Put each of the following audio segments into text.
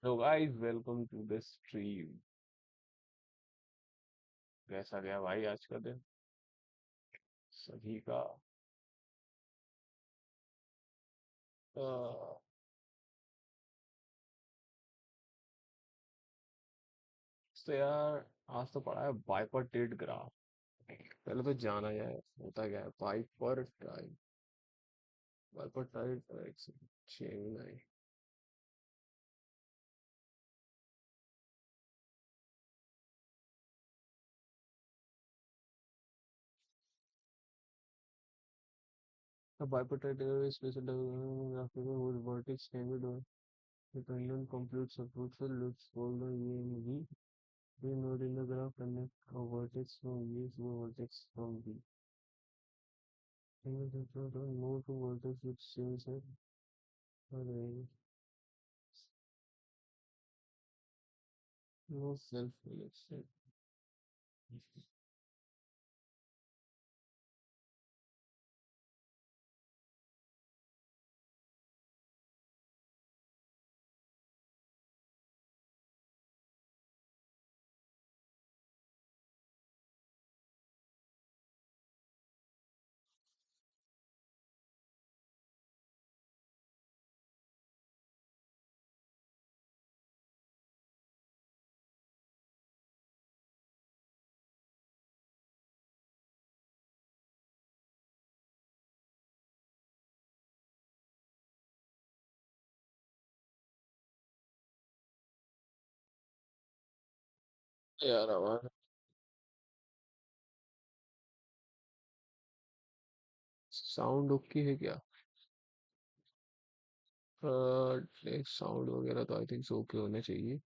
तो guys welcome to the stream. कैसा गया भाई आज का दिन सभी का? अ, तो यार आज तो पढ़ा है बाइपर्टेट ग्राफ। पहले तो जाना जाए होता क्या है bipartite chain. A bipartite is special graphical whose vertex can be dependent compute subgroups looks for the A and B. We node in the graph connect a vertex from A to a vertex from B. And the move to vertex which says that array no self-election. यार हमारा sound okay है क्या? Sound वगैरह तो I think okay होने चाहिए।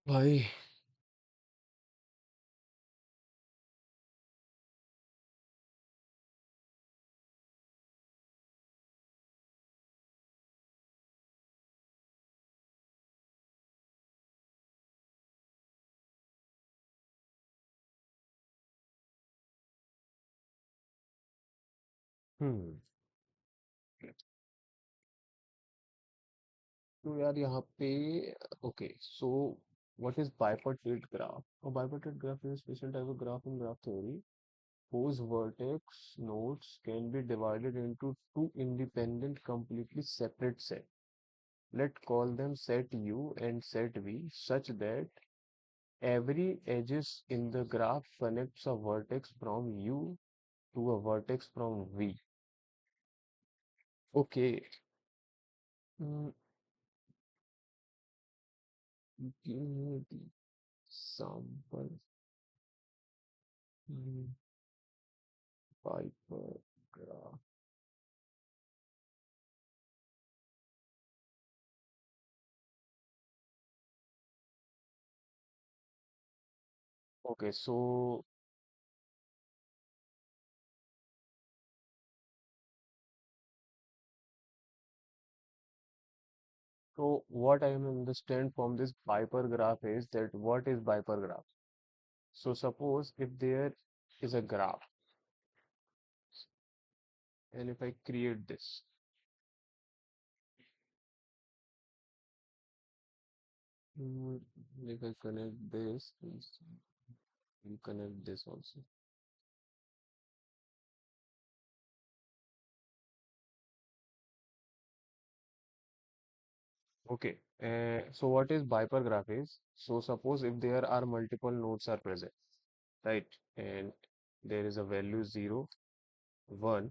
भाई हम्म तो यार यहाँ पे okay so what is bipartite graph? A bipartite graph is a special type of graph in graph theory whose vertex nodes can be divided into two independent, completely separate sets. Let's call them set U and set V such that every edges in the graph connects a vertex from U to a vertex from V. Okay. Mm, Give me the sample. Piper graph. Okay, so what I am understand from this Piper graph is that what is Piper graph? So suppose if there is a graph and if I create this, mm, if I connect this, we connect this also. Okay, so what is Piper graph is? So suppose if there are multiple nodes are present, right? And there is a value 0, 1.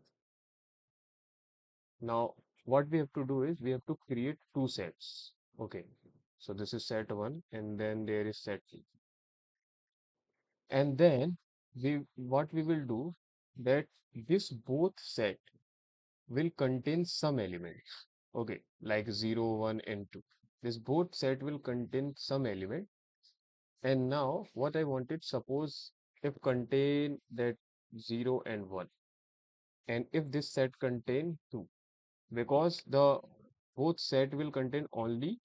Now, what we have to do is we have to create two sets. Okay, so this is set 1 and then there is set 2. And then what we will do that this both set will contain some elements. Okay, like 0, 1 and 2. This both set will contain some element. And now what I wanted, suppose if contain that 0 and 1 and if this set contain 2, because the both set will contain only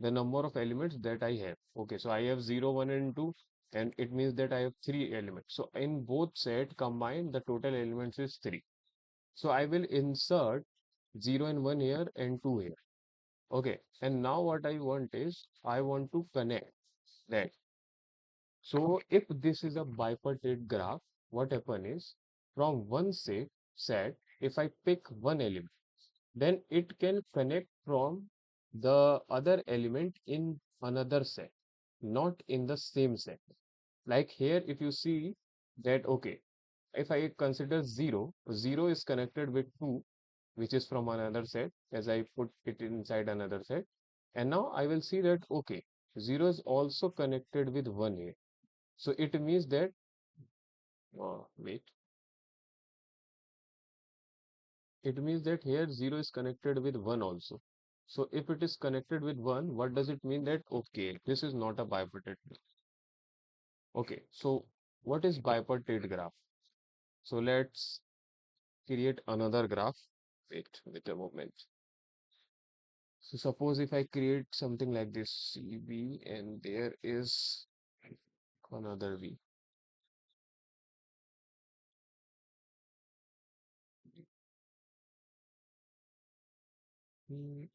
the number of elements that I have. Okay, so I have 0, 1 and 2 and it means that I have 3 elements. So in both set combined the total elements is 3. So I will insert 0 and 1 here and 2 here. Okay, and now what I want is I want to connect that. So if this is a bipartite graph, what happen is from one set, if I pick one element, then it can connect from the other element in another set, not in the same set. Like here, if you see that, okay, if I consider 0, 0 is connected with 2, which is from another set, as I put it inside another set. And now I will see that, okay, 0 is also connected with 1 here. So it means that, wait, it means that here 0 is connected with 1 also. So if it is connected with 1, what does it mean that, okay, this is not a bipartite graph. Okay, so what is bipartite graph? So let's create another graph. Wait a moment. So suppose if I create something like this CB and there is another V. Hmm,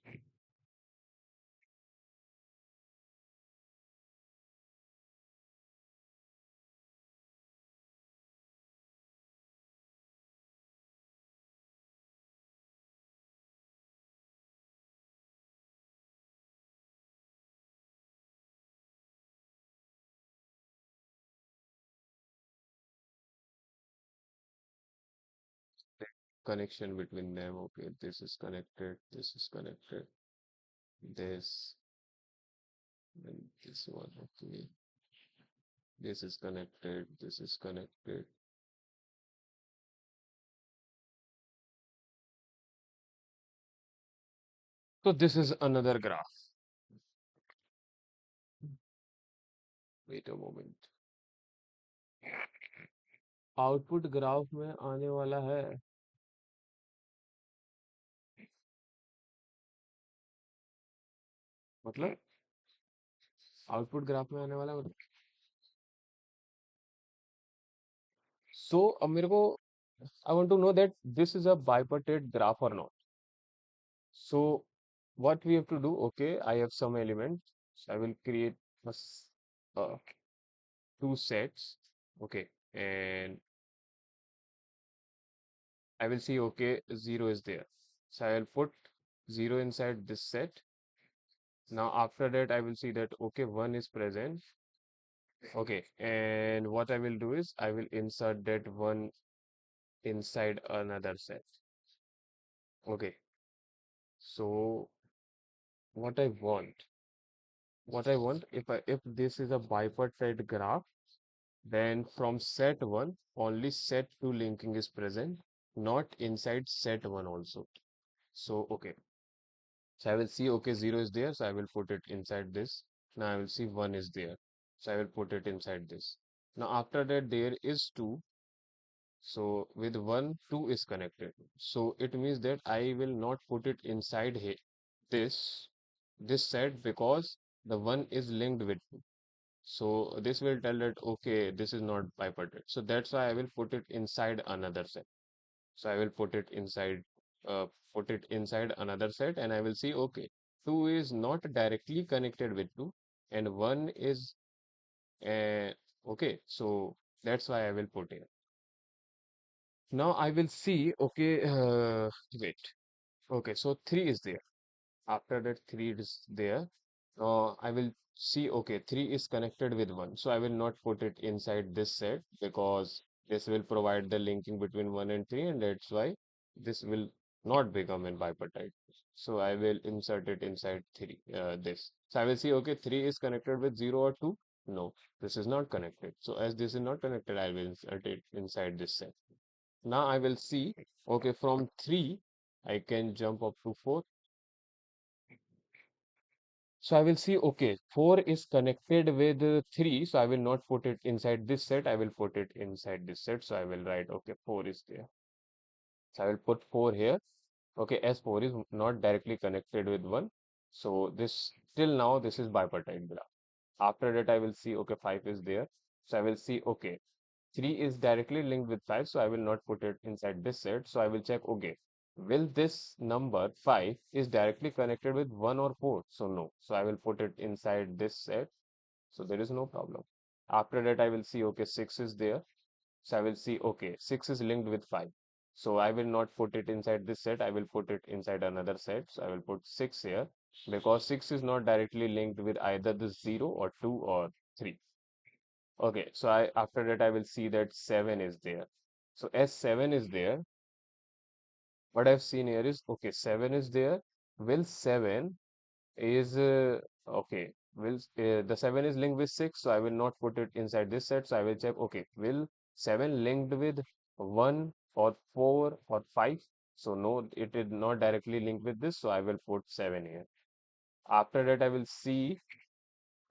Connection between them. Okay, this is connected, this is connected, this and this one. Okay, this is connected, this is connected. So this is another graph. Wait a moment. Output graph में आने वाला है मतलब output graph में आने वाला मतलब सो अब मेरे को I want to know that this is a bipartite graph और not so what we have to do, okay, I have some elements, so I will create uh, two sets, okay, and I will see, okay, 0 is there, so I will put 0 inside this set Now after that I will see that okay, 1 is present. Okay, and what I will do is I will insert that 1 inside another set. Okay, so what I want, if this is a bipartite graph, then from set 1, only set 2 linking is present, not inside set 1 also. So, okay. So I will see, okay, 0 is there, so I will put it inside this. Now I will see 1 is there. So I will put it inside this. Now after that there is 2. So with 1, 2 is connected. So it means that I will not put it inside here, this, this set, because the 1 is linked with 2. So this will tell that, okay, this is not bipartite. So that's why I will put it inside another set. So I will uh, put it inside another set, and I will see, okay, 2 is not directly connected with 2, and 1 is, okay, so that's why I will put it. Now I will see, okay, wait, okay, so 3 is there. After that 3 is there, I will see, okay, 3 is connected with 1. So I will not put it inside this set because this will provide the linking between 1 and 3, and that's why this will not become in bipartite. So I will insert it inside 3, this. So I will see, okay, 3 is connected with 0 or 2. No, this is not connected. So as this is not connected, I will insert it inside this set. Now I will see, okay, from 3, I can jump up to 4. So I will see, okay, 4 is connected with 3, so I will not put it inside this set, I will put it inside this set. So I will write, okay, 4 is there. So I will put 4 here. Okay, as 4 is not directly connected with 1. So this, till now, this is bipartite graph. After that, I will see, okay, 5 is there. So I will see, okay, 3 is directly linked with 5, so I will not put it inside this set. So I will check, okay, will this number 5 is directly connected with 1 or 4? So no. So I will put it inside this set. So there is no problem. After that, I will see, okay, 6 is there. So I will see, okay, 6 is linked with 5. So I will not put it inside this set. I will put it inside another set. So I will put 6 here because 6 is not directly linked with either the 0 or 2 or 3. Okay, so after that I will see that 7 is there. So as 7 is there, what I've seen here is, okay, 7 is there. Will 7 is okay. The 7 is linked with 6, so I will not put it inside this set. So I will check, okay, will 7 linked with 1 or 4 or 5? So no, it is not directly linked with this, so I will put 7 here. After that I will see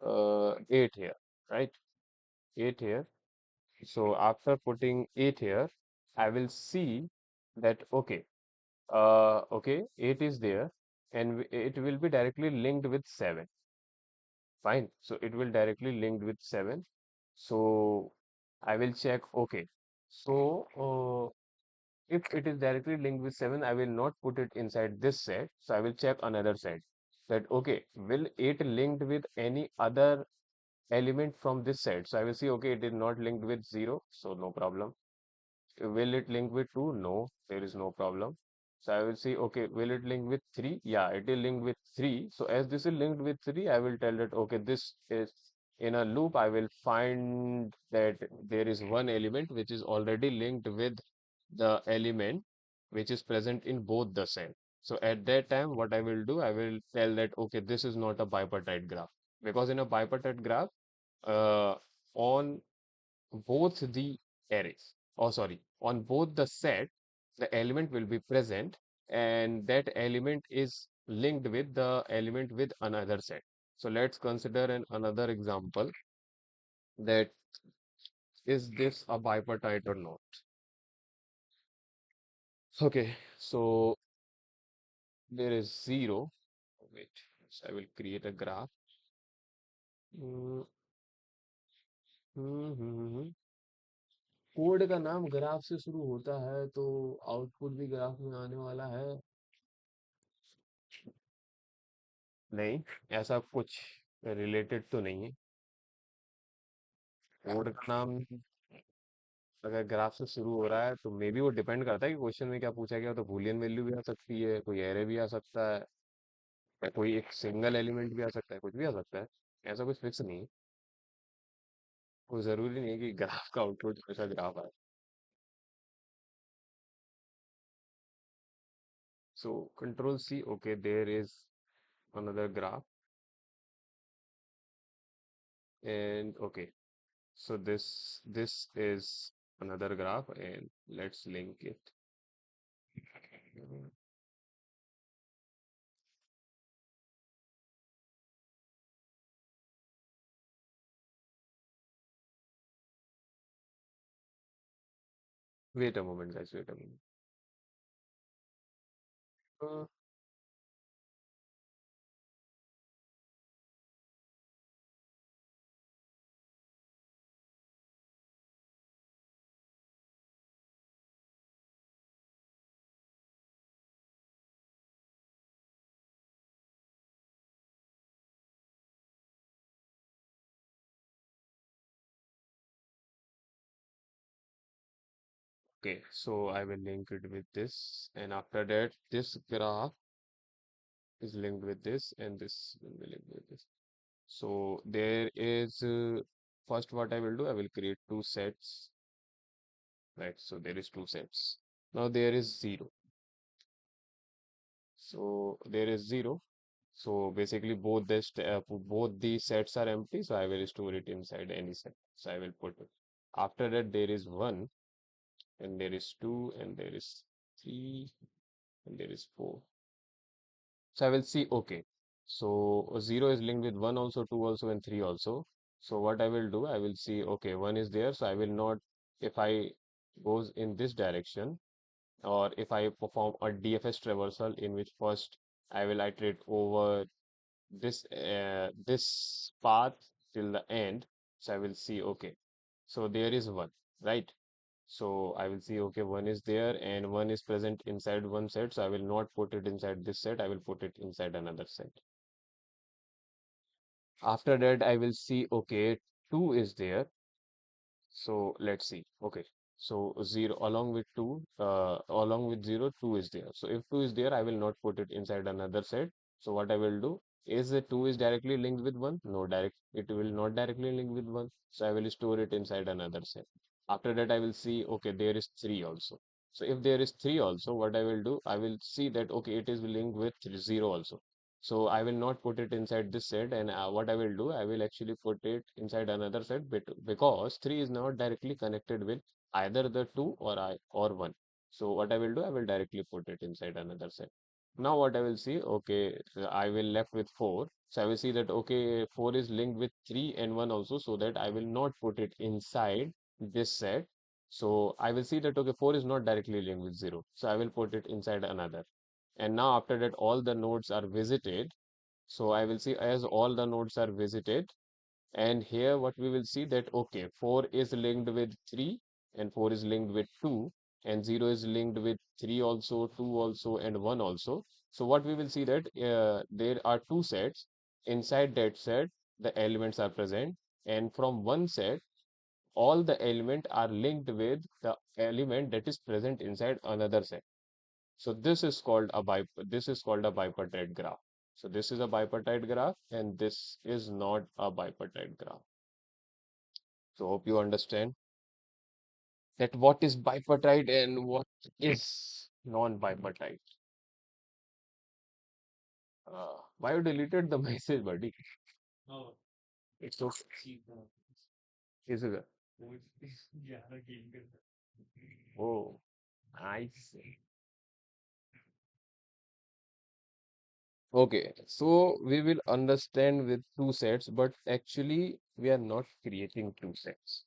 8 here, right? 8 here. So after putting 8 here, I will see that, okay, okay, 8 is there, and it will be directly linked with 7. Fine. So it will directly linked with 7. So I will check, okay. So if it is directly linked with 7, I will not put it inside this set. So I will check another set that, okay, will 8 linked with any other element from this set? So I will see, okay, it is not linked with 0, so no problem. Will it link with 2? No, there is no problem. So I will see, okay, will it link with 3? Yeah, it is linked with 3. So as this is linked with 3, I will tell that, okay, this is in a loop. I will find that there is one element which is already linked with the element which is present in both the cell. So at that time, what I will do, I will tell that, okay, this is not a bipartite graph. Because in a bipartite graph, uh, on both the arrays, oh sorry, on both the set, the element will be present, and that element is linked with the element with another set. So let's consider another example, that is this a bipartite or not? Okay, so there is 0. Wait, so I will create a graph. Code का नाम graph से शुरू होता है, तो output भी graph में आने वाला है। नहीं, ऐसा कुछ रिलेटेड तो नहीं है। कोड का नाम अगर ग्राफ से शुरू हो रहा है तो मे बी वो डिपेंड करता है कि क्वेश्चन में क्या पूछा गया, तो बूलियन वैल्यू भी आ सकती है, कोई एरे भी आ सकता है। या कोई एक सिंगल एलिमेंट भी आ सकता है, कुछ भी आ सकता है, ऐसा कुछ फिक्स नहीं है। कोई जरूरी नहीं है कि ग्राफ का आउटपुट हमेशा ग्राफ आए। So control C, okay, there is another graph, and okay, so this is another graph, and let's link it. Mm, wait a moment, guys, wait a moment. Uh, okay, so I will link it with this, and after that, this graph is linked with this, and this will be linked with this. So there is first what I will do, I will create two sets, right? So there is two sets. Now there is zero. So there is zero. So basically both the sets are empty. So I will store it inside any set. So I will put it. After that there is one, and there is two, and there is three, and there is four. So I will see, okay. So zero is linked with one also, two also, and three also. So what I will do, I will see, okay, one is there. So I will not, if I goes in this direction, or if I perform a DFS traversal in which first I will iterate over this path till the end. So I will see, okay, so there is one, right? So I will see, okay, one is there and one is present inside one set. So I will not put it inside this set. I will put it inside another set. After that, I will see, okay, two is there. So let's see. Okay. So zero along with zero, two is there. So if two is there, I will not put it inside another set. So what I will do is the two is directly linked with one. No, it will not directly link with one. So I will store it inside another set. After that, I will see, okay, there is three also. So if there is three also, what I will do, I will see that, okay, it is linked with zero also. So I will not put it inside this set, and what I will do, I will actually put it inside another set because 3 is not directly connected with either the 2 or 1. So what I will do, I will directly put it inside another set. Now what I will see, okay, I will left with 4. So I will see that, okay, 4 is linked with 3 and 1 also, so that I will not put it inside this set. So I will see that, okay, 4 is not directly linked with 0. So I will put it inside another. And now after that, all the nodes are visited. So I will see as all the nodes are visited. And here what we will see that, okay, 4 is linked with 3 and 4 is linked with 2 and 0 is linked with 3 also, 2 also, and 1 also. So what we will see that there are two sets. Inside that set, the elements are present. And from one set, all the elements are linked with the element that is present inside another set. So this is called a bipartite graph. So this is a bipartite graph and this is not a bipartite graph. So hope you understand that what is bipartite and what is non-bipartite. Why you deleted the message, buddy? It's okay. Is it? Oh, I see. Okay, so we will understand with two sets, but actually we are not creating two sets.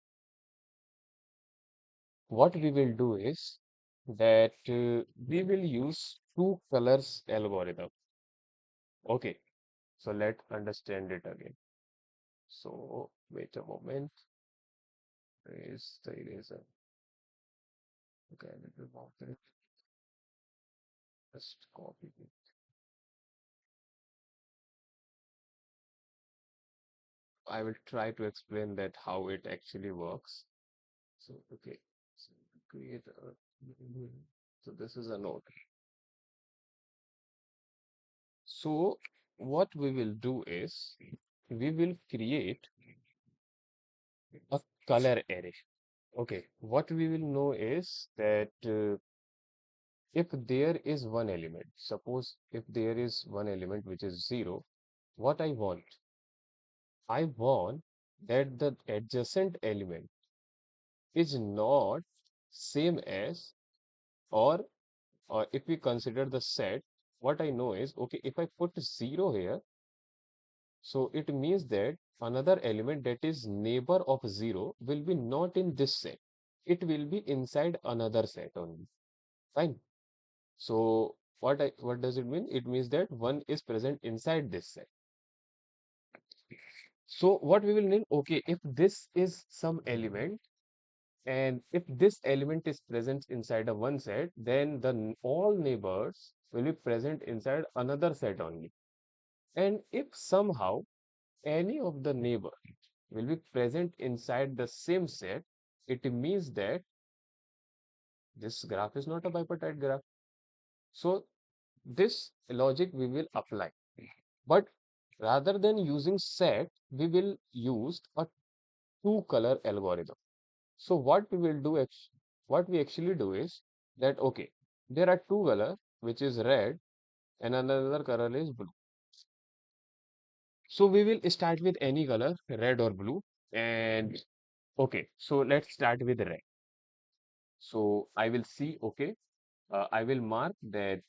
What we will do is that we will use two colors algorithm. Okay, so let's understand it again. So wait a moment. Where is the eraser? Okay, I will remove it. Just copy it. I will try to explain that how it actually works. So okay, so create a so this is a node. So what we will do is we will create a color array. Okay, what we will know is that if there is one element, suppose if there is one element which is 0, what I want that the adjacent element is not same as, or if we consider the set, what I know is, okay, if I put 0 here, so it means that another element that is neighbor of 0 will be not in this set. It will be inside another set only. Fine. So what does it mean? It means that one is present inside this set. So what we will need, okay, if this is some element, and if this element is present inside a one set, then all neighbors will be present inside another set only. And if somehow any of the neighbor will be present inside the same set, it means that this graph is not a bipartite graph. So this logic we will apply. But rather than using set, we will use a two color algorithm. So what we actually do is that, okay, there are two color, which is red and another color is blue. So we will start with any color, red or blue. And okay, so let's start with red. So I will see, okay, I will mark that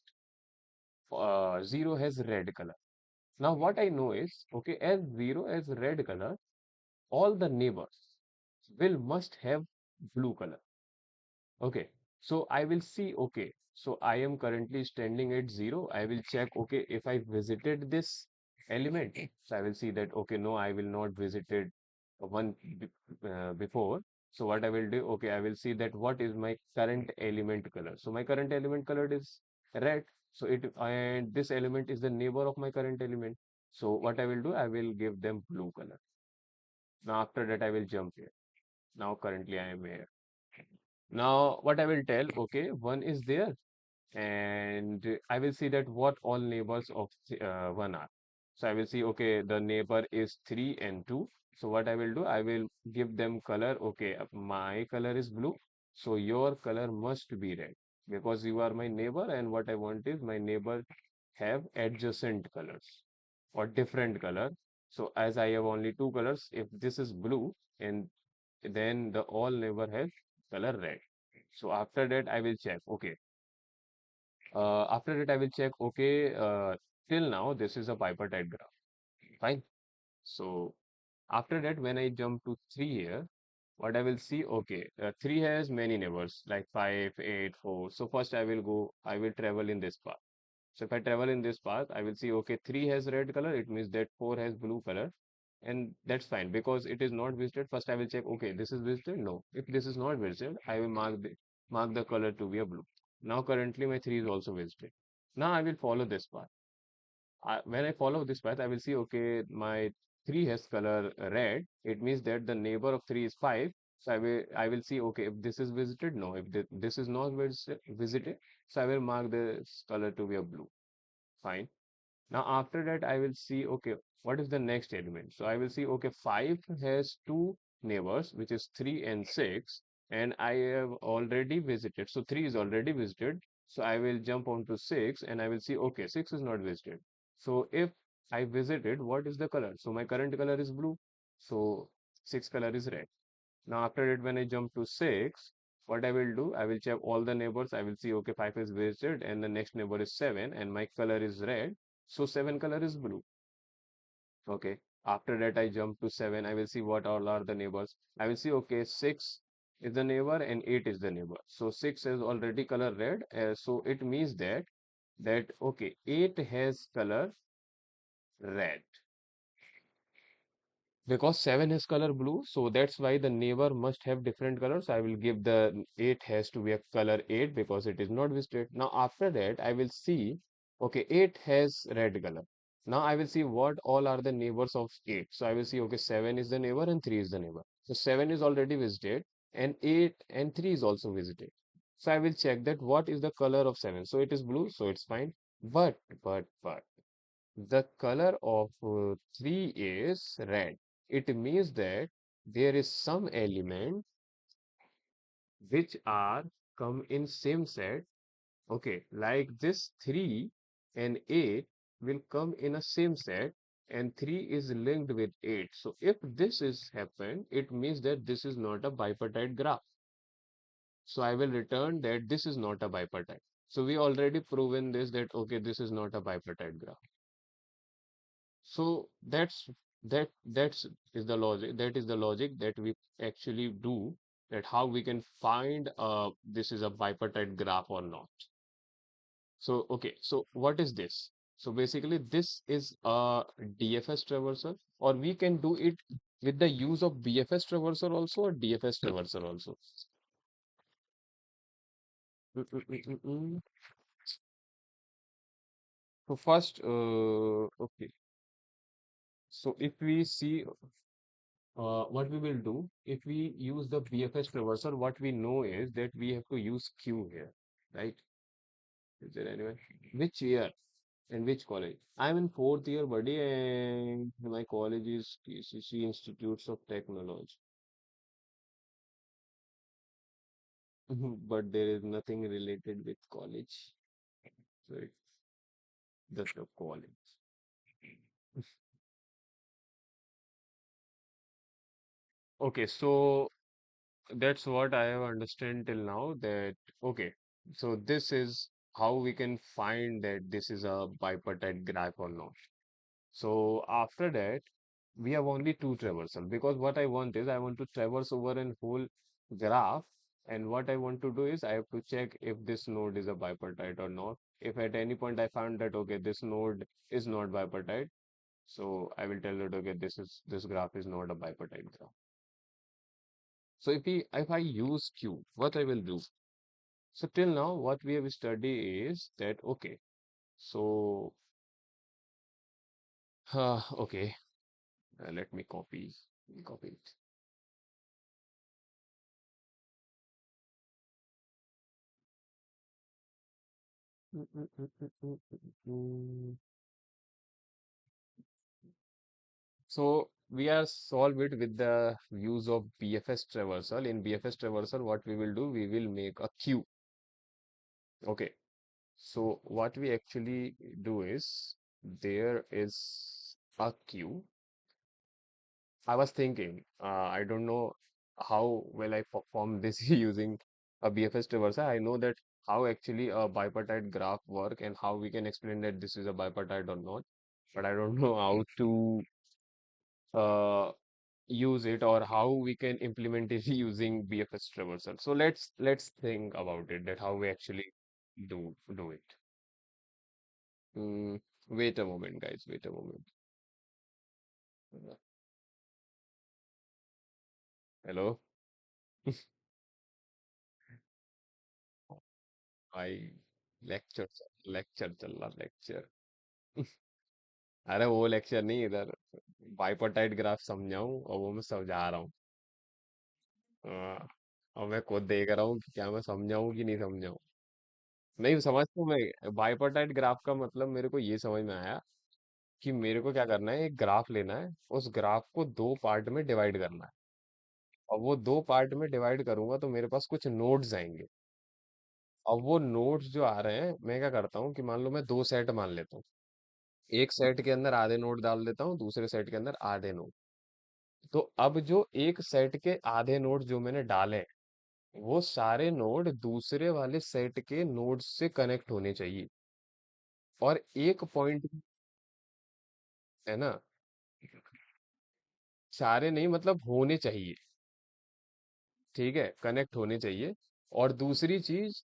0 has red color. Now what I know is, okay, as 0 has red color, all the neighbors will must have blue color. Okay, so I will see, okay, so I am currently standing at 0. I will check, okay, if I visited this element, so I will see that, okay, no, I will not visited one before. So what I will do, okay, I will see that what is my current element color. So my current element color is red. So and this element is the neighbor of my current element. So what I will do, I will give them blue color. Now after that, I will jump here. Now currently I am here. Now, what I will tell, okay, one is there, and I will see that what all neighbors of one are. So I will see, okay, the neighbor is 3 and 2. So what I will do, I will give them color. Okay, my color is blue, so your color must be red because you are my neighbor, and what I want is my neighbor have adjacent colors or different color. So as I have only two colors, if this is blue, and then the all neighbor has color red. So after that, I will check. Okay. After that, I will check. Okay. Till now, this is a bipartite graph. Fine. So after that, when I jump to 3 here, what I will see, okay, 3 has many neighbors like 5, 8, 4. So first I will travel in this path. So if I travel in this path, I will see, okay, 3 has red color. It means that 4 has blue color. And that's fine because it is not visited. First, I will check, okay, this is visited. No, if this is not visited, I will mark the color to be a blue. Now, currently, my 3 is also visited. Now, I will follow this path. When I follow this path, I will see, okay, my 3 has color red. It means that the neighbor of 3 is 5. So I will see, okay, if this is visited, no, if this is not visited, so I will mark this color to be a blue. Fine. Now after that, I will see, okay, what is the next element? So I will see, okay, 5 has two neighbors, which is 3 and 6, and I have already visited. So 3 is already visited. So I will jump on to 6 and I will see, okay, 6 is not visited. So if I visited, what is the color? So my current color is blue. So 6 color is red. Now after that, when I jump to 6, what I will do, I will check all the neighbors. I will see, okay, 5 is visited and the next neighbor is 7 and my color is red. So 7 color is blue. Okay. After that, I jump to 7. I will see what all are the neighbors. I will see, okay, 6 is the neighbor and 8 is the neighbor. So 6 is already color red. So it means that okay, 8 has color red. Because 7 has color blue, so that's why the neighbor must have different colors. I will give the 8 has to be a color 8 because it is not visited. Now after that, I will see, okay, 8 has red color. Now I will see what all are the neighbors of 8. So I will see, okay, 7 is the neighbor and 3 is the neighbor. So 7 is already visited and 8 and 3 is also visited. So I will check that what is the color of 7. So it is blue, so it's fine. But the color of 3 is red. It means that there is some element which are come in same set. Okay, like this 3 and 8 will come in a same set, and 3 is linked with 8. So if this is happened, it means that this is not a bipartite graph. So I will return that this is not a bipartite. So we already proven this, that okay, this is not a bipartite graph. So that's is the logic. That is the logic that we actually do, that how we can find this is a bipartite graph or not. So okay, so what is this? So basically this is a DFS traversal, or we can do it with the use of BFS traversal also, or DFS traversal also. Mm, mm, mm, mm, mm. So first, okay. So if we see what we will do, if we use the BFS traversal, what we know is that we have to use Q here, right? Is there anyone? Which year and which college? I'm in fourth year, buddy, and my college is KCC Institutes of Technology. But there is nothing related with college, so it's just a college. Okay, so that's what I have understand till now, that okay, so this is how we can find that this is a bipartite graph or not. So after that, we have only two traversal, because what I want is I want to traverse over an whole graph, and what I want to do is I have to check if this node is a bipartite or not. If at any point I found that okay, this node is not bipartite, so I will tell it okay, this graph is not a bipartite graph. So if I use Q, what I will do? So till now, what we have studied is that okay, so okay, let me copy it. Mm, mm, mm, mm, mm, mm. So we are solve it with the use of BFS traversal. In BFS traversal, what we will do, we will make a queue. Okay. So what we actually do is there is a queue. I was thinking, I don't know how will I perform this using a BFS traversal. I know that how actually a bipartite graph work and how we can explain that this is a bipartite or not. But I don't know how to uh, use it, or how we can implement it using BFS traversal. So let's think about it, that how we actually do it. Mm, wait a moment, guys. Wait a moment. Uh, Hello. भाई lecture चल रहा lecture अरे वो lecture नहीं इधर bipartite graph समझाऊं, और वो मैं समझा रहा हूँ। हाँ, और मैं खुद देख रहा हूँ कि क्या मैं समझाऊं कि नहीं समझाऊं। नहीं समझ, तो मैं बाइपोटाइट ग्राफ का मतलब मेरे को ये समझ में आया कि मेरे को क्या करना है, एक ग्राफ लेना है, उस ग्राफ को दो पार्ट में डिवाइड करना है, और वो दो पार्ट में डिवाइड करूंगा तो मेरे पास कुछ नोड्स आएंगे। अब वो नोड्स जो आ रहे हैं, मैं क्या करता हूँ कि मान लो मैं दो सेट मान लेता हूँ, एक सेट के अंदर आधे नोड डाल देता हूँ, दूसरे सेट के अंदर आधे नोड। तो अब जो एक सेट के आधे नोड जो मैंने डाले हैं, वो सारे नोड दूसरे वाले सेट के नोड से कनेक्ट होने चाहिए, और एक पॉइंट, है ना, सारे नहीं मतलब होने चाहिए, ठीक है, कनेक्ट होने चाहिए। और दूसरी चीज,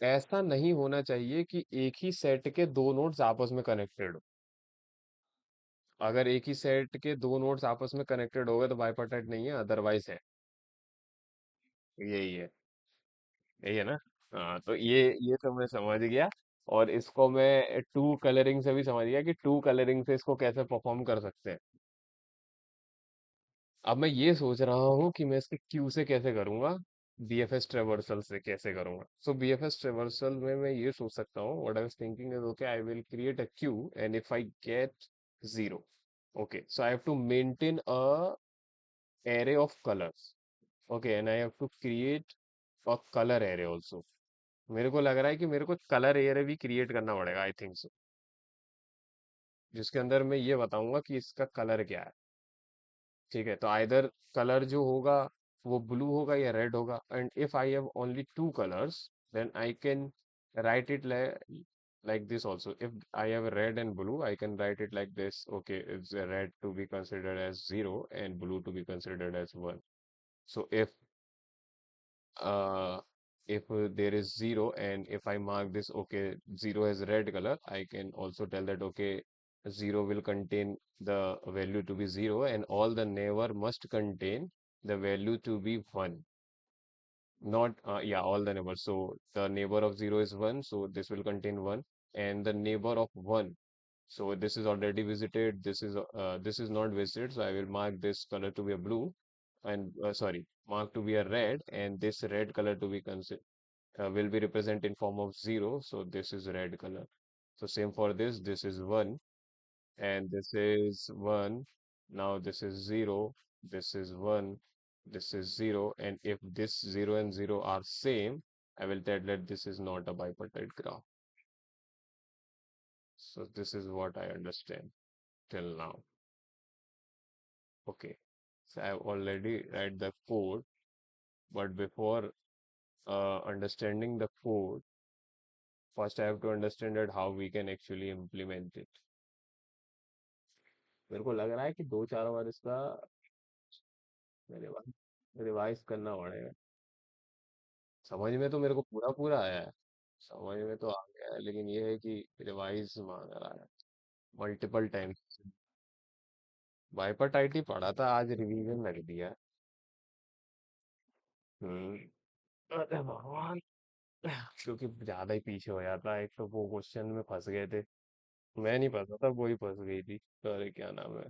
ऐसा नहीं होना चाहिए कि एक ही सेट के दो नोड्स आपस में कनेक्टेड हो। अगर एक ही सेट के दो नोड्स आपस में कनेक्टेड हो गए तो बाइपार्टाइट नहीं है, अदरवाइज है। यही है, यही है ना। हाँ, तो ये तो मैं समझ गया, और इसको मैं टू कलरिंग से भी समझ गया कि टू कलरिंग से इसको कैसे परफॉर्म कर सकते हैं। अब मैं ये सोच रहा हूँ कि मैं इसके क्यू से कैसे करूंगा। बीएफएस ट्रेवर्सल से कैसे करूंगा? सो बीएफएस ट्रेवर्सल में मैं ये सोच सकता हूँ, what I was thinking is okay, I will create a Q and if I get zero, okay, so I have to maintain a array of colors, okay, and I have to create a color array also. मेरे को लग रहा है कि मेरे को colour array भी create करना पड़ेगा, आई थिंक सो, जिसके अंदर मैं ये बताऊंगा कि इसका कलर क्या है। ठीक है, तो आइदर कलर जो होगा वो ब्लू होगा या रेड होगा, and if I have only two colours then I can write it like this also. If I have red and blue, I can write it like this. Okay, it's red to be considered as 0 and blue to be considered as 1. So uh, if there is 0 and if I mark this, okay, 0 has red color, I can also tell that, okay, 0 will contain the value to be 0 and all the neighbor must contain the value to be 1. Not, yeah, all the neighbors. So the neighbor of 0 is 1, so this will contain 1. And the neighbor of 1, so this is already visited, this is not visited, so I will mark this color to be a blue and sorry, mark to be a red, and this red color to be considered will be represented in form of 0, so this is red color. So same for this is 1 and this is 1. Now this is 0, this is 1, this is 0, and if this 0 and 0 are same, I will tell that this is not a bipartite graph. So this is what I understand till now. Okay, so I've already read the code, but before understanding the code, first I have to understand that how we can actually implement it. मेरे को लग रहा है कि दो चार बार इसका revise करना पड़ेगा। समझ में तो मेरे को पूरा पूरा आया है, समझ में तो आ गया है, लेकिन ये है कि रिवाइज मांग रहा है मल्टीपल टाइम्स। बाइपर्टाइट ही पढ़ा था, आज रिवीजन लग दिया। हम्म। अरे भगवान, क्योंकि ज्यादा ही पीछे हो जाता है, एक तो वो क्वेश्चन में फंस गए थे, मैं नहीं फंसा था, वो ही फंस गई थी। अरे क्या नाम है,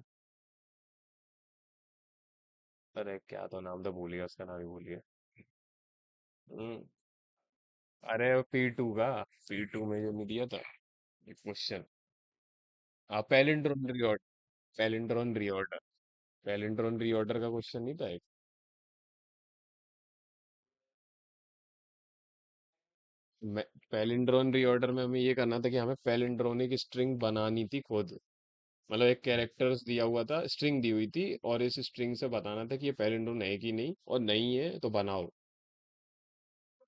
अरे क्या तो नाम था, भूल गया, उसका नाम ही भूल गया। हम्म। अरे P2 का, P2 में जो नहीं दिया था क्वेश्चन, पैलिंड्रोन रीऑर्डर, पैलिंड्रोन रीऑर्डर, पैलिंड्रोन रीऑर्डर का क्वेश्चन नहीं था एक? पैलिंड्रोन रीऑर्डर में हमें ये करना था कि हमें पैलिंड्रोनिक स्ट्रिंग बनानी थी खुद, मतलब एक कैरेक्टर्स दिया हुआ था, स्ट्रिंग दी हुई थी, और इस स्ट्रिंग से बताना था कि ये पैलिंड्रोन है कि नहीं, और नहीं है तो बनाओ,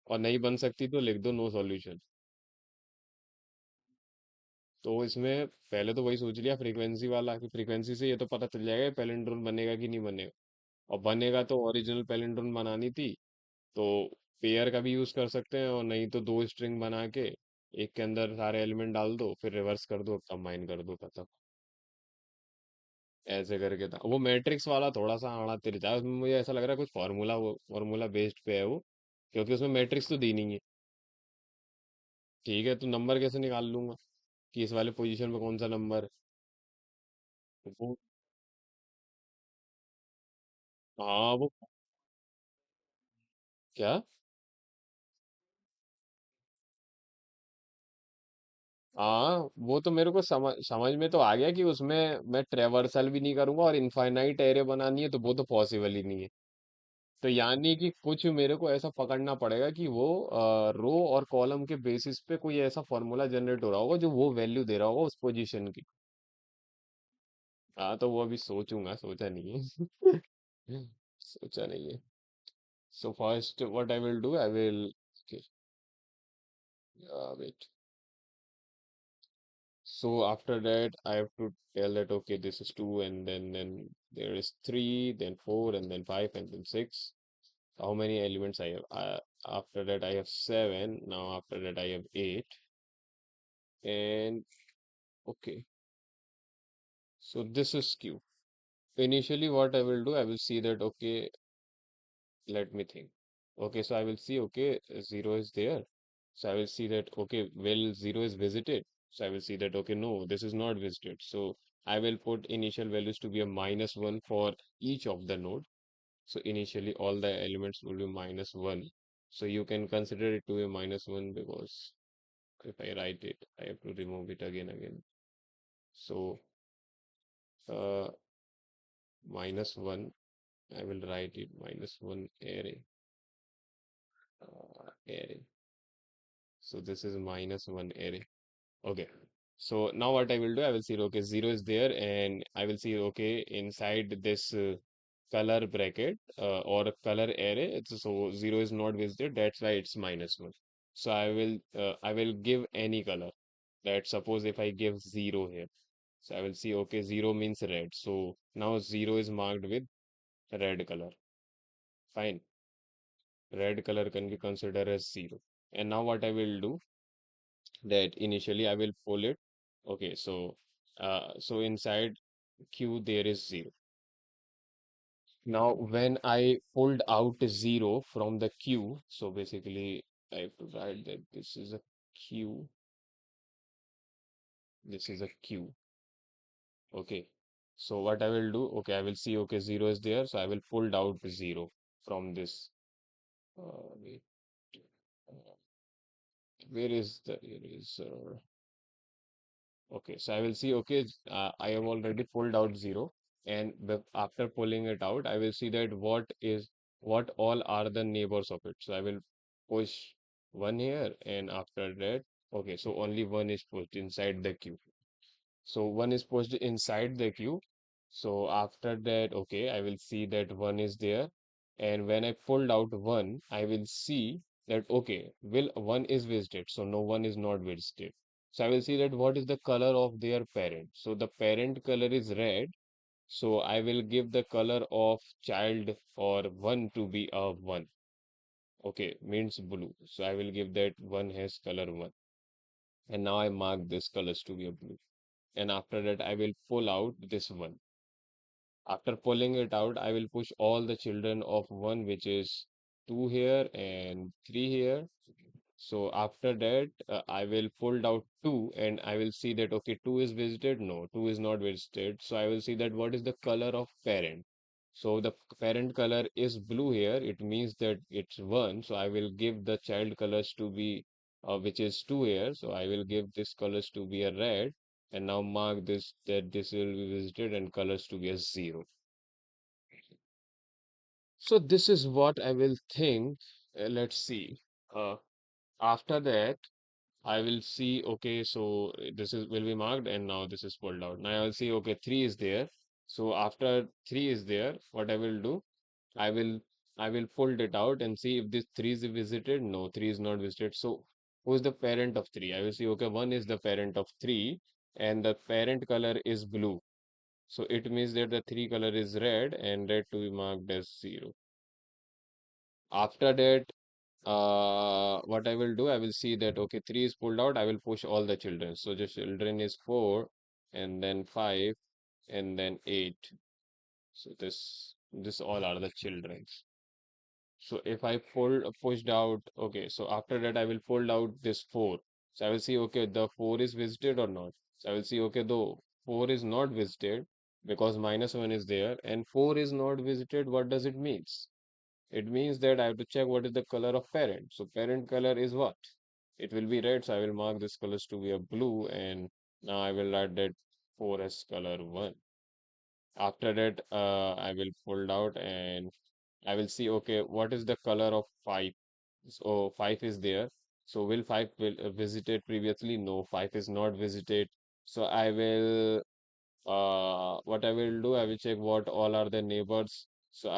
और नहीं बन सकती तो लिख दो नो सॉल्यूशन। तो इसमें पहले तो वही सोच लिया फ्रीक्वेंसी वाला, कि फ्रीक्वेंसी से ये तो पता चल जाएगा पैलिंड्रोन बनेगा कि नहीं बनेगा, और बनेगा तो ओरिजिनल पैलिंड्रोन बनानी थी, तो पेयर का भी यूज कर सकते हैं, और नहीं तो दो स्ट्रिंग बना के एक के अंदर सारे एलिमेंट डाल दो, फिर रिवर्स कर दो, कंबाइन कर दो, खत्म। ऐसे करके था वो, मैट्रिक्स वाला थोड़ा सा आड़ा तिरछा है, उसमें मुझे ऐसा लग रहा है कुछ फार्मूला, वो फार्मूला बेस्ड पे है वो, क्योंकि उसमें मैट्रिक्स तो दी नहीं है। ठीक है, तो नंबर कैसे निकाल लूंगा कि इस वाले पोजीशन पे कौन सा नंबर है वो? हाँ वो, क्या? हाँ वो तो मेरे को समझ में तो आ गया कि उसमें मैं ट्रेवर्सल भी नहीं करूंगा और इनफाइनाइट एरे बनानी है, तो वो तो पॉसिबल ही नहीं है। तो यानी कि कुछ मेरे को ऐसा पकड़ना पड़ेगा कि वो रो और कॉलम के बेसिस पे कोई ऐसा फॉर्मूला जनरेट हो रहा होगा जो वो वैल्यू दे रहा होगा उस पोजीशन की। हाँ तो वो अभी सोचूंगा, सोचा नहीं है। सोचा नहीं है। So first what I will do, I will, wait, so after that I have to tell that okay, this is 2, and then there is 3, then 4, and then 5, and then 6. How many elements I have? After that I have 7. Now after that I have 8. And okay, so this is Q. Initially what I will do, I will see that okay, let me think. Okay, so I will see okay, 0 is there. So I will see that okay, well, 0 is visited. So I will see that okay, no, this is not visited. So I will put initial values to be a -1 for each of the node. So initially all the elements will be -1. So you can consider it to be -1 because if I write it, I have to remove it again. So uh, -1, I will write it -1 array. So this is -1 array. Okay. So now what I will do, I will see, okay, 0 is there, and I will see, okay, inside this color bracket or a color array, so 0 is not visited, that's why it's -1. So I will give any color. That suppose if I give 0 here, so I will see, okay, 0 means red. So now 0 is marked with red color. Fine. Red color can be considered as 0. And now what I will do, that initially I will pull it. Okay, so inside queue there is 0. Now when I pulled out 0 from the queue, so basically I have to write that this is a queue, this is a queue. Okay, so what I will do, okay, I will see, okay, 0 is there, so I will pull out 0 from this. Wait, uh, where is the eraser? Okay, so I will see, okay, I have already pulled out 0, and after pulling it out, I will see that what all are the neighbors of it. So I will push 1 here, and after that, okay, so only 1 is pushed inside the queue. So 1 is pushed inside the queue. So after that, okay, I will see that 1 is there. And when I pulled out 1, I will see that, okay, will 1 is visited. So no one is not visited. So I will see that what is the color of their parent. So the parent color is red. So I will give the color of child or 1 to be a 1. Okay, means blue. So I will give that 1 has color 1. And now I mark this colors to be a blue. And after that, I will pull out this 1. After pulling it out, I will push all the children of 1, which is 2 here and 3 here. So after that, I will pull out 2 and I will see that, okay, 2 is visited. No, 2 is not visited. So I will see that what is the color of parent. So the parent color is blue here. It means that it's 1. So I will give the child colors to be, which is 2 here. So I will give this colors to be a red. And now mark this that this will be visited and colors to be a 0. So this is what I will think. Let's see. Uh, After that, I will see, okay, so this is will be marked and now this is pulled out. Now I will see, okay, 3 is there. So after 3 is there, what I will do, I will I will pull it out and see if this 3 is visited. No, 3 is not visited. So who is the parent of 3? I will see, okay, 1 is the parent of 3 and the parent color is blue. So it means that the 3 color is red and red to be marked as 0. After that, what I will do, I will see that, okay, 3 is pulled out, I will push all the children. So the children is 4 and then 5 and then 8. So this all are the children. So if I pushed out, okay, so after that I will pull out this 4. So I will see, okay, the 4 is visited or not. So I will see, okay, though 4 is not visited because -1 is there and 4 is not visited, what does it means? It means that I have to check what is the color of parent. So parent color is what? It will be red, so I will mark this colors to be a blue, and now I will write that 4 as color 1. After that, I will pull out and I will see, okay, what is the color of 5? So 5 is there. So will 5 will visited previously? No, 5 is not visited. So I will what I will do, I will check what all are the neighbors. So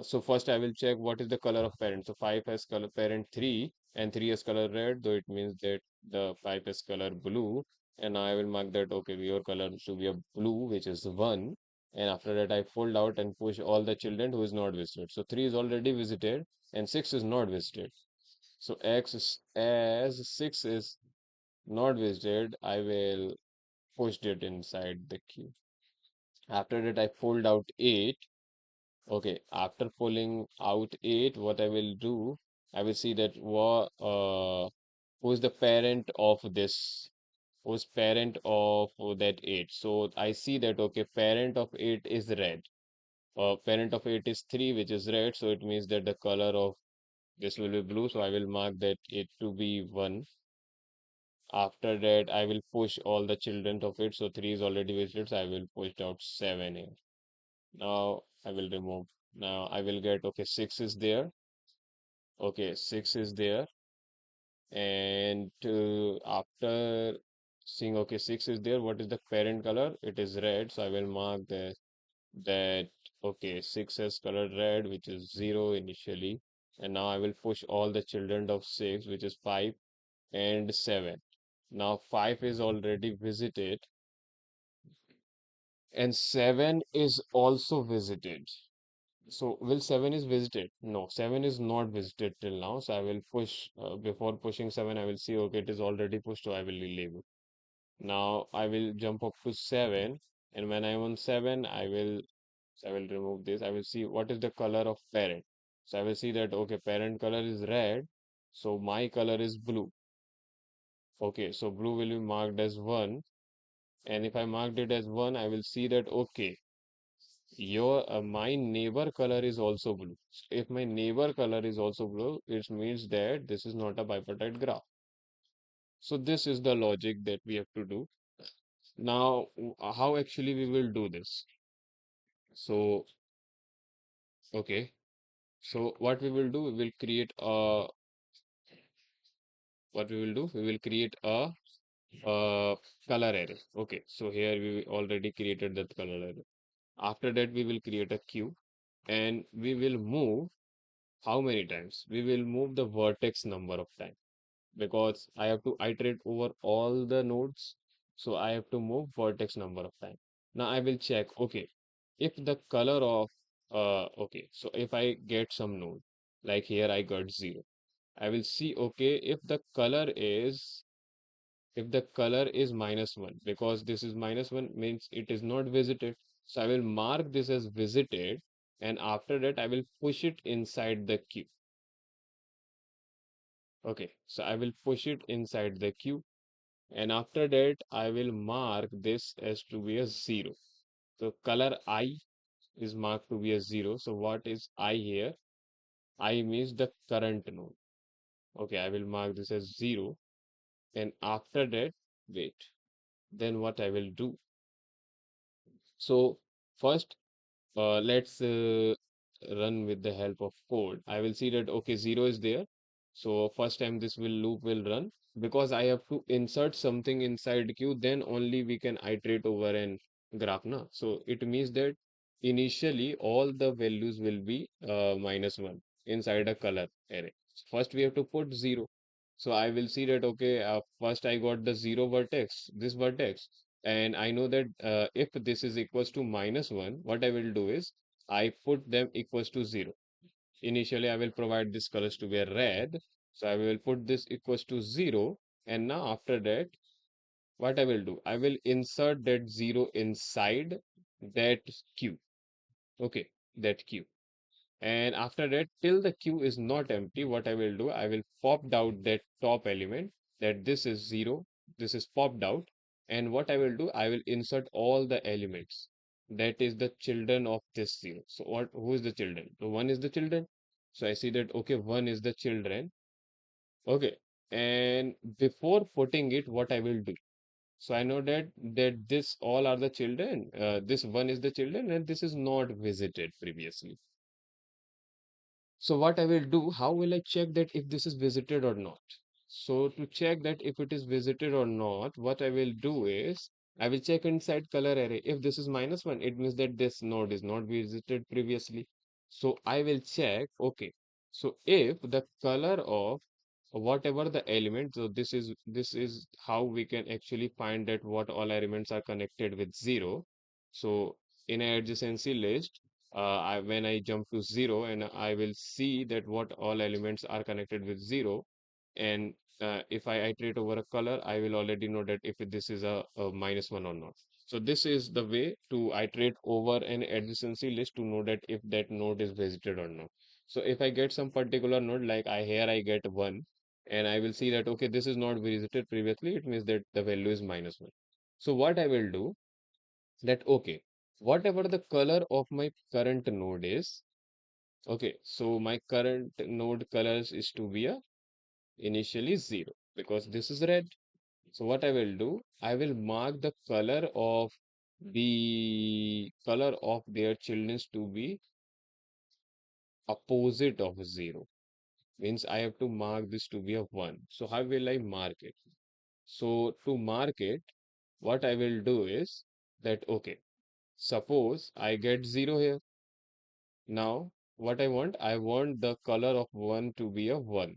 so first I will check what is the color of parent. So 5 has color parent 3 and 3 has color red, though it means that the 5 has color blue. And now I will mark that, okay, your color should be a blue, which is 1. And after that, I fold out and push all the children who is not visited. So 3 is already visited and 6 is not visited. So as 6 is not visited, I will pushed it inside the queue. After that, I pulled out 8. Okay, after pulling out 8, what I will do, I will see that who is the parent of this, who's parent of that 8. So I see that, okay, parent of 8 is red. Parent of 8 is 3, which is red, so it means that the color of this will be blue, so I will mark that it to be 1. After that, I will push all the children of it, so 3 is already visited, so I will push out 7 here. Now I will remove. Now I will get, okay, 6 is there. Okay, 6 is there. And after seeing, okay, 6 is there, what is the parent color? It is red, so I will mark that, okay, 6 has colored red, which is 0 initially. And now I will push all the children of 6, which is 5 and 7. Now 5 is already visited and 7 is also visited. So will 7 is visited? No, 7 is not visited till now. So I will push, before pushing 7, I will see, okay, it is already pushed, so I will leave it. Now I will jump up to 7, and when I am on 7, I will remove this. I will see what is the color of parent. So I will see that, okay, parent color is red, so my color is blue. Okay, so blue will be marked as 1, and if I marked it as 1, I will see that, okay, your my neighbor color is also blue. So if my neighbor color is also blue, it means that this is not a bipartite graph. So this is the logic that we have to do. Now, how actually we will do this? So, okay. So what we will do, we will create a what we will do, we will create a color array. Okay. So here we already created that color array. After that, we will create a queue, and we will move how many times? We will move the vertex number of time, because I have to iterate over all the nodes. So I have to move vertex number of time. Now I will check, okay, if the color of, okay, so if I get some node, like here I got 0, I will see, okay, if the color is -1, because this is -1 means it is not visited. So I will mark this as visited, and after that I will push it inside the queue. Okay, so I will push it inside the queue, and after that I will mark this as to be a 0. So color I is marked to be a 0. So what is I here? I means the current node. Okay, I will mark this as 0, and after that, wait, then what I will do? So first, let's run with the help of code. I will see that, okay, 0 is there. So first time this will loop will run, because I have to insert something inside queue, then only we can iterate over an graph now. So it means that initially all the values will be -1 inside a color array. First we have to put 0. So I will see that, okay, first I got the 0 vertex, this vertex, and I know that if this is equals to -1, what I will do is I put them equals to 0. Initially, I will provide this colors to be a red. So I will put this equals to 0. And now after that, what I will do? I will insert that 0 inside that queue. Okay, that queue. And after that, till the queue is not empty, what I will do? I will pop out that top element, that this is 0. This is popped out. And what I will do? I will insert all the elements. That is the children of this 0. So who is the children? So 1 is the children. So I see that, okay, 1 is the children. Okay. And before putting it, what I will do? So I know that this all are the children. This 1 is the children, and this is not visited previously. So what I will do, how will I check that if this is visited or not? So to check that if it is visited or not, what I will do is I will check inside color array. If this is -1, it means that this node is not visited previously. So I will check, okay. So if the color of whatever the element, so this is how we can actually find that what all elements are connected with 0. So in a adjacency list, when I jump to 0, and I will see that what all elements are connected with 0. And if I iterate over a color, I will already know that if this is a -1 or not. So this is the way to iterate over an adjacency list to know that if that node is visited or not. So if I get some particular node, like here I get 1, and I will see that, okay, this is not visited previously, it means that the value is -1. So what I will do, that, okay, whatever the color of my current node is. Okay, so my current node colors is to be a initially 0 because this is red. So what I will do, I will mark the color of their children to be opposite of 0. Means I have to mark this to be a 1. So how will I mark it? So to mark it, what I will do is that, okay, suppose I get 0 here. Now, what I want the color of 1 to be a 1.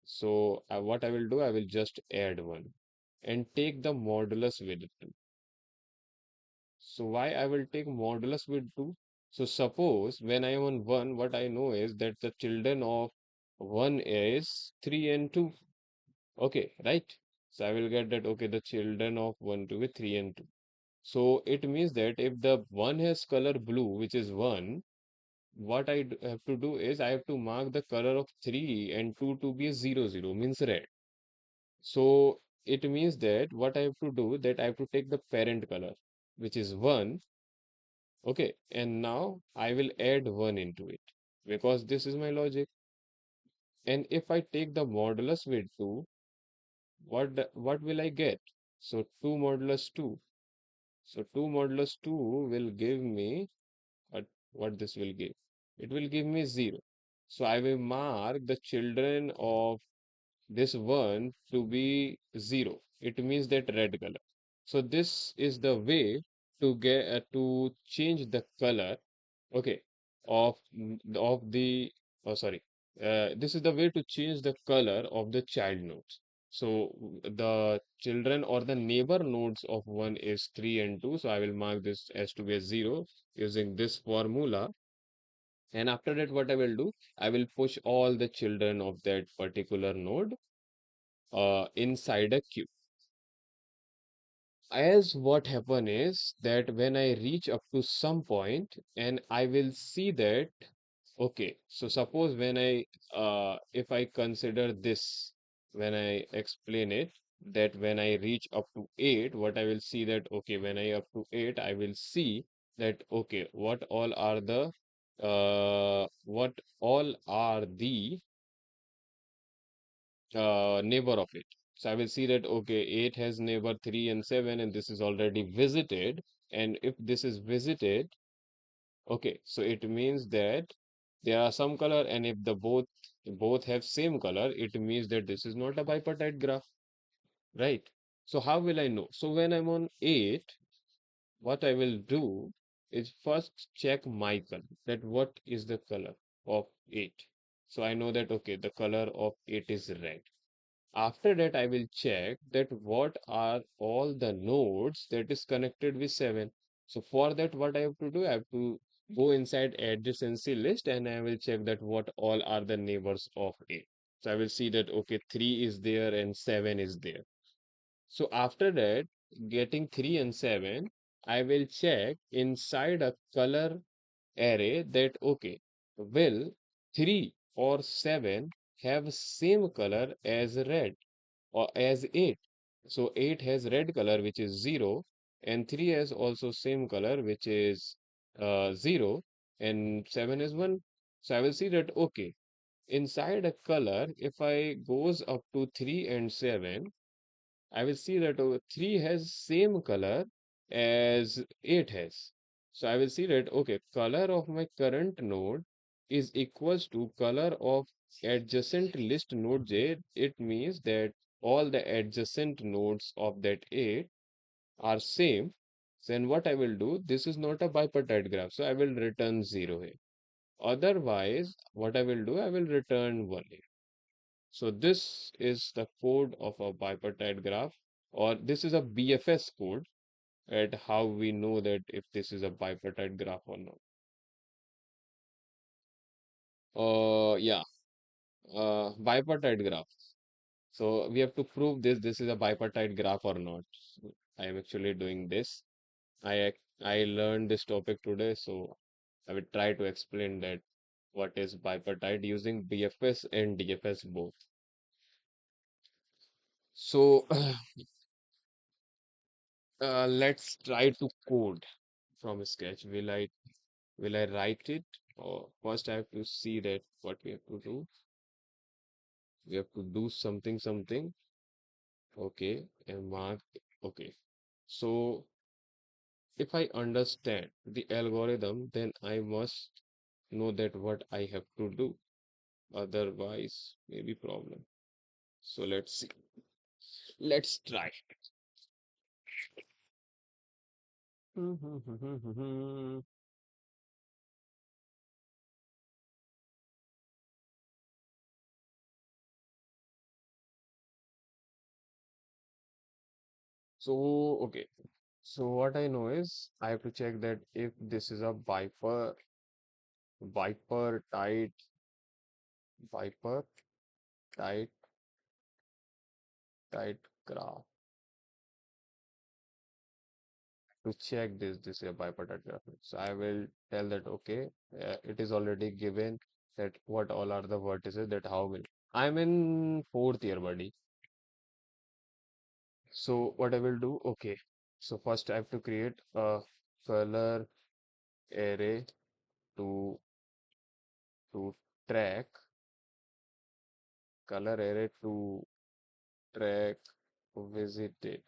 So what I will do, I will just add 1 and take the modulus with it. So why I will take modulus with 2? So suppose when I am on 1, what I know is that the children of 1 is 3 and 2. Okay, right? So I will get that, okay, the children of 1 to be 3 and 2. So it means that if the 1 has color blue, which is 1, what have to do is I have to mark the color of 3 and 2 to be 0, 0, means red. So it means that what I have to do, that I have to take the parent color, which is 1. Okay, and now I will add 1 into it because this is my logic. And if I take the modulus with 2, what will I get? So 2 modulus 2. So 2 modulus 2 will give me what this will give. It will give me 0. So I will mark the children of this 1 to be 0. It means that red color. So this is the way to get to change the color, okay, of the, oh sorry, this is the way to change the color of the child nodes. So the children or the neighbor nodes of 1 is 3 and 2. So I will mark this as to be a 0 using this formula. And after that, what I will do, I will push all the children of that particular node inside a queue. As what happen is that when I reach up to some point and I will see that, okay, so suppose when if I consider this, when I explain it, that when I reach up to 8, what I will see that, okay, when I up to 8, I will see that, okay, what all are the neighbor of it. So I will see that, okay, 8 has neighbor 3 and 7, and this is already visited. And if this is visited, okay, so it means that there are some color, and if the both have same color, it means that this is not a bipartite graph, right? So how will I know? So when I'm on 8, what I will do is first check my color, that what is the color of 8. So I know that, okay, the color of 8 is red. After that, I will check that what are all the nodes that is connected with 7. So for that, what I have to do, I have to go inside adjacency list and I will check that what all are the neighbors of 8. So I will see that, okay, 3 is there and 7 is there. So after that, getting 3 and 7, I will check inside a color array that, okay, will 3 or 7 have same color as red or as 8. So 8 has red color, which is 0, and 3 has also same color, which is 0, and 7 is 1. So I will see that, okay, inside a color, if I goes up to 3 and 7, I will see that, 3 has same color as 8 has. So I will see that, okay, color of my current node is equals to color of adjacent list node J. It means that all the adjacent nodes of that 8 are same. Then what I will do, this is not a bipartite graph, so I will return 0 here. Otherwise, what I will do, I will return 1 here. So this is the code of a bipartite graph, or this is a BFS code at how we know that if this is a bipartite graph or not. Yeah, bipartite graph. So we have to prove this is a bipartite graph or not. So I am actually doing this. I learned this topic today, so I will try to explain that what is bipartite using BFS and DFS both. So let's try to code. from scratch? Will I write it, or first I have to see that what we have to do? We have to do something. Okay, and mark. Okay. So if I understand the algorithm, then I must know that what I have to do. Otherwise, maybe problem. So let's see. Let's try. So, okay. So what I know is I have to check that if this is a Viper tight, Viper tight, tight graph. To check this is a Viper tight graph. So I will tell that okay, it is already given that what all are the vertices, that how many. I'm in fourth year, buddy. So what I will do, okay. So first I have to create a color array to to track color array to track visited.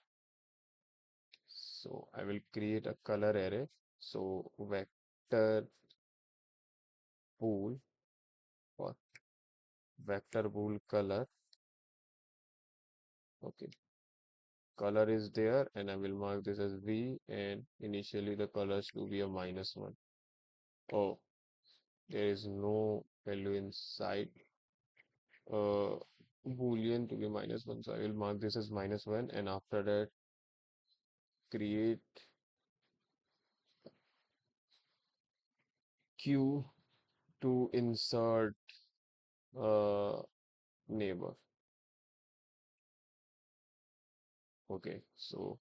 So I will create a color array. So vector pool or vector pool color. Okay, color is there, and I will mark this as V, and initially the colors to be a -1. Oh, there is no value inside boolean to be -1. So I will mark this as -1, and after that create queue to insert neighbor. Okay, so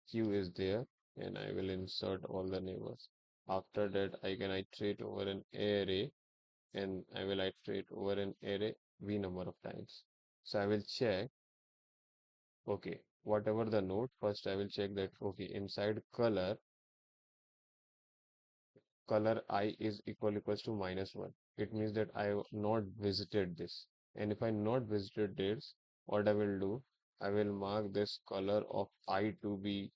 queue is there, and I will insert all the neighbors. After that, I can iterate over an array, and I will iterate over an array v number of times. So I will check, okay, whatever the node, first I will check that, okay, inside color I is equals to -1. It means that I have not visited this. And if I not visited this, what I will do, I will mark this color of I to be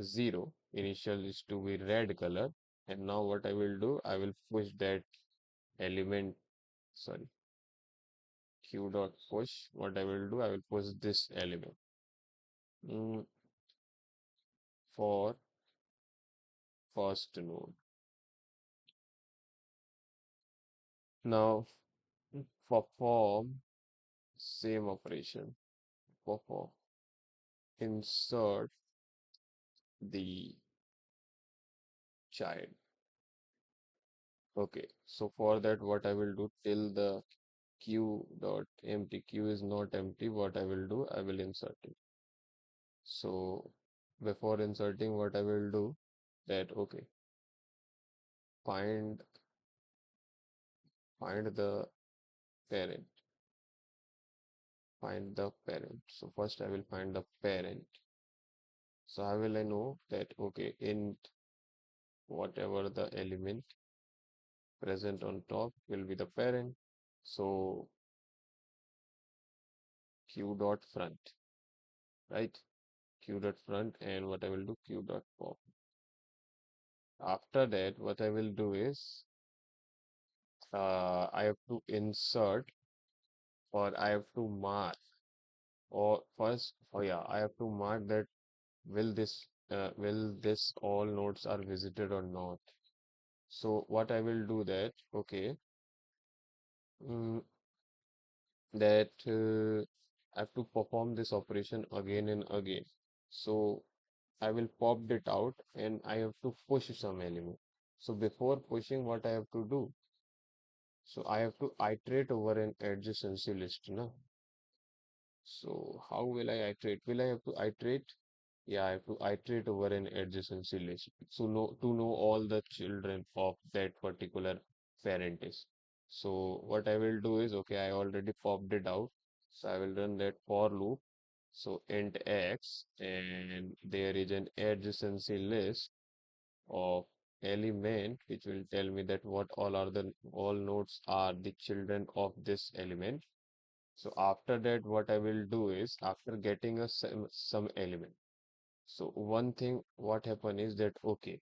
0. Initial is to be red color. And now what I will do, I will push that element, sorry, q dot push. What I will do, I will push this element mm, for first node. Now perform same operation. Perform insert the child. Okay, so for that, what I will do till the queue dot empty, queue is not empty, what I will do, I will insert it. So before inserting, what I will do that, okay, find find the parent, find the parent. So first I will find the parent. So how will I know that, okay, int whatever the element present on top will be the parent. So q dot front, right? Q dot front, and what I will do, q dot pop. After that, what I will do is I have to insert, or I have to mark, or first, oh yeah, I have to mark that will this all nodes are visited or not. So what I will do that, okay, mm, that I have to perform this operation again and again. So I will pop it out, and I have to push some element. So before pushing, what I have to do? So I have to iterate over an adjacency list, no? So how will I iterate? Will I have to iterate? Yeah, I have to iterate over an adjacency list. So to know all the children of that particular parent is. So what I will do is, okay, I already popped it out. So I will run that for loop. So int x, and there is an adjacency list of element, which will tell me that what all nodes are the children of this element. So after that, what I will do is, after getting some element, so one thing what happen is that, okay,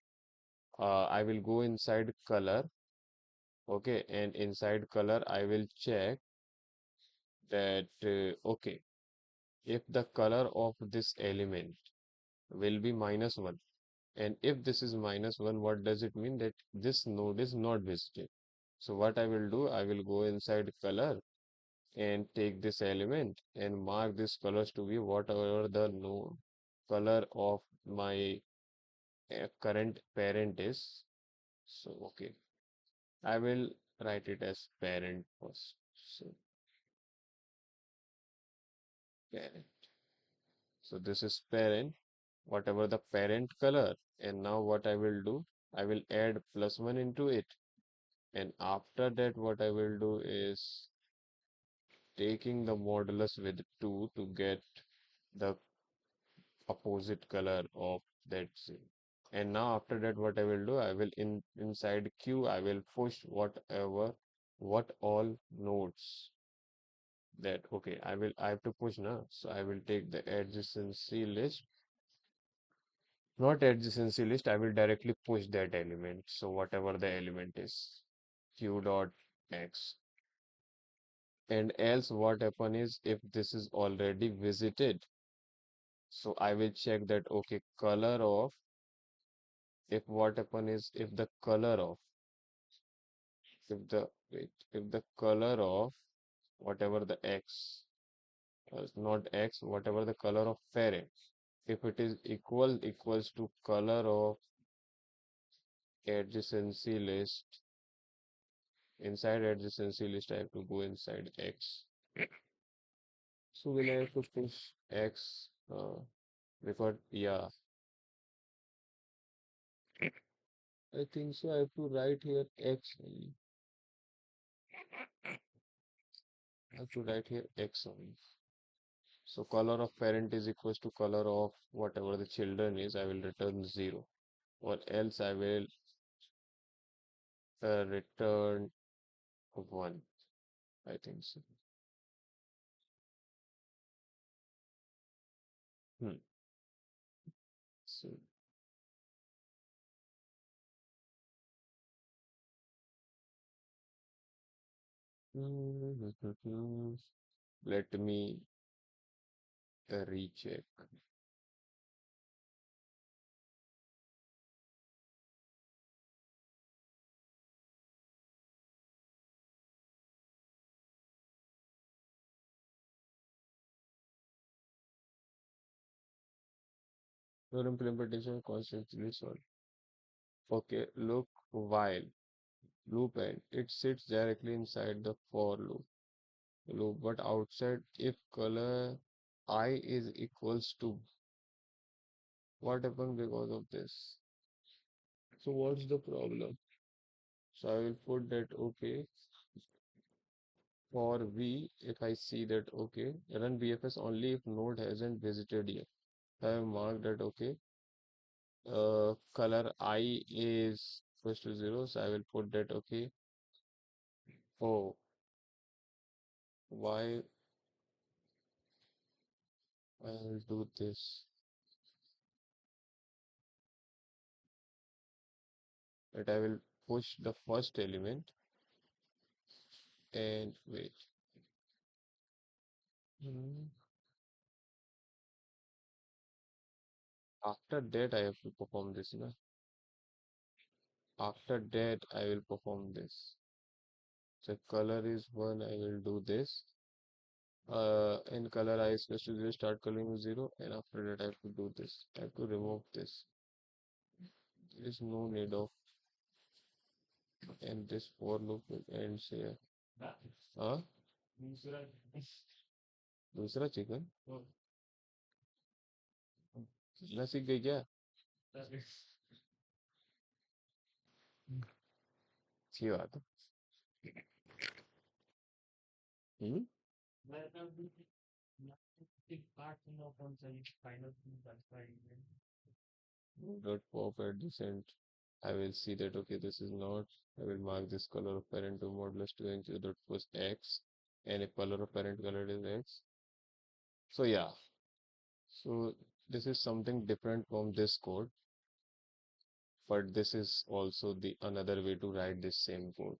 I will go inside color, okay, and inside color I will check that, okay, if the color of this element will be -1, and if this is -1, what does it mean? That this node is not visited. So what I will do, I will go inside color and take this element and mark this colors to be whatever the no color of my current parent is. So okay, I will write it as parent first. So parent. So this is parent, whatever the parent color. And now what I will do, I will add +1 into it. And after that, what I will do is taking the modulus with 2 to get the opposite color of that scene. And now after that, what I will do, I will inside Q, I will push what all nodes that, okay, I have to push now. So I will take the adjacency list, not adjacency list, I will directly push that element. So whatever the element is, Q dot X. And else what happen is, if this is already visited, so I will check that, okay, color of, if what happen is, if the color of, if the color of whatever the X, not X, whatever the color of parent, if it is equals to color of adjacency list, inside adjacency list, I have to go inside X. So will I have to push X, because, yeah, I think so. I have to write here X only. I have to write here X only. So color of parent is equals to color of whatever the children is. I will return 0, or else I will return 1. I think so. Hmm. So let me recheck. Your implementation constantly solved. Okay, look, while loop end, it sits directly inside the for loop, but outside, if color I is equals to, what happened because of this? So what's the problem? So I will put that, okay, for V, if I see that, okay, run BFS only if node hasn't visited yet. I have marked that, okay, color I is equals to 0, so I will put that, okay, oh, why I will do this, that I will push the first element and wait. Hmm. After that, I have to perform this, na? After that, I will perform this. So color is 1, I will do this. In color I is equals to 0, start coloring with 0, and after that I have to do this. I have to remove this. There is no need of, and this for loop will ends here. हाँ दूसरा chicken ना सीख गई क्या अच्छी बात है hmm dot pop at the cent I will see that, okay, this is not, I will mark this color of parent to modulus 2 and 0 that was X, and if color of parent color is X. So yeah, so this is something different from this code, but this is also the another way to write this same code.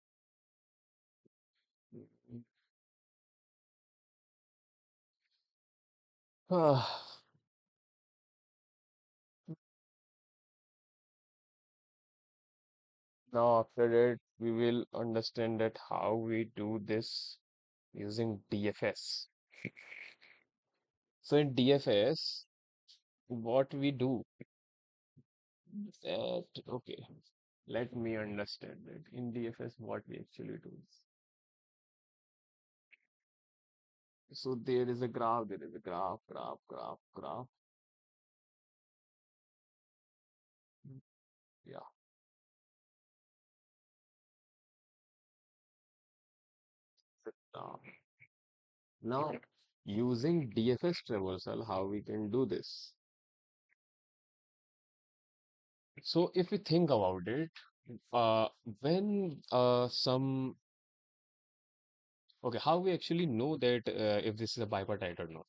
Now after that, we will understand that how we do this using DFS. So in DFS, what we do that, okay, let me understand that in DFS what we actually do. So there is a graph. Yeah. Uh, Now, using DFS traversal, how we can do this? So if we think about it, uh, when some okay, how we actually know that if this is a bipartite or not?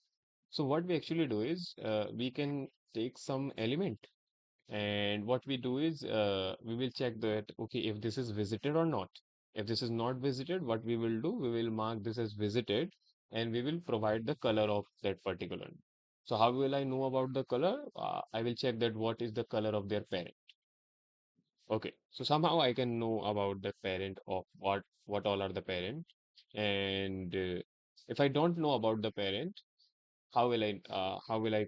So what we actually do is we can take some element, and what we do is we will check that, okay, if this is visited or not. If this is not visited, what we will do, we will mark this as visited, and we will provide the color of that particular. So how will I know about the color? I will check that what is the color of their parent. Okay, so somehow I can know about the parent of what all are the parent, and if I don't know about the parent, how will I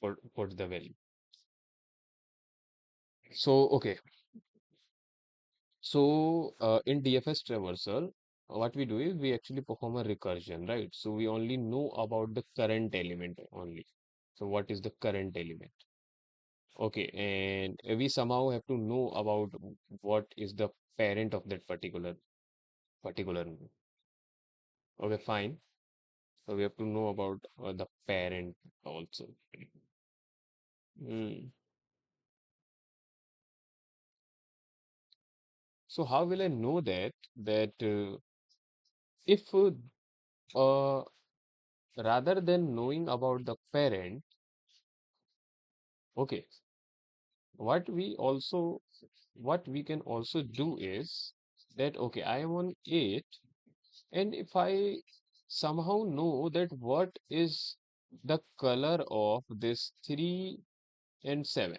put the value? So okay, so in DFS traversal, what we do is we actually perform a recursion, right? So we only know about the current element only. So what is the current element? Okay, and we somehow have to know about what is the parent of that particular node. Okay, fine. So we have to know about the parent also. Hmm. So how will I know that if uh, rather than knowing about the parent, okay, what we also what we can also do is that, okay, I am on 8, and if I somehow know that what is the color of this 3 and 7.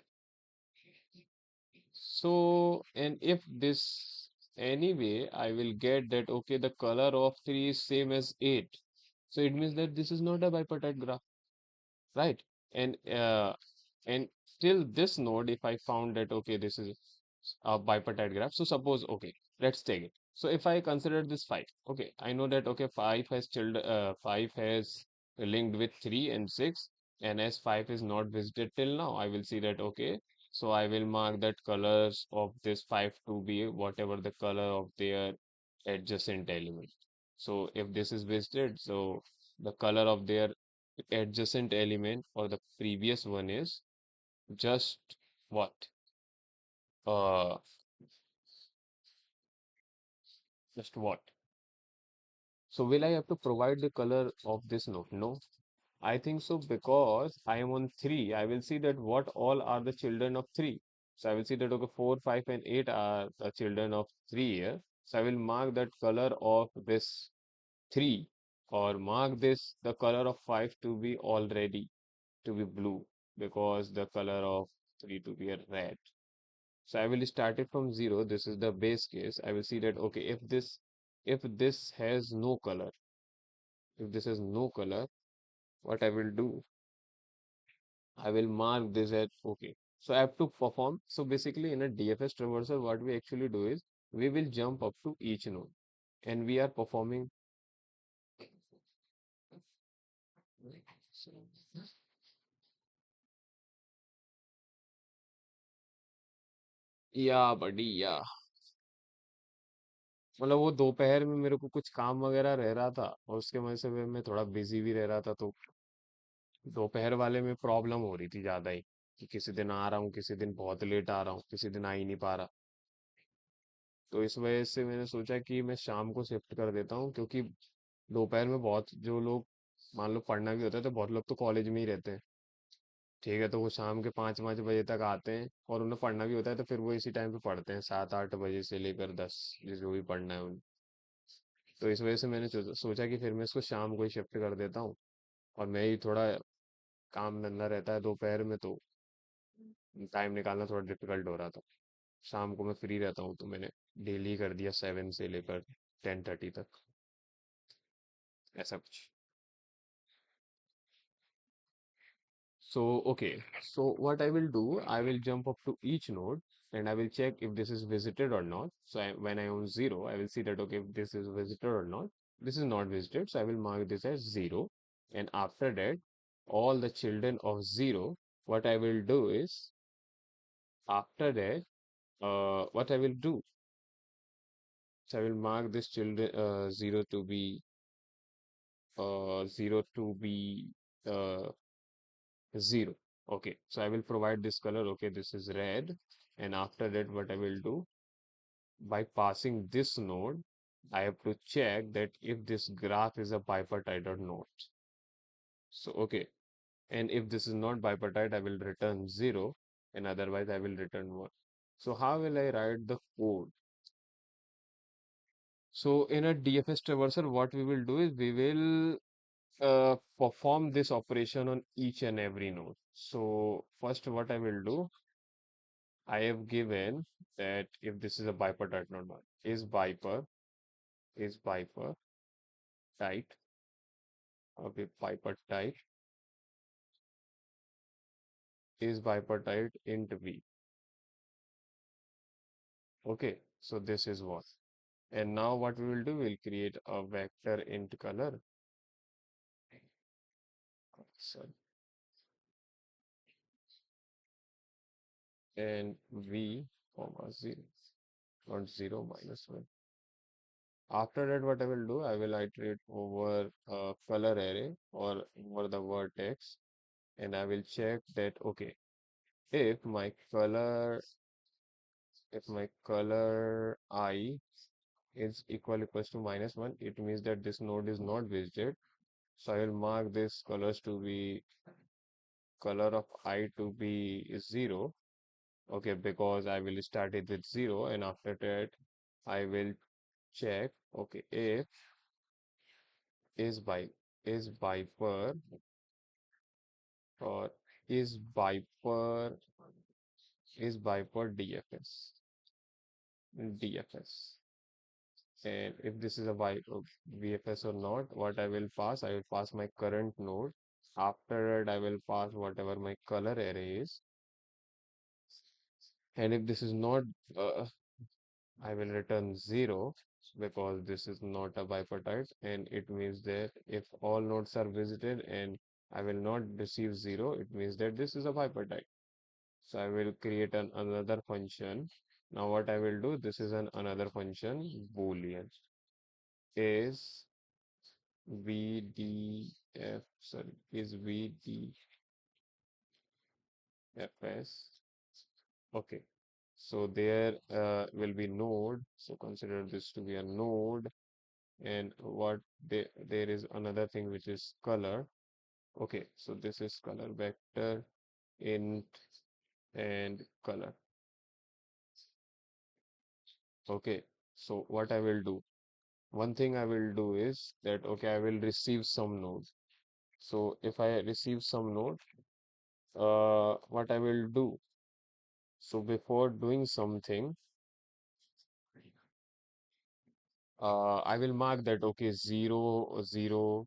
So, and if this anyway, I will get that, okay, the color of 3 is same as 8. So it means that this is not a bipartite graph, right? And and till this node, if I found that, okay, this is a bipartite graph. So suppose, okay, let's take it. So if I consider this 5, okay, I know that, okay, 5 has linked with 3 and 6, and as 5 is not visited till now, I will see that, okay, so I will mark that colors of this 5 to be whatever the color of their adjacent element. So if this is visited, so the color of their adjacent element or the previous one is just what? Uh, just what? So will I have to provide the color of this node? No, I think so because I am on 3. I will see that what all are the children of 3. So I will see that, okay, 4, 5, and 8 are the children of 3 here. So I will mark that color of this 3, or mark this the color of 5 to be already to be blue, because the color of 3 to be a red. So I will start it from 0. This is the base case. I will see that, okay, if this has no color, if this has no color, what I will do, I will mark this as okay. So I have to perform. So basically in a DFS traversal, what we actually do is we will jump up to each node, and we are performing. या बड़ी या मतलब वो दोपहर में मेरे को कुछ काम वगैरह रह रहा था, और उसके वजह से मैं थोड़ा बिजी भी रह रहा था, तो दोपहर वाले में प्रॉब्लम हो रही थी ज्यादा ही। कि किसी दिन आ रहा हूँ, किसी दिन बहुत लेट आ रहा हूँ, किसी दिन आ ही नहीं पा रहा। तो इस वजह से मैंने सोचा कि मैं शाम को शिफ्ट कर देता हूँ, क्योंकि दोपहर में बहुत जो लोग, मान लो पढ़ना भी होता है तो बहुत लोग तो कॉलेज में ही रहते हैं। ठीक है, तो वो शाम के 5-5 बजे तक आते हैं और उन्हें पढ़ना भी होता है, तो फिर वो इसी टाइम पे पढ़ते हैं, 7-8 बजे से लेकर 10, जो भी पढ़ना है उन्हें। तो इस वजह से मैंने सोचा कि फिर मैं इसको शाम को ही शिफ्ट कर देता हूँ। और मैं ही थोड़ा काम धंधा रहता है दोपहर में, तो टाइम निकालना थोड़ा डिफिकल्ट हो रहा था। शाम को मैं फ्री रहता हूँ, तो मैंने डेली कर दिया 7 से लेकर 10:30 तक, ऐसा कुछ। So, okay. So what I will do, I will jump up to each node and I will check if this is visited or not. So when I own 0, I will see that, okay, if this is visited or not. This is not visited, so I will mark this as 0. And after that, all the children of 0, what I will do is, after that, what I will do, so I will mark this children 0 to be uh, 0. Okay, so I will provide this color. Okay, this is red. And after that, what I will do, by passing this node, I have to check that if this graph is a bipartite or not. So, okay, and if this is not bipartite, I will return 0, and otherwise I will return 1. So how will I write the code? So in a DFS traversal, what we will do is we will perform this operation on each and every node. So first, what I will do, I have given that if this is a bipartite node, is bipartite, okay, bipartite is bipartite int v. Okay, so this is what. And now what we will do, we'll create a vector int color. So, and v comma 0, not 0 minus 1. After that, what I will do, I will iterate over a color array or over the vertex, and I will check that, okay, if my color I is equals to -1, it means that this node is not visited. So I will mark this colors to be color of I to be 0. Okay, because I will start it with 0, and after that I will check, okay, if is by is Viper or is Viper DFS. And if this is a VFS or not, what I will pass, I will pass my current node. After that, I will pass whatever my color array is. And if this is not, I will return 0, because this is not a bipartite, and it means that if all nodes are visited and I will not receive 0, it means that this is a bipartite. So I will create another function. Now what I will do, this is another function, boolean is VDF, sorry, is VDFS. Okay. So there will be node. So consider this to be a node. And what there is another thing which is color. Okay. So this is color vector int and color. Okay. So what I will do, one thing I will do is that, okay, I will receive some node. So if I receive some node, what I will do, so before doing something, I will mark that, okay, 0, 0.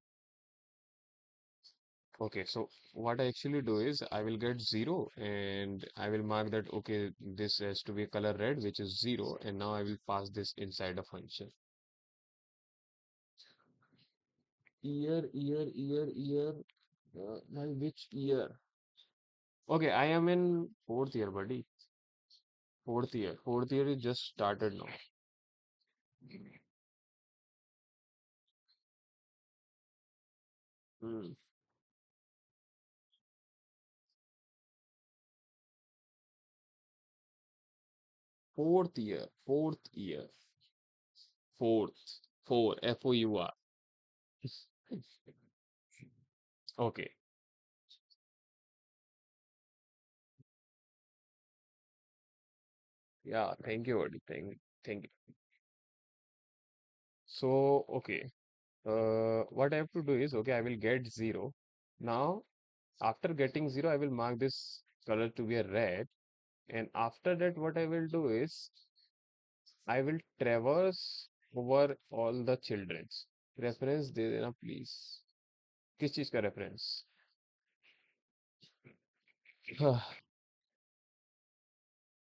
Okay, so what I actually do is I will get 0 and I will mark that, okay, this has to be color red, which is 0. And now I will pass this inside a function. Year. By which year? Okay, I am in fourth year, buddy. Fourth year. Fourth year is just started now. Hmm. fourth year, four, FOUR. Okay, yeah, thank you, buddy. Thank you. So, okay, what I have to do is, okay, I will get 0. Now, after getting 0, I will mark this color to be a red. And after that, what I will do is, I will traverse over all the children's. Reference दे देना please. किस चीज का reference?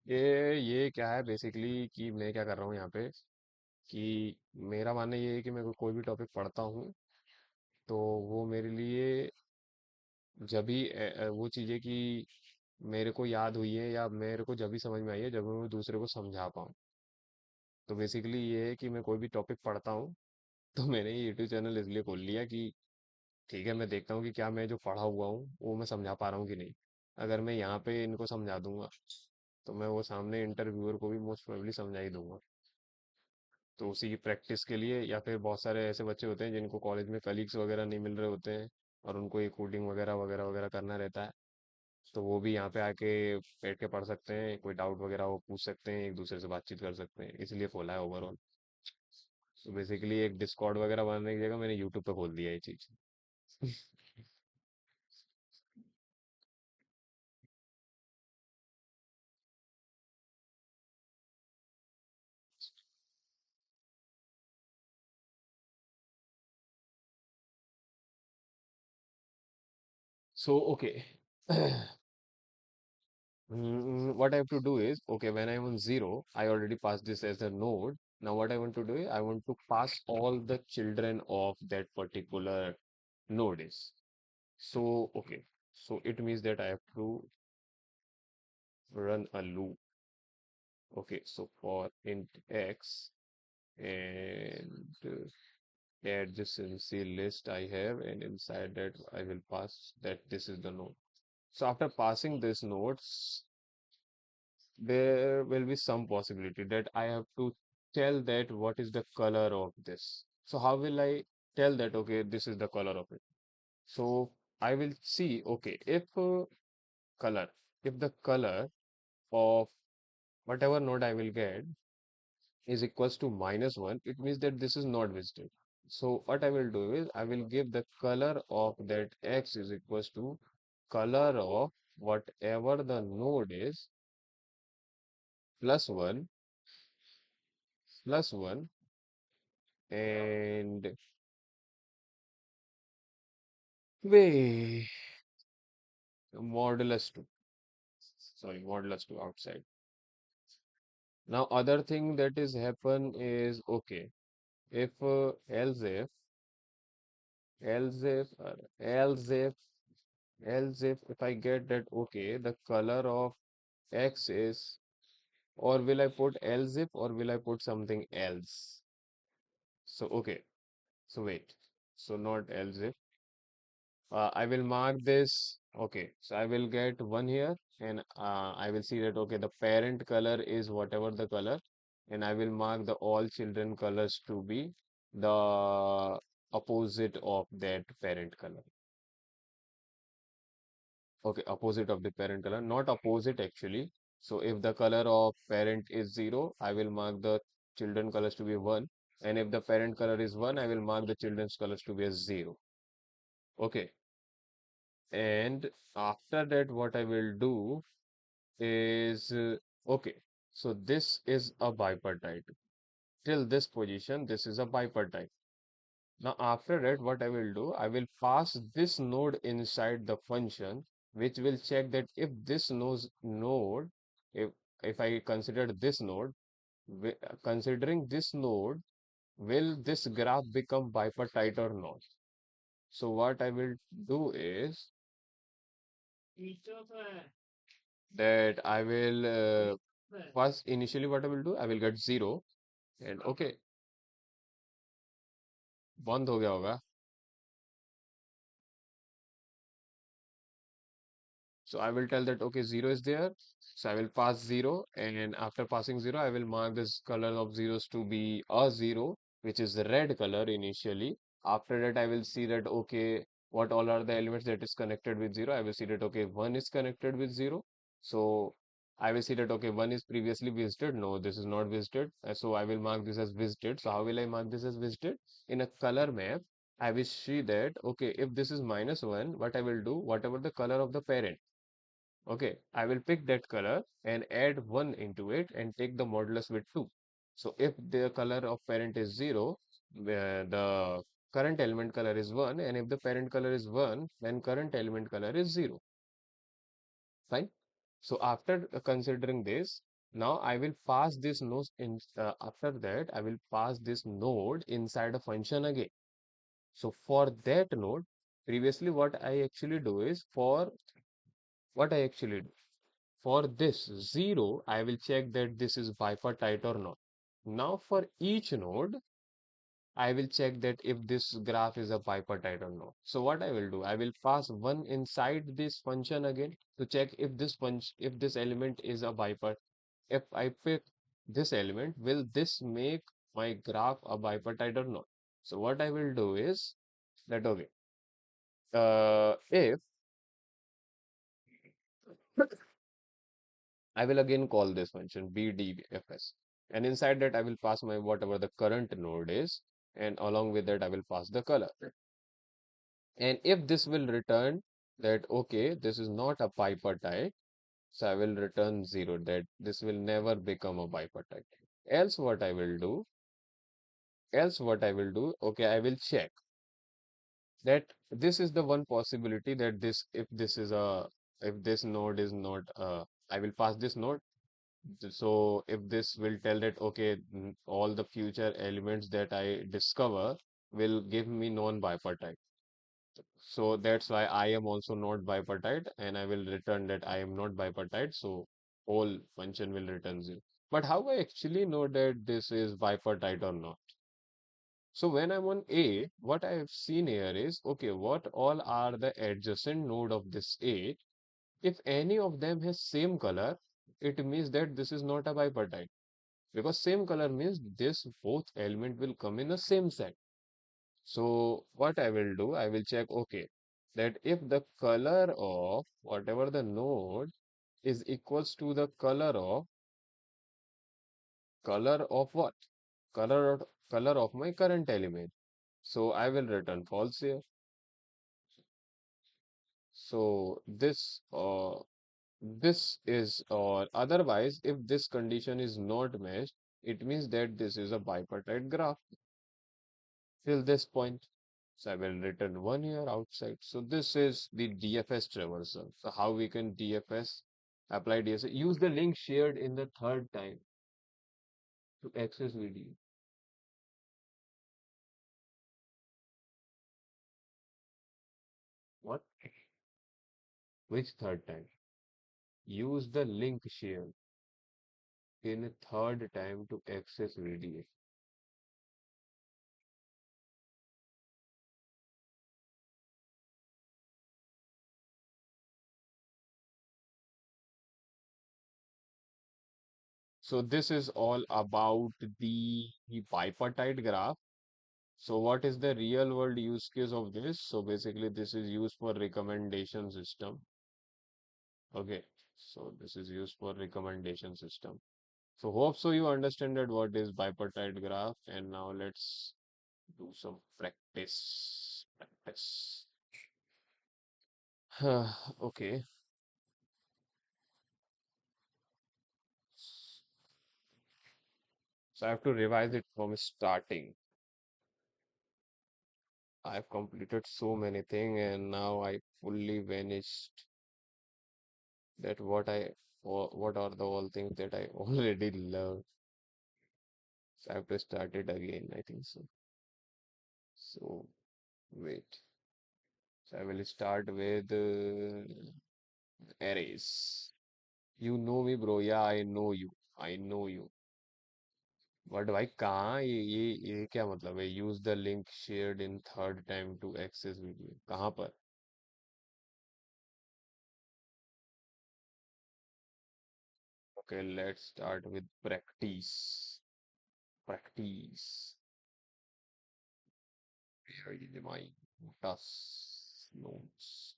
ये क्या है basically कि मैं क्या कर रहा हूँ यहाँ पे कि मेरा मानना ये है कि मैं कोई भी टॉपिक पढ़ता हूँ तो वो मेरे लिए जब भी वो चीज़ें कि मेरे को याद हुई है या मेरे को जब भी समझ में आई है जब मैं दूसरे को समझा पाऊँ. तो बेसिकली ये है कि मैं कोई भी टॉपिक पढ़ता हूँ तो मैंने ये यूट्यूब चैनल इसलिए खोल लिया कि ठीक है मैं देखता हूँ कि क्या मैं जो पढ़ा हुआ हूँ वो मैं समझा पा रहा हूँ कि नहीं. अगर मैं यहाँ पे इनको समझा दूंगा तो मैं वो सामने इंटरव्यूअर को भी मोस्ट प्रोबेबली समझा ही दूंगा. तो उसी की प्रैक्टिस के लिए या फिर बहुत सारे ऐसे बच्चे होते हैं जिनको कॉलेज में कलीग्स वगैरह नहीं मिल रहे होते हैं और उनको ये कोडिंग वगैरह वगैरह वगैरह करना रहता है तो वो भी यहाँ पे आके बैठ के पढ़ सकते हैं. कोई डाउट वगैरह वो पूछ सकते हैं, एक दूसरे से बातचीत कर सकते हैं, इसलिए खोला है ओवरऑल. तो बेसिकली एक डिस्कॉर्ड वगैरह बनाने की जगह मैंने यूट्यूब पे खोल दिया ये चीज़. So, okay. What I have to do is, okay, when I'm on 0, I already passed this as a node. Now, what I want to do is, I want to pass all the children of that particular node is. So, okay. So, it means that I have to run a loop. Okay, so for int x and add this in C list I have, and inside that I will pass that this is the node. So, after passing this nodes, there will be some possibility that I have to tell that what is the color of this. So how will I tell that, okay, this is the color of it? So I will see, okay, if color, if the color of whatever node I will get is equals to -1, it means that this is not visited. So what I will do is I will give the color of that x is equals to color of whatever the node is plus 1 plus 1 and wait, modulus 2. Sorry, modulus 2 outside. Now, other thing that is happen is okay. If else if, else if, if I get that okay, the color of X is, or will I put else if, or will I put something else? So okay, so wait, so not else if. I will mark this. Okay, so I will get 1 here and I will see that okay, the parent color is whatever the color, and I will mark the all children colors to be the opposite of that parent color. Okay, opposite of the parent color, not opposite actually. So if the color of parent is 0, I will mark the children colors to be 1, and if the parent color is 1, I will mark the children's colors to be a 0. Okay. And after that, what I will do is okay. So this is a bipartite. Till this position, this is a bipartite. Now after that, what I will do, I will pass this node inside the function, which will check that if this node, if if I consider this node, considering this node, will this graph become bipartite or not? So what I will do is that I will first initially what I will do, I will get 0 and okay, बंद हो गया होगा. So I will tell that, okay, 0 is there. So I will pass 0. And after passing 0, I will mark this color of zeros to be a 0, which is the red color initially. After that, I will see that, okay, what all are the elements that is connected with 0. I will see that, okay, 1 is connected with 0. So I will see that, okay, 1 is previously visited. No, this is not visited. So I will mark this as visited. So how will I mark this as visited? In a color map, I will see that, okay, if this is -1, what I will do, whatever the color of the parent. Okay, I will pick that color and add 1 into it and take the modulus with 2. So if the color of parent is 0, the current element color is 1, and if the parent color is 1, then current element color is 0. Fine. So after considering this, now I will pass this node in, after that, I will pass this node inside a function again. So for that node, previously what I actually do is, for what I actually do, for this 0, I will check that this is bipartite or not. Now for each node, I will check that if this graph is a bipartite or not. So what I will do, I will pass 1 inside this function again to check if if this element is a bipart. If I pick this element, will this make my graph a bipartite or not? So what I will do is that, okay, if I will again call this function BDFS. And inside that, I will pass my whatever the current node is. And along with that, I will pass the color. And if this will return that, okay, this is not a bipartite, so I will return 0, that this will never become a bipartite. Else what I will do, okay, I will check that this is the one possibility that this, if this is a, if this node is not, I will pass this node. So if this will tell that, okay, all the future elements that I discover will give me non-bipartite. So that's why I am also not bipartite, and I will return that I am not bipartite. So whole function will return 0. But how I actually know that this is bipartite or not? So when I'm on A, what I have seen here is, okay, what all are the adjacent node of this A? If any of them has same color, it means that this is not a bipartite. Because same color means this both element will come in the same set. So what I will do, I will check, okay, that if the color of whatever the node is equals to the color of what? Color of my current element. So I will return false here. So this is, or otherwise, if this condition is not matched, it means that this is a bipartite graph till this point. So I will return 1 here outside. So this is the DFS traversal. So how we can DFS, apply DSA, use the link shared in the third time to access video. What? Which third time? Use the link shared in a third time to access video. So this is all about the bipartite graph. So what is the real world use case of this? So basically this is used for recommendation system. Okay. So this is used for recommendation system. So hope so you understand that what is bipartite graph, and now let's do some practice. Practice. Okay. So I have to revise it from starting. I've completed so many things and now I fully vanished that what are the all things that I already love. So I have to start it again, I think so. So wait. So I will start with arrays. You know me, bro. Yeah, I know you. I know you. But भाई कहाँ ये क्या मतलब है? Use the link shared in third time to access video, कहाँ पर? Okay, let's start with practice. Practice. Where is my task? Notes.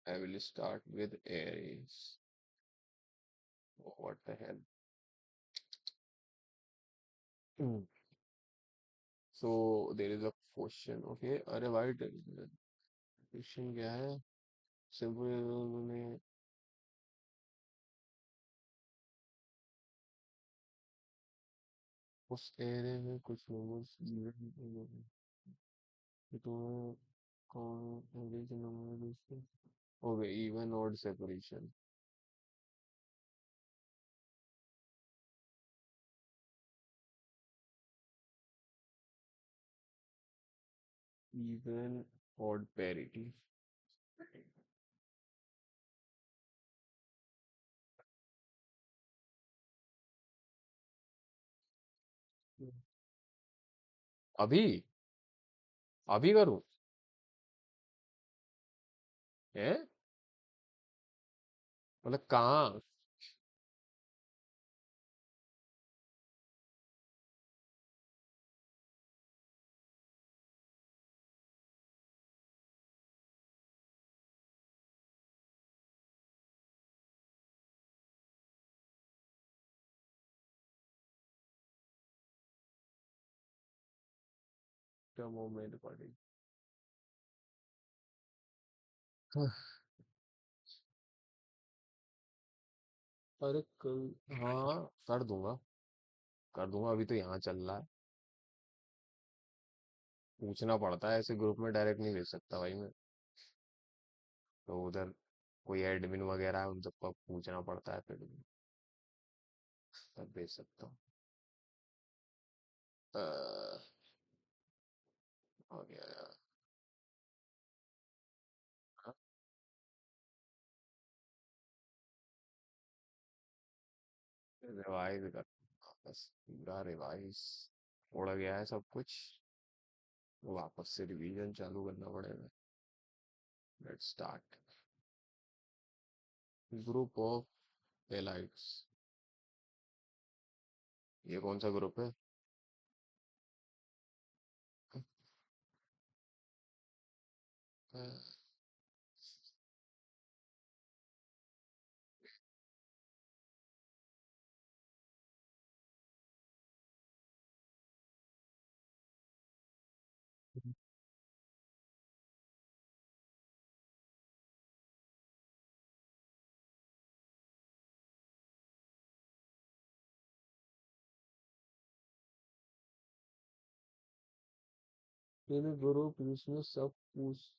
I will start with arrays. Oh, what the hell? Hmm. So there is a question. Okay, अरे भाई question क्या है? Simple में उस array में कुछ नंबर्स तुम्हें कौन एरे के number okay even odd separation even odd parity अभी अभी करूँ है मतलब कहाँ क्या मोमेंट पड़ी अरे कल हाँ कर दूंगा अभी तो यहाँ चल रहा है पूछना पड़ता है ऐसे ग्रुप में डायरेक्ट नहीं भेज सकता भाई मैं तो उधर कोई एडमिन वगैरह है उन सबको पूछना पड़ता है फिर तब भेज सकता हूँ हो गया यार रिवाइज कर बस पूरा रिवाइज उड़ गया है सब कुछ वापस से रिवीजन चालू करना पड़ेगा लेट्स स्टार्ट ग्रुप ऑफ एलाइट्स ये कौन सा ग्रुप है तेरे ग्रुप इसमें सब पूछ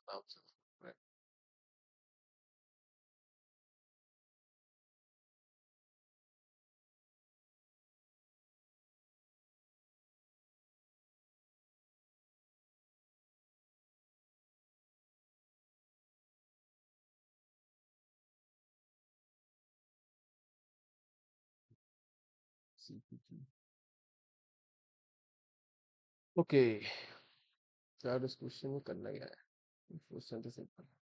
नाम से CPT ओके यार इस क्वेश्चन में करना क्या है क्वेश्चन तो सिंपल है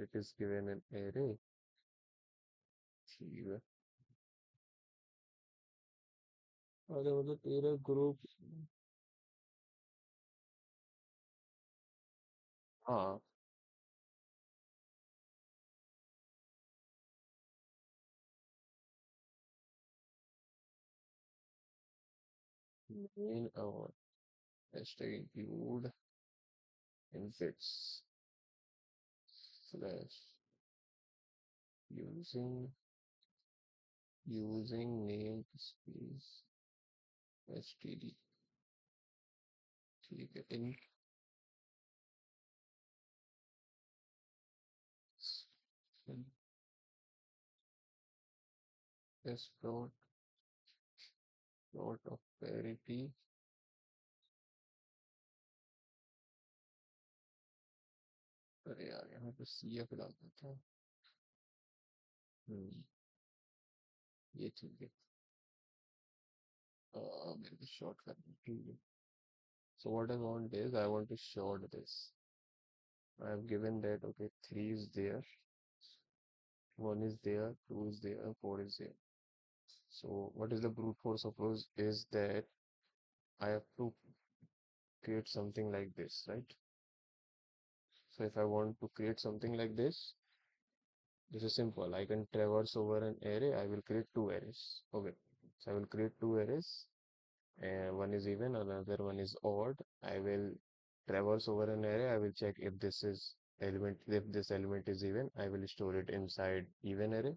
it is given an array ठीक है अरे मतलब तेरा ग्रुप हाँ main और hashtag include infix slash using namespace std ठीक है इन is plot of parity. अरे यार यहाँ पे CF डालना था। हम्म, ये ठीक है। मेरे को शॉर्ट करना ठीक है। So what I want is I want to short this. I have given that okay, 3 is there, 1 is there, 2 is there, 4 is there. So what is the brute force approach is that I have to create something like this, right? So if I want to create something like this is simple. I can traverse over an array. I will create two arrays. Okay. So I will create two arrays and one is even, another one is odd. I will traverse over an array. I will check if this element is even, I will store it inside even array.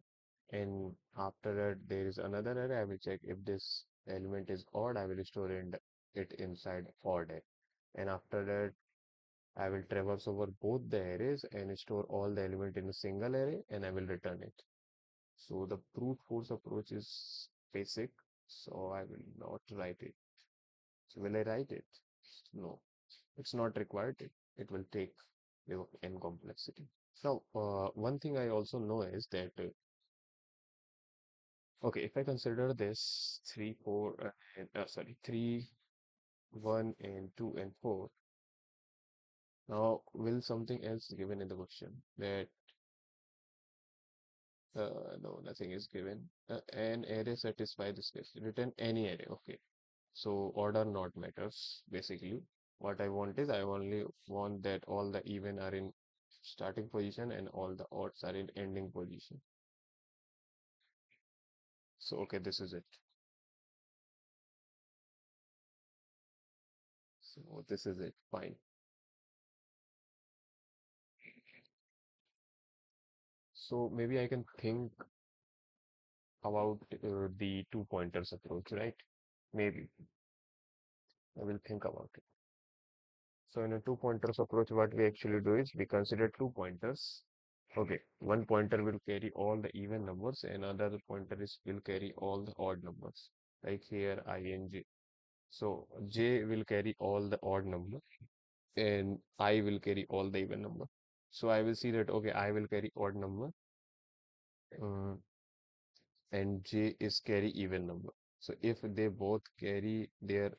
And after that, there is another array. I will check if this element is odd. I will store it inside odd array. And after that, I will traverse over both the arrays and store all the element in a single array and I will return it. So the brute force approach is basic, so I will not write it. So will I write it? No, it's not required. It will take n complexity. Now, one thing I also know is that, okay, if I consider this 3, 4, sorry, 3, 1, and 2, and 4, now will something else given in the question that no, nothing is given. An array satisfy this question. Return any array. Okay. So order not matters basically. What I want is I only want that all the even are in starting position and all the odds are in ending position. So okay, this is it. So this is it. Fine. So maybe I can think about the two pointers approach, right? Maybe I will think about it. So in a two pointers approach, what we actually do is we consider two pointers. Okay, one pointer will carry all the even numbers and another pointer will carry all the odd numbers. Like here I and j. So j will carry all the odd number and I will carry all the even number. So I will see that okay, I will carry odd number uh, and j is carry even number. So if they both carry their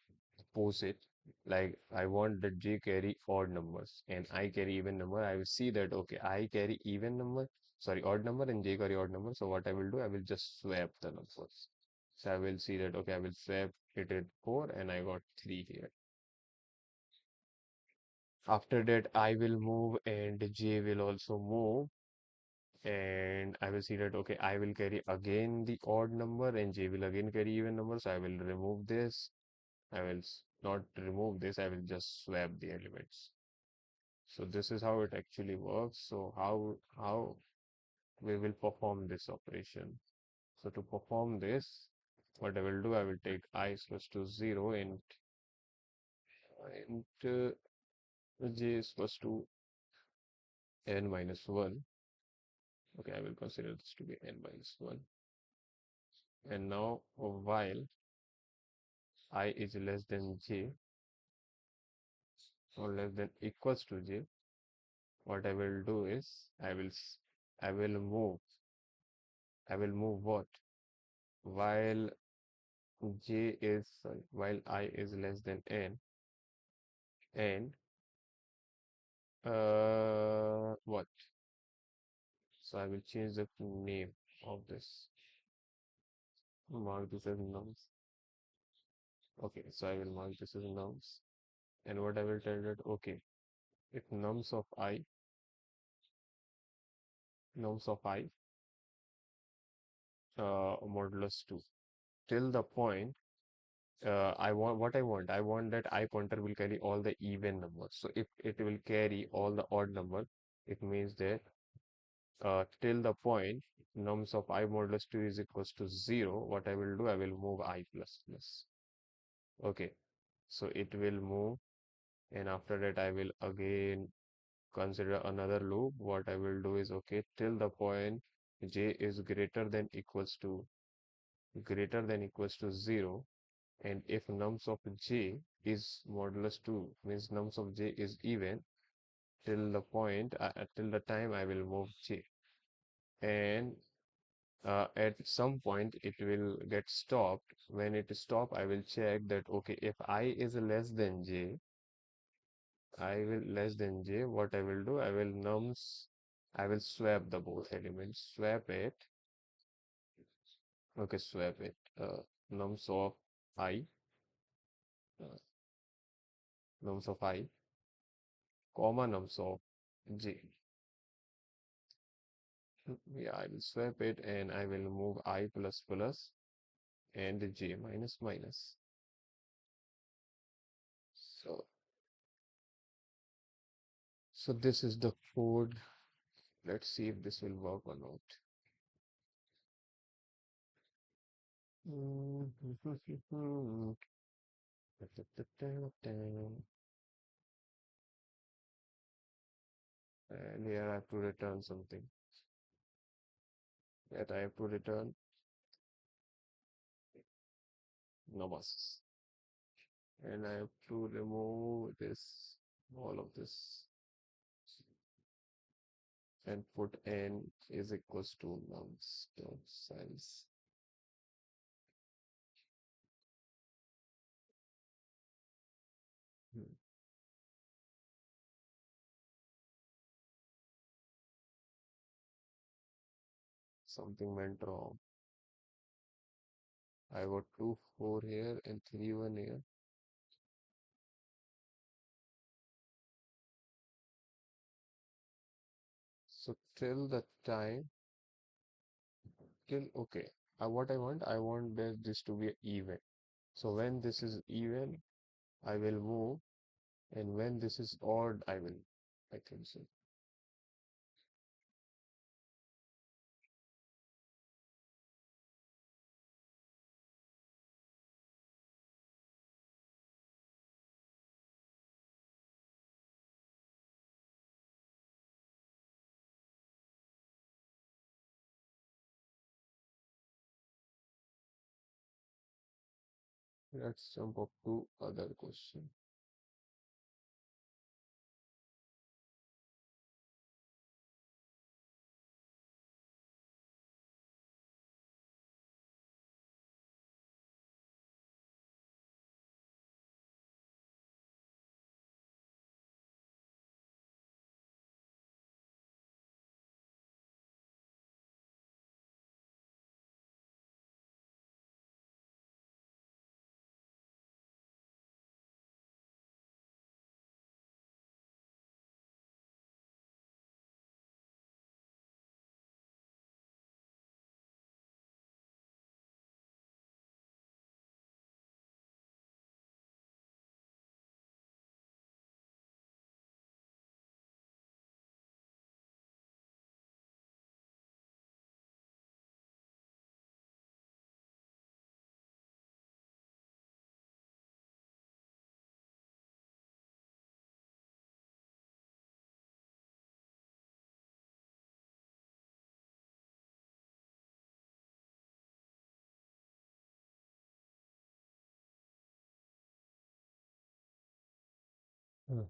opposite, like I want that j carry odd numbers and I carry even number, I will see that okay, I carry even number, sorry, odd number and j carry odd number. So what I will do, I will just swap the numbers. So I will see that okay, I will swap it at 4 and I got 3 here. After that, I will move and j will also move and I will see that okay, I will carry again the odd number and j will again carry even number. So I will remove this. I will not remove this. I will just swap the elements. So this is how it actually works. So how we will perform this operation. So to perform this, what I will do, I will take I is equals to 0 and j is equals to n minus 1. Okay, I will consider this to be n minus 1. And now while I is less than j or less than equals to j, what I will do is I will move what? While while I is less than n and what? So I will change the name of this. Mark this as nums. Okay, so I will mark this as nums. And what I will tell that okay, if nums of I modulus 2 till the point I want that I pointer will carry all the even numbers. So if it will carry all the odd number, it means that till the point nums of I modulus 2 is equals to 0, what I will do, I will move I plus plus. Okay, so it will move and after that I will again consider another loop. What I will do is okay, till the point j is greater than equals to greater than equals to 0, and if nums of j is modulus 2, means nums of j is even till the point till the time I will move j, and at some point it will get stopped. When it stop, I will check that okay, if I is less than j, what I will do, I will swap the both elements, swap it, nums of I, uh, nums of I, comma nums of j. Yeah, I will swap it and I will move I plus plus and j minus minus. So, so this is the code. Let's see if this will work or not. And here I have to return something. That I have to return novices. And I have to remove this, all of this, and put n is equals to nums dot size. Hmm. Something went wrong. I got 2, 4 here and 3, 1 here. So till the time, okay. What I want this to be even. So when this is even, I will move, and when this is odd, I think so. Let's jump up to other question. Hmm.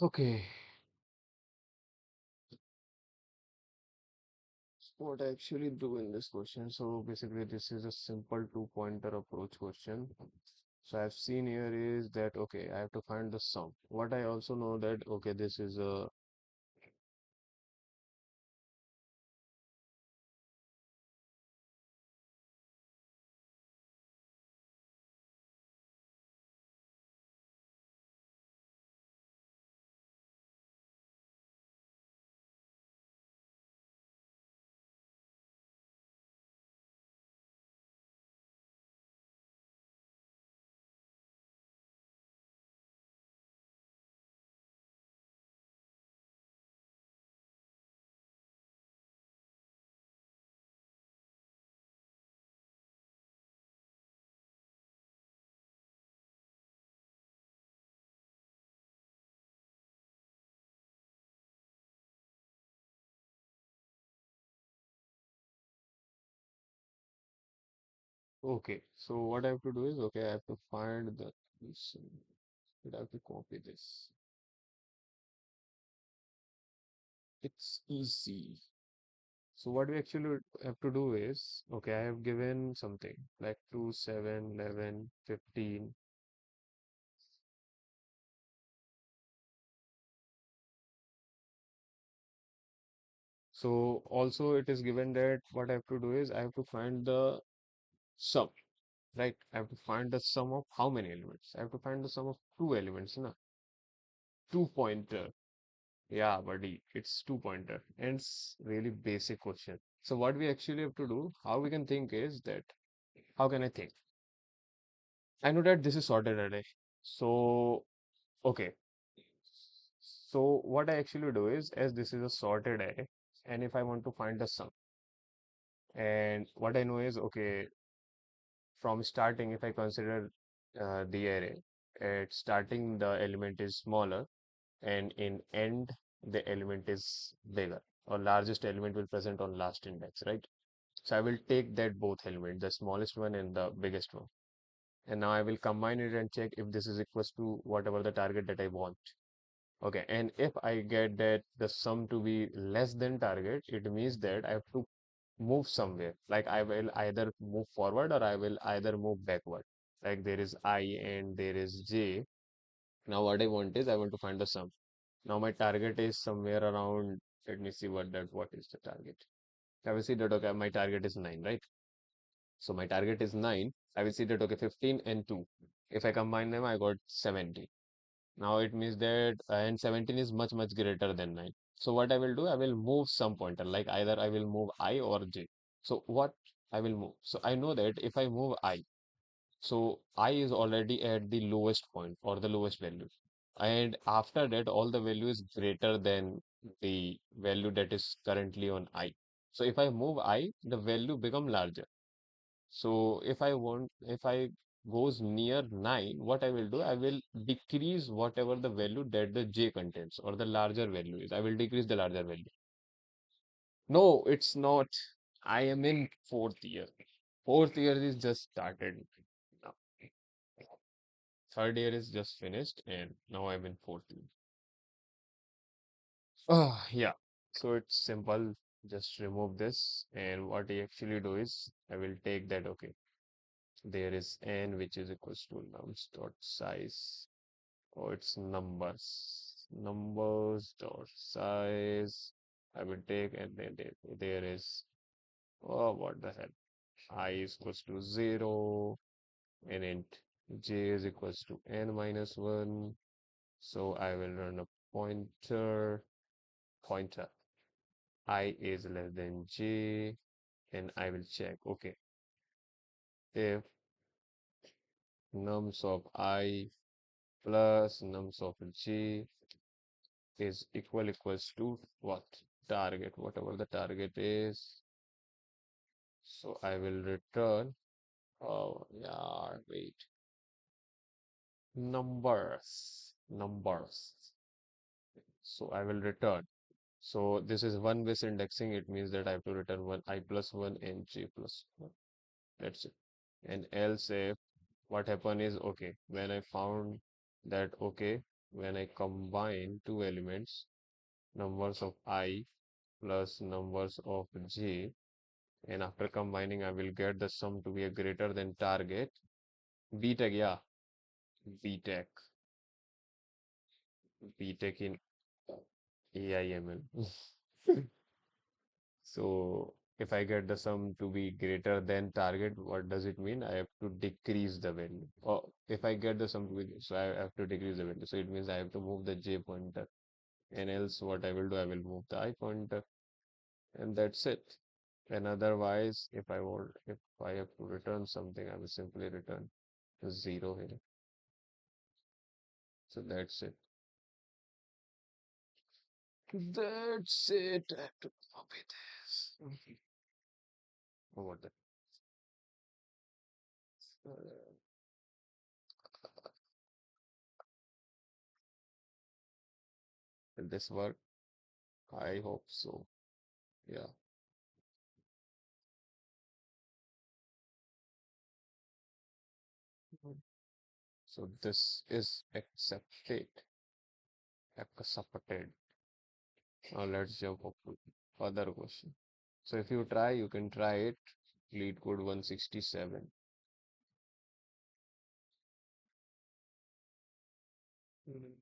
Okay, what I actually do in this question. So basically, this is a simple two-pointer approach question. So I've seen here is that okay, I have to find the sum. What I also know that okay, this is a okay. So what I have to do is okay, I have to find the sum. I have to copy this. It's easy. So what we actually have to do is okay, I have given something like 2, 7, 11, 15. So also it is given that what I have to do is I have to find the sum, right? I have to find the sum of how many elements? I have to find the sum of two elements, na? Two pointer. Yeah, buddy, it's two pointer. And it's really basic question. So what we actually have to do, how we can think is that, how can I think? I know that this is sorted array. So, okay. So what I actually do is, as this is a sorted array, and if I want to find the sum, and what I know is, okay, from starting, if I consider the array, at starting the element is smaller, and in end the element is bigger, or largest element will present on last index, right? So I will take that both element, the smallest one and the biggest one, and now I will combine it and check if this is equals to whatever the target that I want. Okay, and if I get that the sum to be less than target, it means that I have to move somewhere. Like I will either move forward or I will either move backward. Like there is I and there is J. Now what I want is I want to find the sum. Now my target is somewhere around, let me see what is the target. I will see that okay, my target is 9, right? So my target is 9. I will see that okay, 15 and 2. If I combine them, I got 70. Now it means that and 17 is much greater than 9. So what I will do, I will move some pointer, like either I will move I or J. So what I will move. So I know that if I move I, so I is already at the lowest point or the lowest value. And after that, all the value is greater than the value that is currently on I. So if I move I, the value become larger. So if I goes near 9, what I will do, I will decrease whatever the value that the j contains or the larger value is. I will decrease the larger value. No, it's not. I am in fourth year. Fourth year is just started now. Third year is just finished, and now I'm in fourth year. Yeah. So it's simple. Just remove this, and what I actually do is I will take that. Okay, there is n which is equals to nums dot size. Oh, it's numbers. Numbers dot size. I will take, and then there is, oh, what the hell? I is equals to 0, and int j is equals to n minus 1. So I will run a pointer I is less than j, and I will check, okay, if nums of I plus nums of j is equals to what? Target, whatever the target is. So I will return, oh yeah, wait, numbers. So I will return. So this is one base indexing. It means that I have to return one I plus one and j plus one. That's it. And else if what happened is, okay, when I found that, okay, when I combine two elements, numbers of I plus numbers of j, and after combining, I will get the sum to be a greater than target. BTech, yeah, BTech, BTech in AIML. So if I get the sum to be greater than target, what does it mean? I have to decrease the value. Or if I get the sum to be, so I have to decrease the value. So it means I have to move the j pointer. And else what I will do, I will move the I pointer. And that's it. And otherwise, if I have to return something, I will simply return 0 here. So that's it. That's it. I have to copy this. What the? Uh, will this work? I hope so. Yeah. So this is accepted. Now let's jump up to other question. So if you try, you can try it. LeetCode 167. Mm.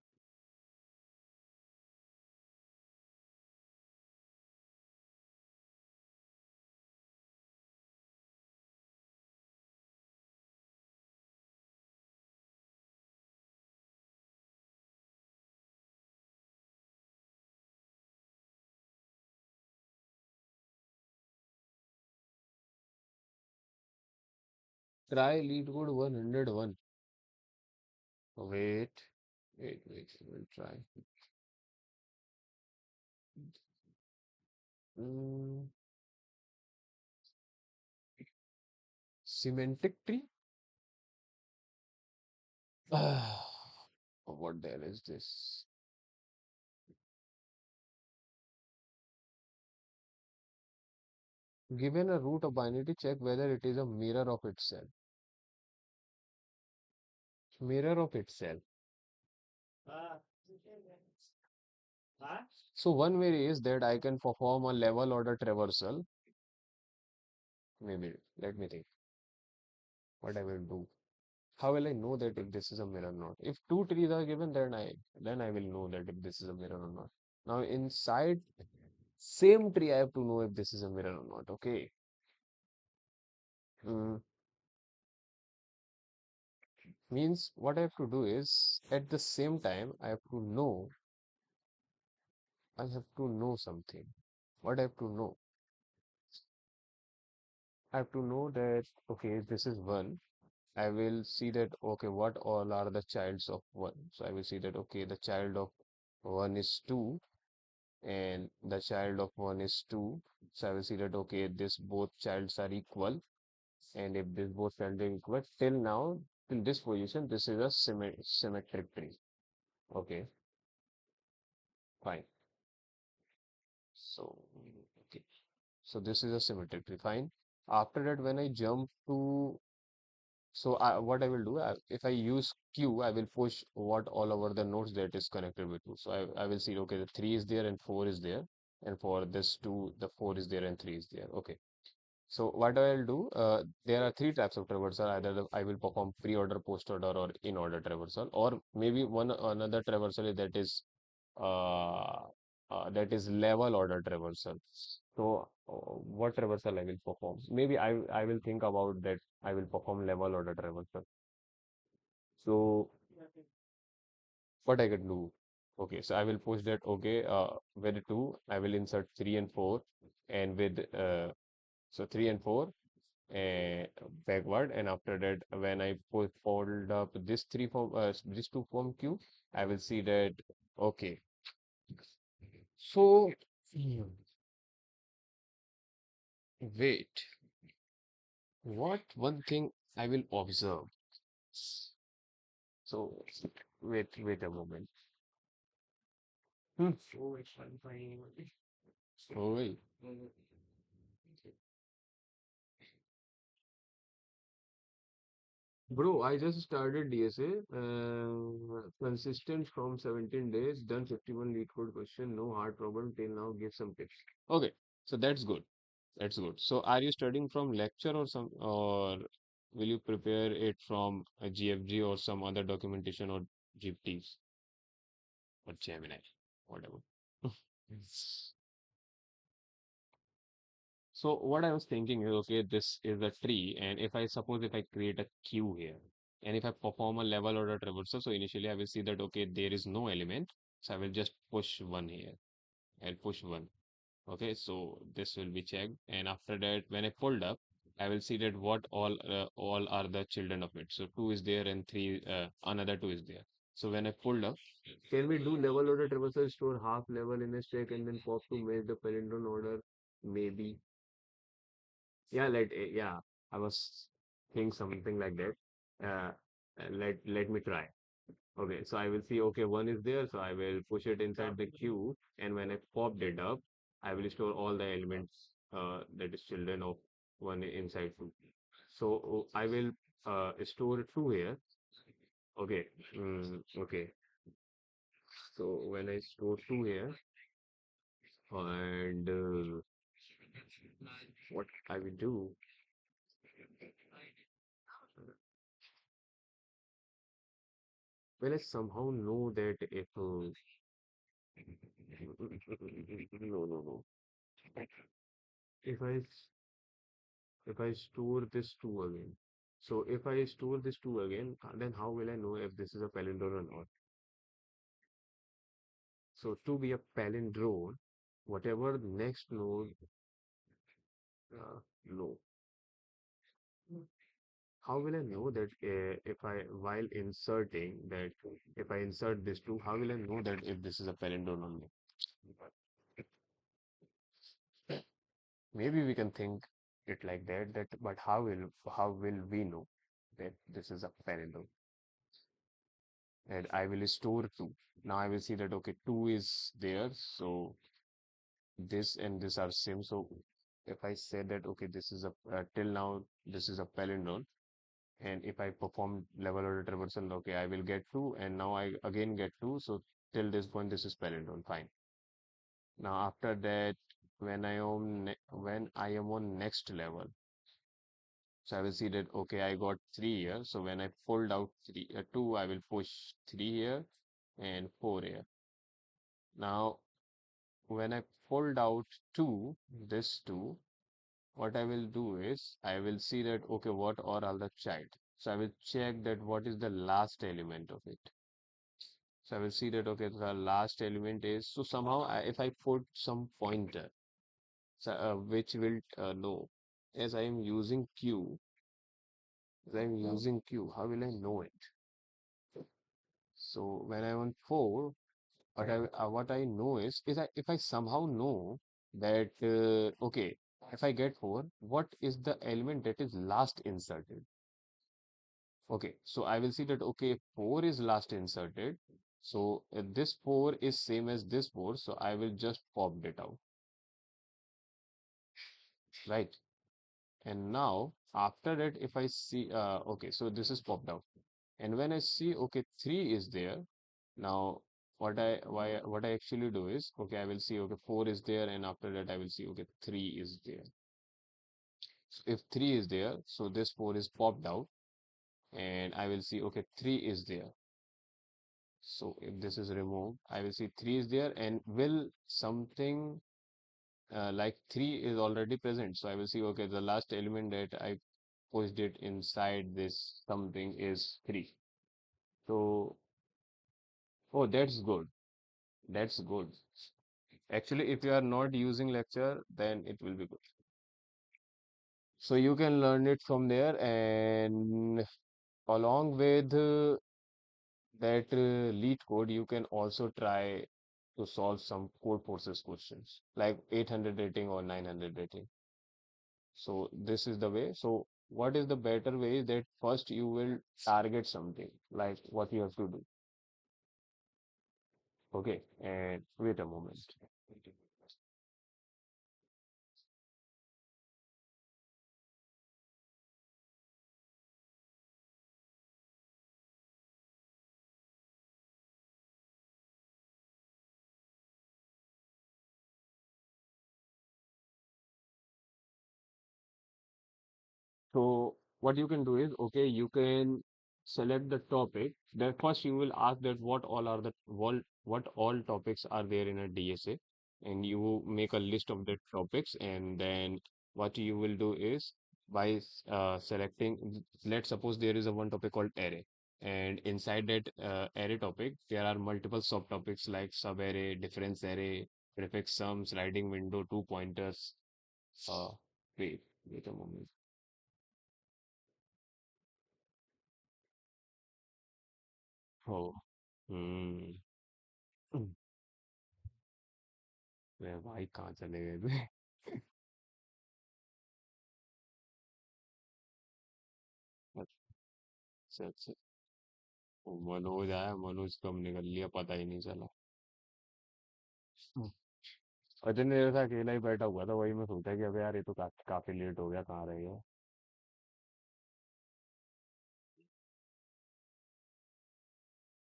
Try LeetCode 101. Wait, wait, we'll try. Mm, Semantic tree? What the hell is this? Given a root of binary, check whether it is a mirror of itself. Mirror of itself. So one way is that I can perform a level order traversal. Maybe, let me think what I will do. How will I know that if this is a mirror or not? If two trees are given, then I will know that if this is a mirror or not. Now inside same tree, I have to know if this is a mirror or not. Okay. Mm, Means what I have to do is at the same time I have to know something. What I have to know? I have to know that, okay, this is one. I will see that, okay, what all are the childs of one. So I will see that, okay, the child of one is two, and the child of one is two. So I will see that, okay, this both childs are equal, and if this both child are equal till now, in this position, this is a symmetric tree. Okay, fine. So, okay. So this is a symmetric tree. Fine. After that, when I jump to, what I will do, if I use Q, I will push what all over the nodes that is connected with 2. So I will see, okay, the 3 is there and 4 is there. And for this 2, the 4 is there and 3 is there. Okay. So what I will do, there are three types of traversal. Either I will perform pre-order, post-order, or in-order traversal, or maybe one another traversal uh, that is level order traversal. So what traversal I will perform? Maybe I will think about that. I will perform level order traversal. So what I can do? Okay, so I will push that. Okay, with 2, I will insert 3 and 4, and with 3 and 4 uh, backward, and after that when I fold up this 2 from Q, I will see that. Okay, so wait, what one thing I will observe. So wait a moment. Hmm. Oh wait. Bro, I just started DSA, consistent from 17 days, done 51 lead code question, no hard problem till now, give some tips. Okay, so that's good. That's good. So are you studying from lecture or will you prepare it from a GFG or some other documentation or GPTs or Gemini, whatever? So what I was thinking is, okay, this is a tree, and if I create a queue here, and if I perform a level order traversal, so initially I will see that, okay, there is no element, so I will just push one here. I'll push one. Okay, so this will be checked, and after that, when I fold up, I will see that what all are the children of it. So 2 is there and 3 another 2 is there. So when I fold up, can we do level order traversal, store half level in a stack and then pop to match the palindrome order? Maybe. Yeah, I was thinking something like that. Uh, let me try. Okay, so I will see, okay, one is there, so I will push it inside the queue, and when I popped it up, I will store all the elements that is children of one inside two. So I will store two here. Okay, okay. So when I store two here, and what I will do, well, I somehow know that if no. If I store this two again, so if I store this two again, then how will I know if this is a palindrome or not? So to be a palindrome, whatever the next node, no. How will I know that if I while inserting that if I insert this two, how will I know that if this is a palindrome or not? Maybe we can think it like that. But how will we know that this is a palindrome? And I will store 2. Now I will see that, okay, 2 is there, so this and this are same. So if I say that, okay, this is a till now this is a palindrome, and if I perform level order traversal, okay, I will get 2, and now I again get 2. So till this point, this is palindrome. Fine. Now after that, when I am on next level, so I will see that, okay, I got 3 here. So when I fold out 2, I will push 3 here and 4 here. Now when I fold out 2, this 2, what I will do is I will see that, okay, what are the child. So I will check that what is the last element of it. So I will see that, okay, the last element is, so somehow if I put some pointer, so, which will know, as I am using Q, how will I know it? So when I want 4, what I know is if I somehow know that okay, if I get 4, what is the element that is last inserted? Okay, so I will see that, okay, 4 is last inserted. So this 4 is same as this 4, so I will just pop it out, right? And now after that, if I see, okay, so this is popped out. And when I see, okay, 3 is there. Now what I actually do is, okay, I will see, okay, 4 is there, and after that I will see, okay, 3 is there. So if 3 is there, so this 4 is popped out, and I will see, okay, 3 is there. So if this is removed, I will see 3 is there, and will something like 3 is already present. So I will see, okay, the last element that I pushed it inside this something is 3. So, oh, that's good. That's good. Actually, if you are not using lecture, then it will be good. So you can learn it from there, and along with that lead code, you can also try to solve some code forces questions like 800 rating or 900 rating. So this is the way. So what is the better way is that first you will target something like what you have to do. Okay, and wait a moment. So what you can do is, okay, you can select the topic. Then first you will ask that what all topics are there in a DSA, and you make a list of the topics, and then what you will do is by selecting, let's suppose there is a one topic called array, and inside that array topic there are multiple subtopics like subarray, difference array, prefix sum, sliding window, two pointers. Uh, wait a moment. Oh, हम्म मैं भाई कहाँ चले गए थे अच्छा अच्छा वो मनोज आया मनोज कब निकल लिया पता ही नहीं चला हम्म। इतनी देर से अकेला ही बैठा हुआ था वही मैं सोचा कि अबे यार ये तो काफी लेट हो गया कहाँ रह गया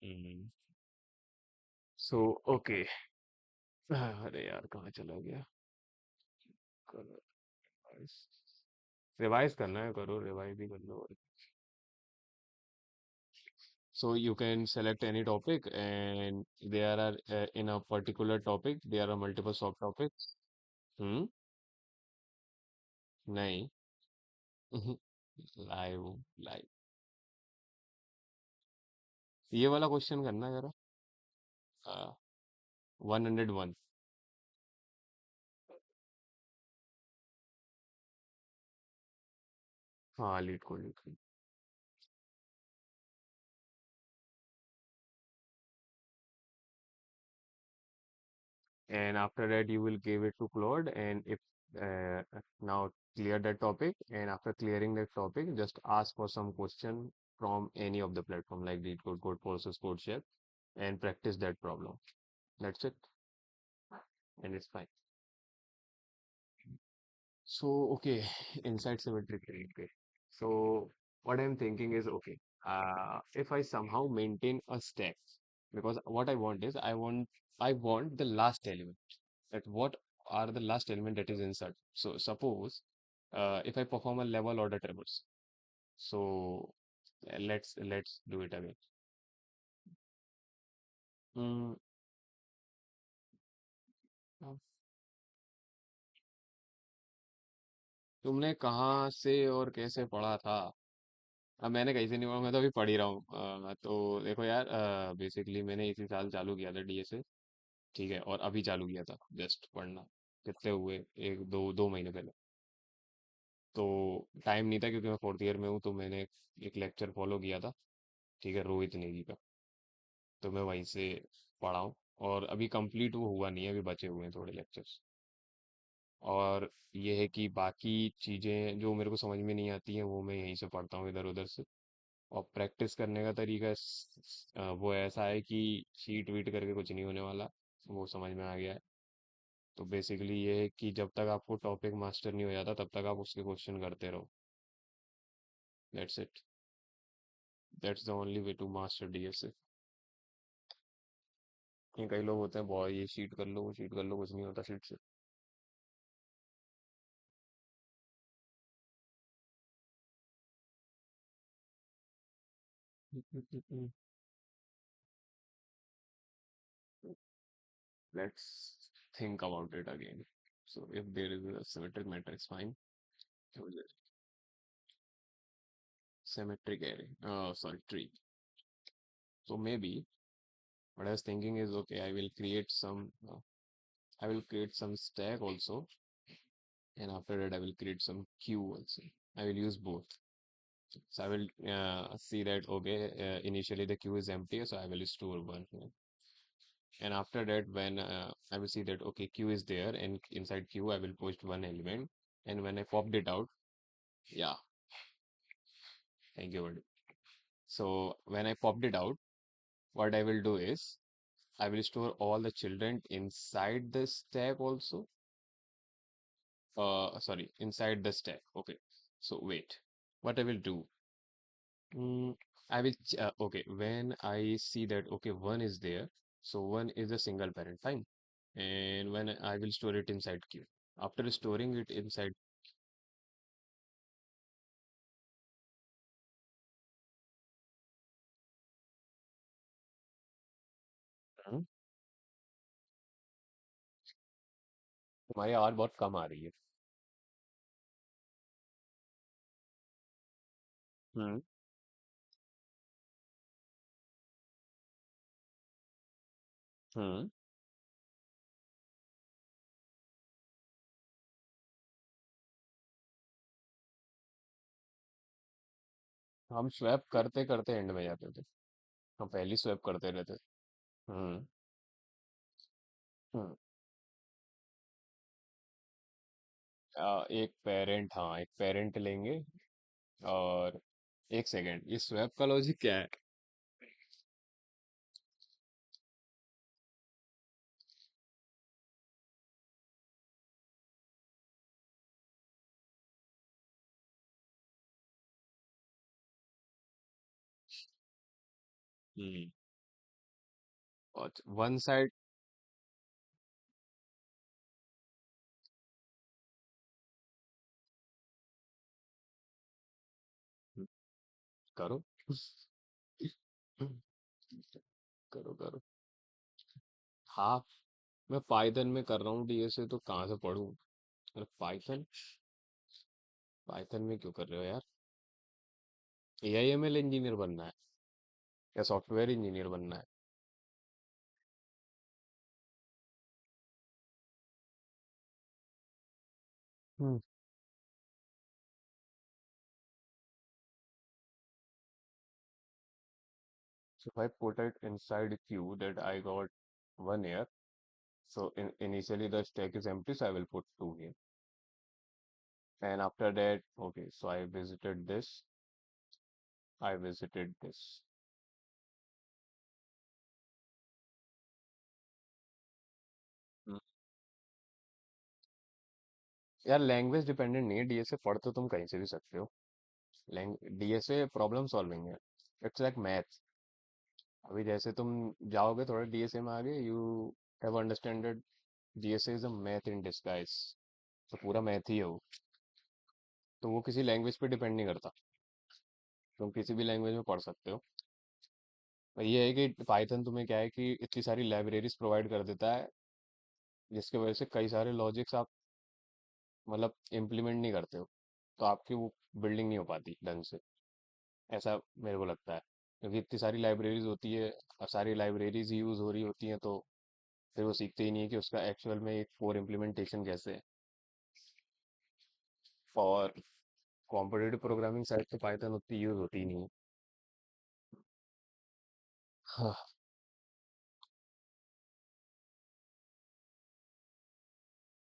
हम्म सो ओके अरे यार कहाँ चला गया करो रिवाइज रिवाइज करना है करो रिवाइज भी कर लो so you can select any topic and there are in a particular topic there are multiple subtopics hmm नहीं लाइव लाइव ये वाला क्वेश्चन करना है जरा 101 हाँ लीड को lead and after that you will give it to Claude and if now clear that topic and after clearing that topic just ask for some question from any of the platform like LeetCode, Codeforces, CodeShare and practice that problem. That's it and it's fine. So, okay, inside symmetry theory. Okay. So, what I'm thinking is, okay, if I somehow maintain a stack, because what I want the last element. That what are the last element that is insert. So, suppose, if I perform a level order traverse. So, let's do it again. Hmm, अब तुमने कहाँ से और कैसे पढ़ा था? अब मैंने कहीं से नहीं पढ़ा मैं तो अभी पढ़ ही रहा हूँ तो देखो यार बेसिकली मैंने इसी साल चालू किया था डीएसए ठीक है और अभी चालू किया था जस्ट पढ़ना कितने हुए एक दो दो महीने पहले तो टाइम नहीं था क्योंकि मैं फोर्थ ईयर में हूँ तो मैंने एक लेक्चर फॉलो किया था ठीक है रोहित नेगी का तो मैं वहीं से पढ़ा हूँ और अभी कंप्लीट वो हुआ नहीं है अभी बचे हुए हैं थोड़े लेक्चर्स और ये है कि बाकी चीज़ें जो मेरे को समझ में नहीं आती हैं वो मैं यहीं से पढ़ता हूँ इधर उधर से और प्रैक्टिस करने का तरीका वो ऐसा है कि शीट वीट करके कुछ नहीं होने वाला, वो समझ में आ गया है। तो बेसिकली ये है कि जब तक आपको टॉपिक मास्टर नहीं हो जाता तब तक आप उसके क्वेश्चन करते रहो। That's it. That's the only way to master DSA. ये कई लोग होते हैं बहुत, ये शीट कर लो वो शीट कर लो, कुछ नहीं होता शीट से। Let's think about it again. So if there is a symmetric matrix, fine. Symmetric array. Sorry, tree. So maybe what I was thinking is, okay, I will create some stack also, and after that I will create some queue also. I will use both. So I will see that, okay, initially the queue is empty, so I will store one here. And after that, when I will see that, okay, queue is there, and inside queue I will post one element, and when I popped it out, yeah, thank you, buddy. So when I popped it out, what I will do is I will store all the children inside the stack also. Sorry, inside the stack. Okay. So wait, what I will do? Mm, okay, when I see that, okay, one is there, so one is a single parent, fine. And when I will store it inside queue. After storing it inside, हम्म, तुम्हारी आवाज बहुत कम आ रही है। हम्म। हम्म। हम swap करते करते and में जाते थे। हम पहली स्वैप करते रहते। हम्म। हम्म। एक पेरेंट, हाँ एक पेरेंट लेंगे। और एक सेकेंड, ये स्वैप का लॉजिक क्या है? हम्म। और वन साइड। करो। करो करो। हाँ, मैं पाइथन में कर रहा हूँ डीएसए, तो कहाँ से पढूं? अरे पाइथन, पाइथन में क्यों कर रहे हो यार? एआईएमएल इंजीनियर बनना है या सॉफ्टवेयर इंजीनियर बनना है? Hmm. So if I put it inside a queue that I got one here, so initially the stack is empty, so I will put two here. And after that, okay, so I visited this, I visited this. हम्म। यार language dependent नहीं है DSA, पढ़ तो तुम कहीं से भी सकते हो। डीएसए प्रॉब्लम सॉल्विंग है। It's like math. अभी जैसे तुम जाओगे थोड़ा डीएसए में आगे, you have understanded DSA is a math in disguise. तो पूरा मैथ ही है वो। तो वो किसी लैंग्वेज पे डिपेंड नहीं करता, तुम किसी भी लैंग्वेज में पढ़ सकते हो। पर ये है कि पाइथन तुम्हें क्या है कि इतनी सारी लाइब्रेरीज प्रोवाइड कर देता है, जिसकी वजह से कई सारे लॉजिक्स आप मतलब इम्प्लीमेंट नहीं करते हो, तो आपकी वो बिल्डिंग नहीं हो पाती ढंग से। ऐसा मेरे को लगता है, क्योंकि इतनी सारी लाइब्रेरीज होती है और सारी लाइब्रेरीज यूज हो रही होती हैं, तो फिर वो सीखते ही नहीं है कि उसका एक्चुअल में एक कोर इम्प्लीमेंटेशन कैसे है। और कॉम्पिटेटिव प्रोग्रामिंग साइड तो पाइथन उतनी यूज होती ही नहीं है। हाँ।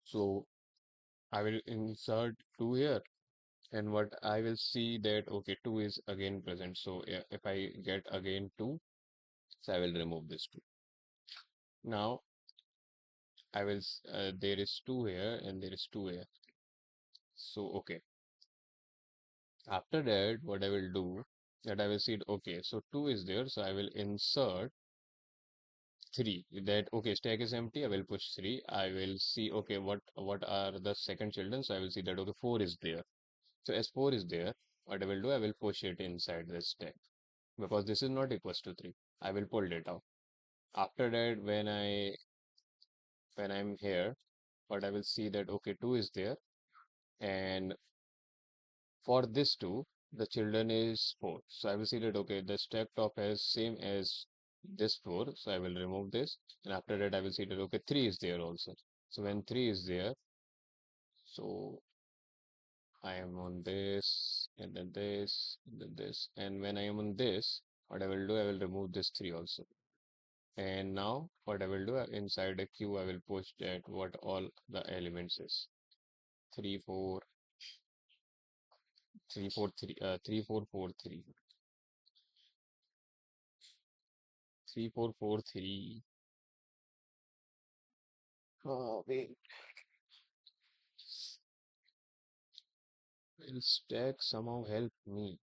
So I will insert two here, And what I will see that, okay, 2 is again present. So if I get again 2, so I will remove this 2. Now there is 2 here and there is 2 here. So, okay. After that, what I will do, that I will see, okay, so 2 is there. So I will insert 3. That, okay, stack is empty. I will push 3. I will see, okay, what are the second children. So I will see that, okay, 4 is there. So as 4 is there, what I will do, I will push it inside this stack because this is not equals to 3. I will pull it out. After that, when I'm here, what I will see that, okay, 2 is there, and for this 2, the children is 4. So I will see that, okay, the stack top has same as this 4. So I will remove this, and after that I will see that, okay, 3 is there also. So when 3 is there, so I am on this, and then this, and then this, and when I am on this, what I will do, I will remove this 3 also. And now what I will do, inside a queue, I will push that what all the elements is. 3 4 3 4 3 3 4 4 3 3 4 4 3. Oh, wait. Will stack somehow help me?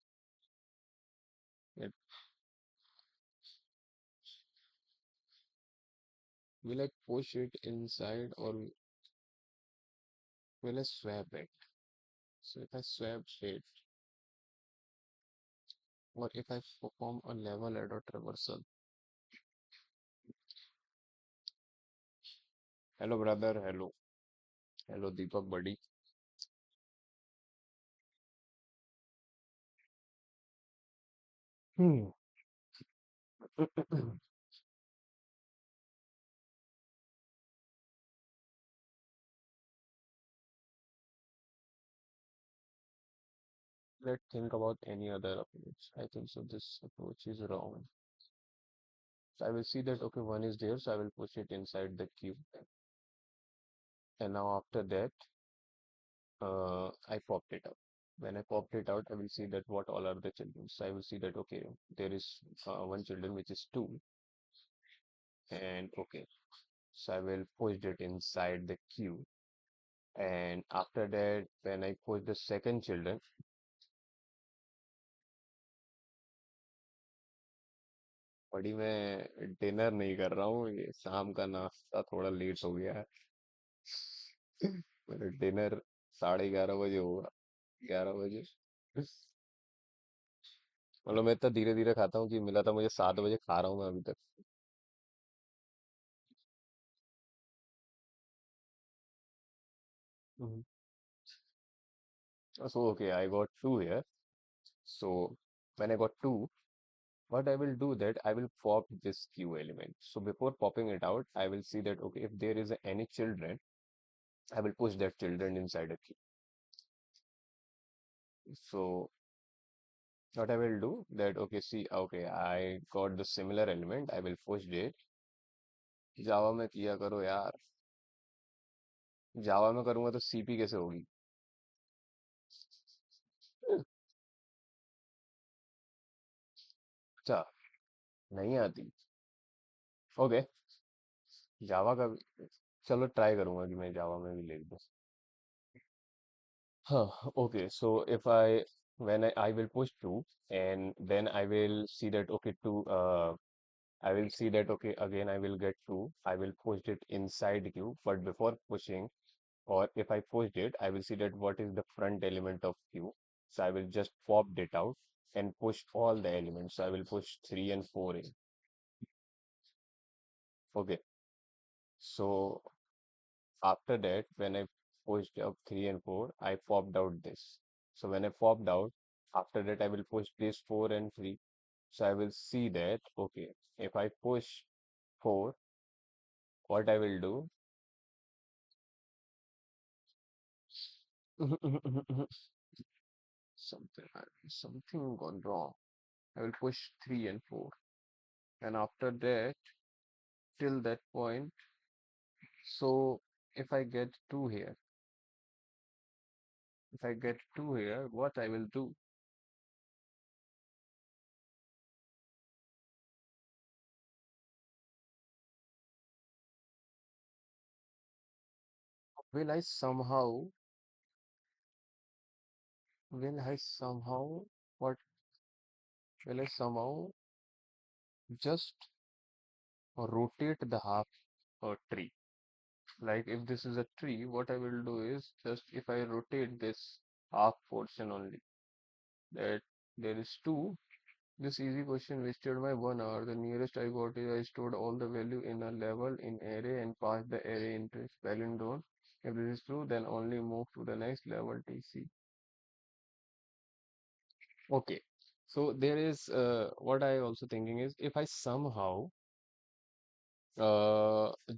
It, will I push it inside or will I swap it? So if I swap it, or if I perform a level add or traversal. Hello, brother. Hello. Hello, Deepak, buddy. Hmm. Let's think about any other approach. I think so. This approach is wrong. So I will see that, okay, 1 is there, so I will push it inside the queue. And now after that, I popped it out. When I popped it out, I will see that what all are the children. So I will see that, okay, there is one children which is 2. And okay, so I will push it inside the queue. And after that, when I push the second children, बड़ी मैं dinner नहीं कर रहा हूँ, ये शाम का नाश्ता थोड़ा लेट हो गया है। मेरा डिनर 11:30 बजे होगा। 11 बजे। मतलब मैं इतना धीरे धीरे खाता हूँ कि मिला था मुझे 7 बजे, खा रहा हूँ मैं अभी तक। Mhm. So okay, I got 2 here. So when I got 2, what I will do that I will pop this queue element. So before popping it out, I will see that, okay, if there is any children, I will push that children inside a queue. So what I will do that, okay, see, okay, I got the similar element. I will push it. जावा में किया करो यार। जावा में करूंगा तो CP कैसे होगी? अच्छा, नहीं आती। ओके, जावा का भी चलो ट्राई करूंगा कि मैं जावा में भी लिख दूं। हाँ, okay. So if I will push 2 and then I will see that, okay, 2 I will see that, okay, again I will get 2. I will push it inside queue, but before pushing, or if I pushed it, I will see that what is the front element of queue. So I will just pop it out and push all the elements. So I will push 3 and 4 in. Okay. So after that, when I pushed up 3 and 4, I popped out this. So when I popped out, after that I will push this 4 and 3. So I will see that, okay, if I push 4, what I will do, something gone wrong. I will push 3 and 4. And after that, till that point, so if I get 2 here, If I get 2 here, what I will do? Will I somehow, will I somehow, what will I somehow just rotate the half tree? Like if this is a tree, what I will do is just if I rotate this half portion only, that there is 2. This easy question wasted my 1 hour. The nearest I got is I stored all the value in a level in array and passed the array into its palindrome. If this is true, then only move to the next level TC. Okay. So there is what I also thinking is if I somehow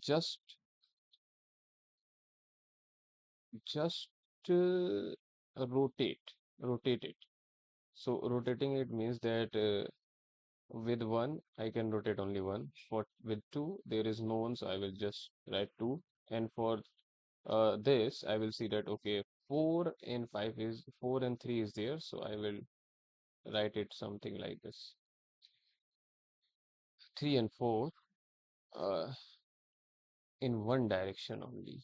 just just rotate it. So rotating it means that with 1 I can rotate only 1. For with 2 there is no one, so I will just write 2. And for this I will see that okay 4 and 3 is there, so I will write it something like this. 3 and 4 uh, in one direction only.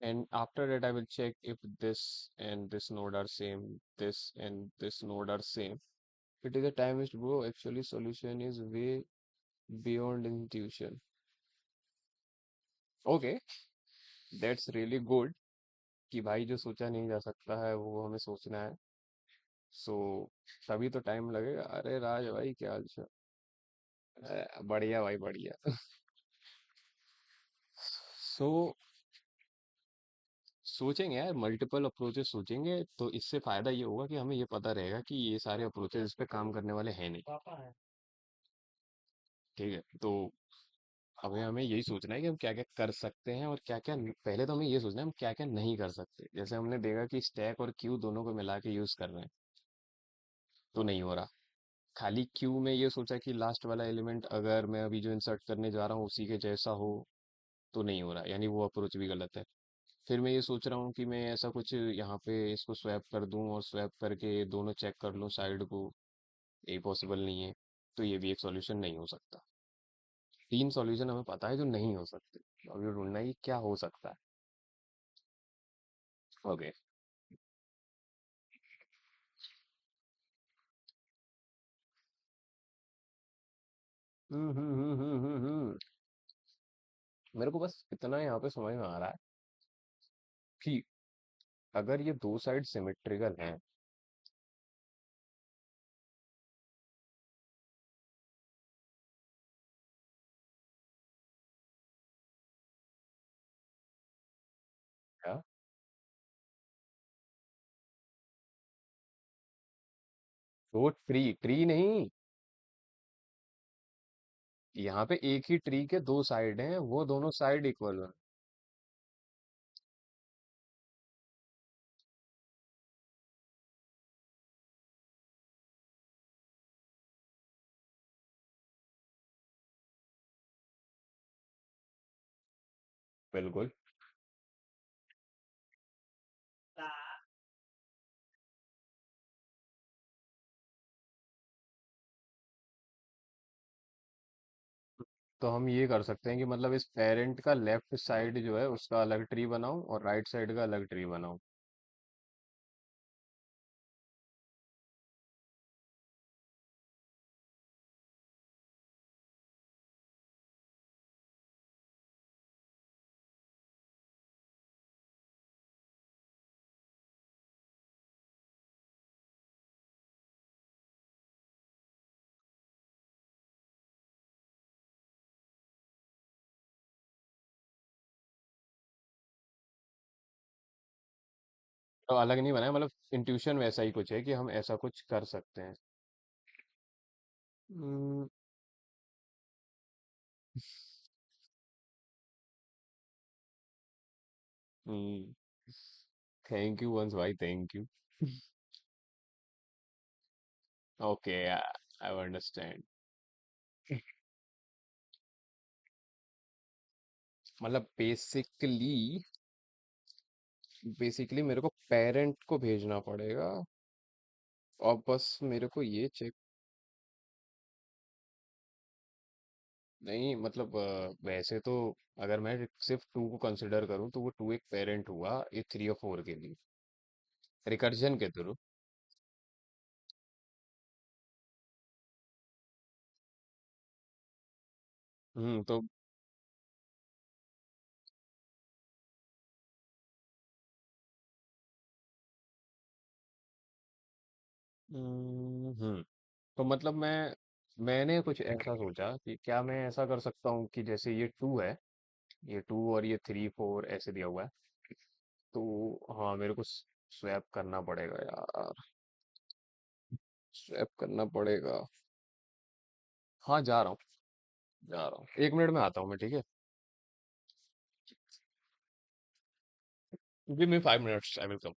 And after that I will check if this and this node are same, this and this node are same. It is a time waste, bro. Actually solution is way beyond intuition. Okay, that's really good कि भाई जो सोचा नहीं जा सकता है वो हमें सोचना है. सो तभी तो टाइम लगेगा. अरे राज भाई क्या हाल चाल? बढ़िया भाई बढ़िया. सो सोचेंगे यार, मल्टीपल अप्रोचेस सोचेंगे तो इससे फायदा ये होगा कि हमें ये पता रहेगा कि ये सारे अप्रोचेस इस पे काम करने वाले हैं नहीं. ठीक है, तो हमें हमें यही सोचना है कि हम क्या क्या कर सकते हैं और क्या क्या पहले तो हमें ये सोचना है हम क्या क्या नहीं कर सकते. जैसे हमने देखा कि स्टैक और क्यू दोनों को मिला के यूज कर रहे हैं तो नहीं हो रहा. खाली क्यू में ये सोचा कि लास्ट वाला एलिमेंट अगर मैं अभी जो इंसर्ट करने जा रहा हूँ उसी के जैसा हो तो नहीं हो रहा, यानी वो अप्रोच भी गलत है. फिर मैं ये सोच रहा हूँ कि मैं ऐसा कुछ यहाँ पे इसको स्वैप कर दूं और स्वैप करके दोनों चेक कर लूँ साइड को. ये पॉसिबल नहीं है, तो ये भी एक सॉल्यूशन नहीं हो सकता. 3 सॉल्यूशन हमें पता है जो नहीं हो सकते. अब ये ढूंढना है कि क्या हो सकता है. ओके. मेरे को बस इतना यहाँ पे समझ में आ रहा है कि अगर ये दो साइड सिमेट्रिकल हैं. क्या? तो ट्री ट्री नहीं, यहाँ पे एक ही ट्री के 2 साइड हैं, वो दोनों साइड इक्वल हैं. बिल्कुल. तो हम ये कर सकते हैं कि मतलब इस पेरेंट का लेफ्ट साइड जो है उसका अलग ट्री बनाऊं और राइट साइड का अलग ट्री बनाऊं. तो अलग नहीं बनाया, मतलब इंट्यूशन वैसा ही कुछ है कि हम ऐसा कुछ कर सकते हैं. हम्म. थैंक यू वंस भाई, thank you. Okay, I understand. मतलब बेसिकली मेरे को पेरेंट को भेजना पड़ेगा, और बस मेरे को ये चेक। नहीं मतलब वैसे तो अगर मैं सिर्फ टू को कंसिडर करूँ तो वो टू एक पेरेंट हुआ ये थ्री और फोर के लिए, रिकर्जन के थ्रू। तो तो मतलब मैंने कुछ ऐसा सोचा कि क्या मैं ऐसा कर सकता हूँ कि जैसे ये टू है, ये टू और ये थ्री फोर ऐसे दिया हुआ है, तो हाँ मेरे को स्वैप करना पड़ेगा यार, स्वैप करना पड़ेगा। हाँ जा रहा हूँ, जा रहा हूँ, 1 मिनट में आता हूँ मैं, ठीक है। Give me 5 minutes, I will come.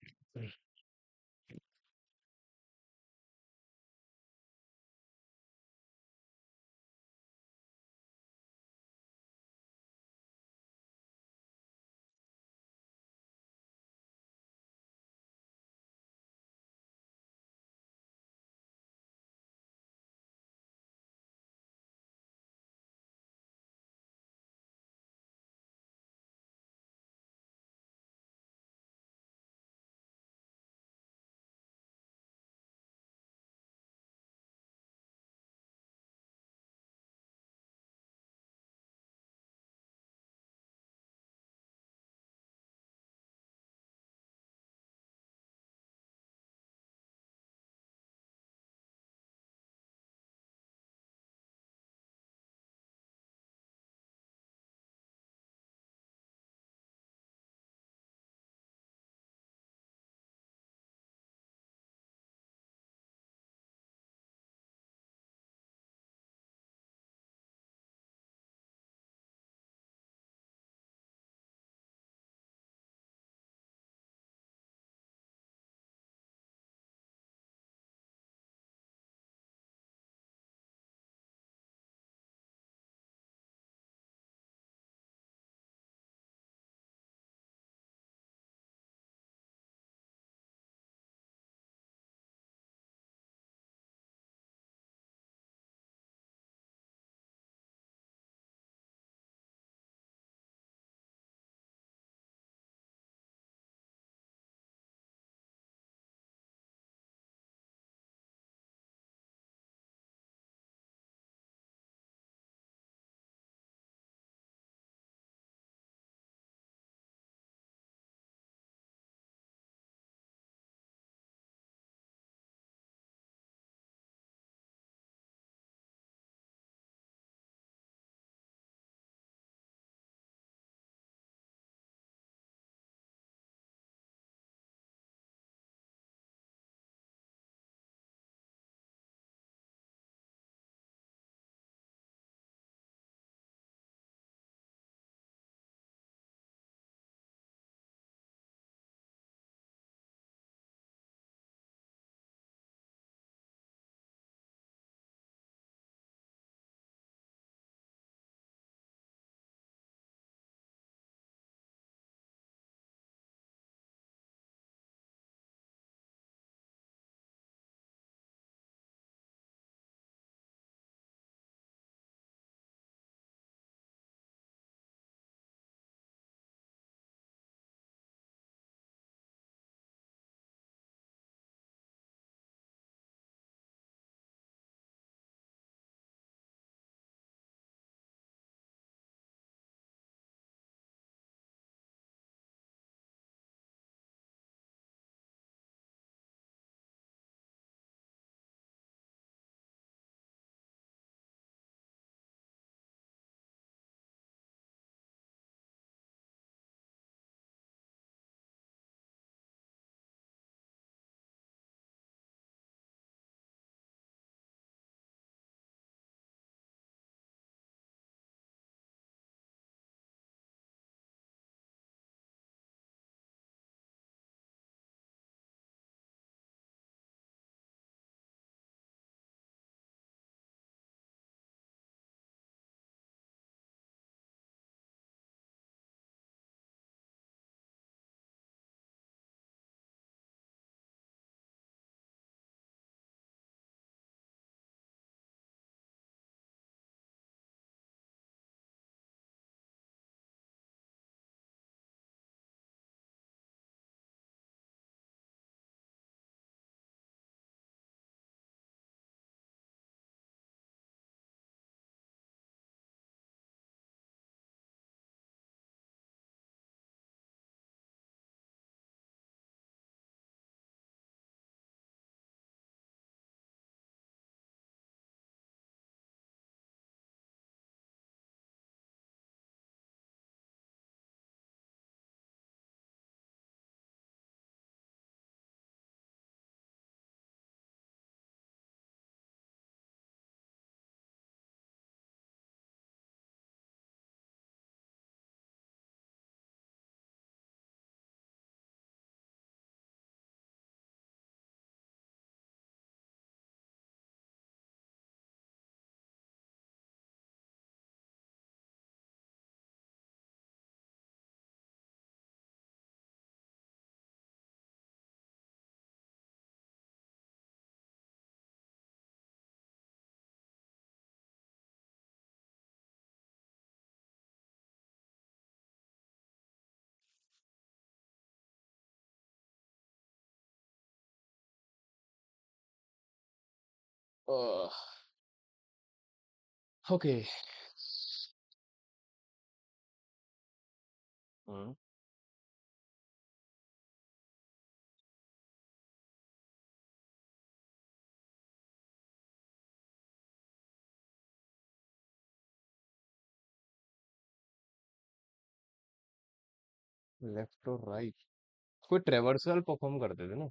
Okay. Hmm. Left और राइट, कोई ट्रेवर्सल परफॉर्म करते थे ना।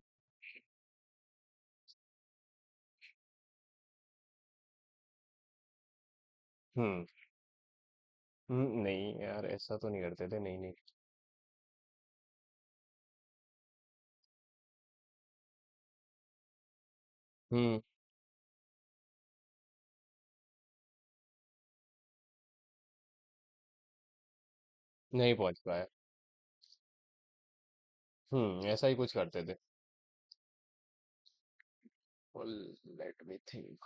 हम्म। नहीं यार, ऐसा तो नहीं करते थे, नहीं नहीं। हम्म। नहीं पहुंच पाया। ऐसा ही कुछ करते थे। Let me think.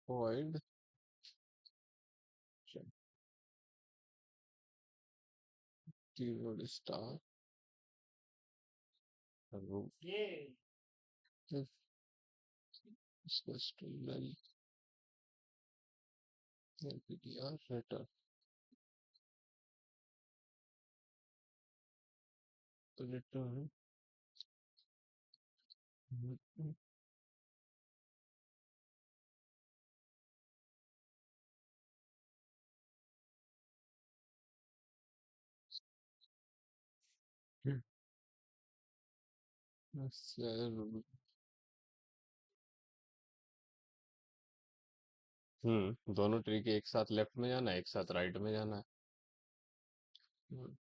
void keyword star root if equals to null lptr return return दोनों ट्री के एक साथ लेफ्ट में जाना है, एक साथ राइट में जाना है। हम्म।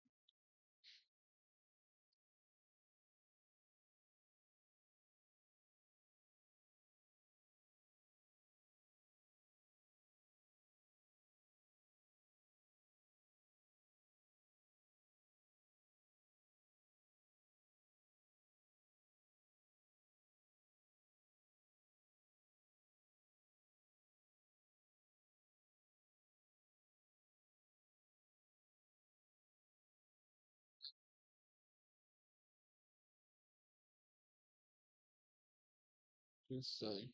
this side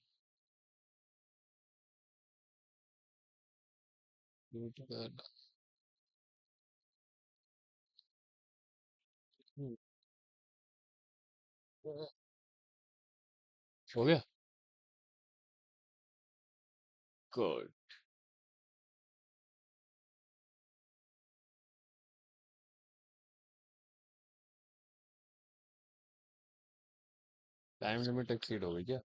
root that हो गया। गुड। टाइम लिमिट एक्सीड हो गई क्या?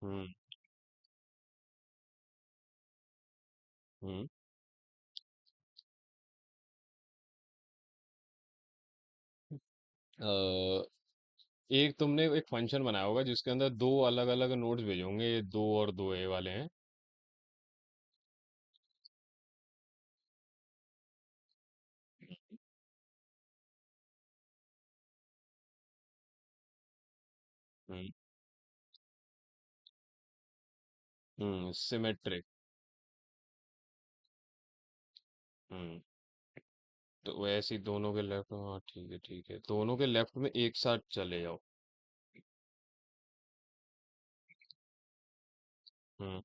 हम्म। हम्म। एक तुमने एक फंक्शन बनाया होगा जिसके अंदर दो अलग अलग नोड्स भेजे होंगे, ये दो और दो ए वाले हैं। हम्म। सिमेट्रिक। हम्म। तो वैसे ही दोनों के लेफ्ट, हाँ ठीक है ठीक है, दोनों के लेफ्ट में एक साथ चले जाओ। हम्म।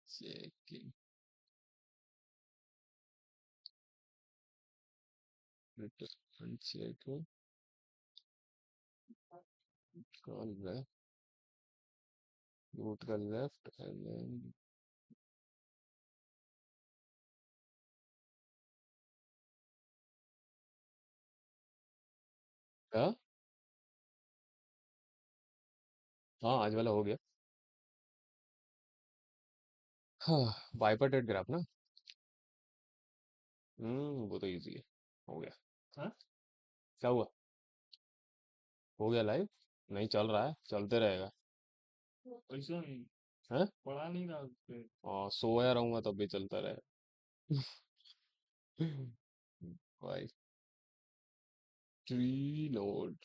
चेकिंग रिटर्न चेकिंग का लेफ्ट, रूट का लेफ्ट एंड देन क्या? हाँ आज वाला हो गया। हाँ, बाइपर्टेड ग्राफ ना। वो तो इजी है, हो गया। हाँ? क्या हुआ? हो गया लाइव? नहीं चल रहा है, चलते रहेगा। ऐसा नहीं है, पढ़ा नहीं रहा उस पे। हाँ, सोया रहूंगा तब भी चलता रहेगा। भाई, ट्री नोड।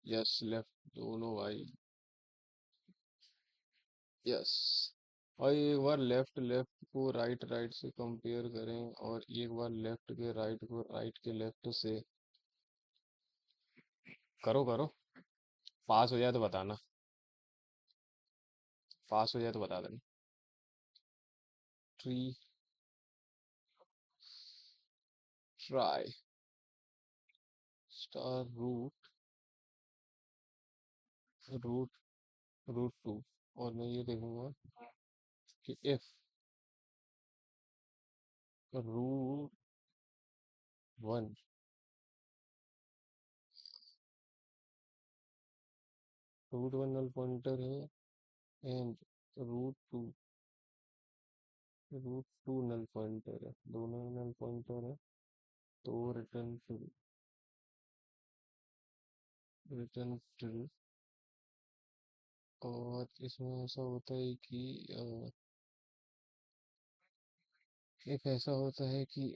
यस, लेफ्ट दोनों भाई। यस। और एक बार लेफ्ट लेफ्ट को राइट राइट से कंपेयर करें, और एक बार लेफ्ट के राइट को राइट के लेफ्ट से। करो करो। पास हो जाए तो बताना। पास हो जाए तो बता देना। Tree, trie, star root, root, root two. और मैं ये देखूंगा कि if root one, root one null pointer है, and root two, root two null pointer है, दोनों ही नल पॉइंटर है, तो रिटर्न ट्रू। Return true. और इसमें ऐसा होता है कि एक ऐसा होता है कि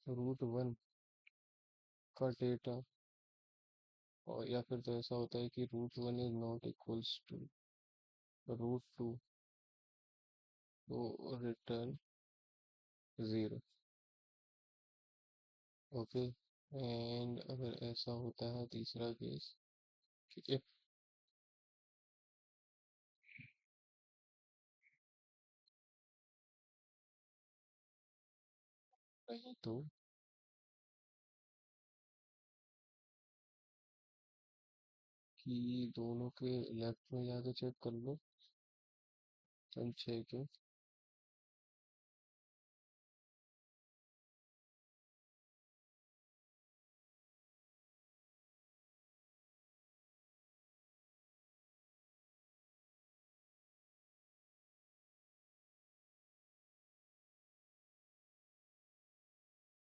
रूट वन का डेटा, और या फिर तो ऐसा होता है कि root one is not equals to root two, तो रिटर्न ज़ीरो। ओके। एंड अगर ऐसा होता है तीसरा केस कि इफ, नहीं तो कि दोनों के लेफ्ट में जाके चेक कर लो, संचय के।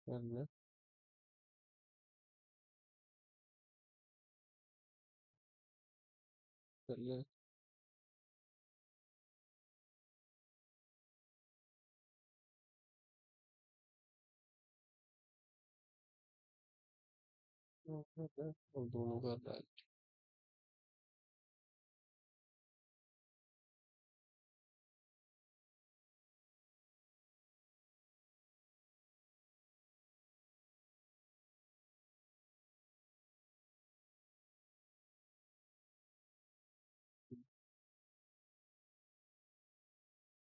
कर ले, कर ले। और दोनों कर रहा है।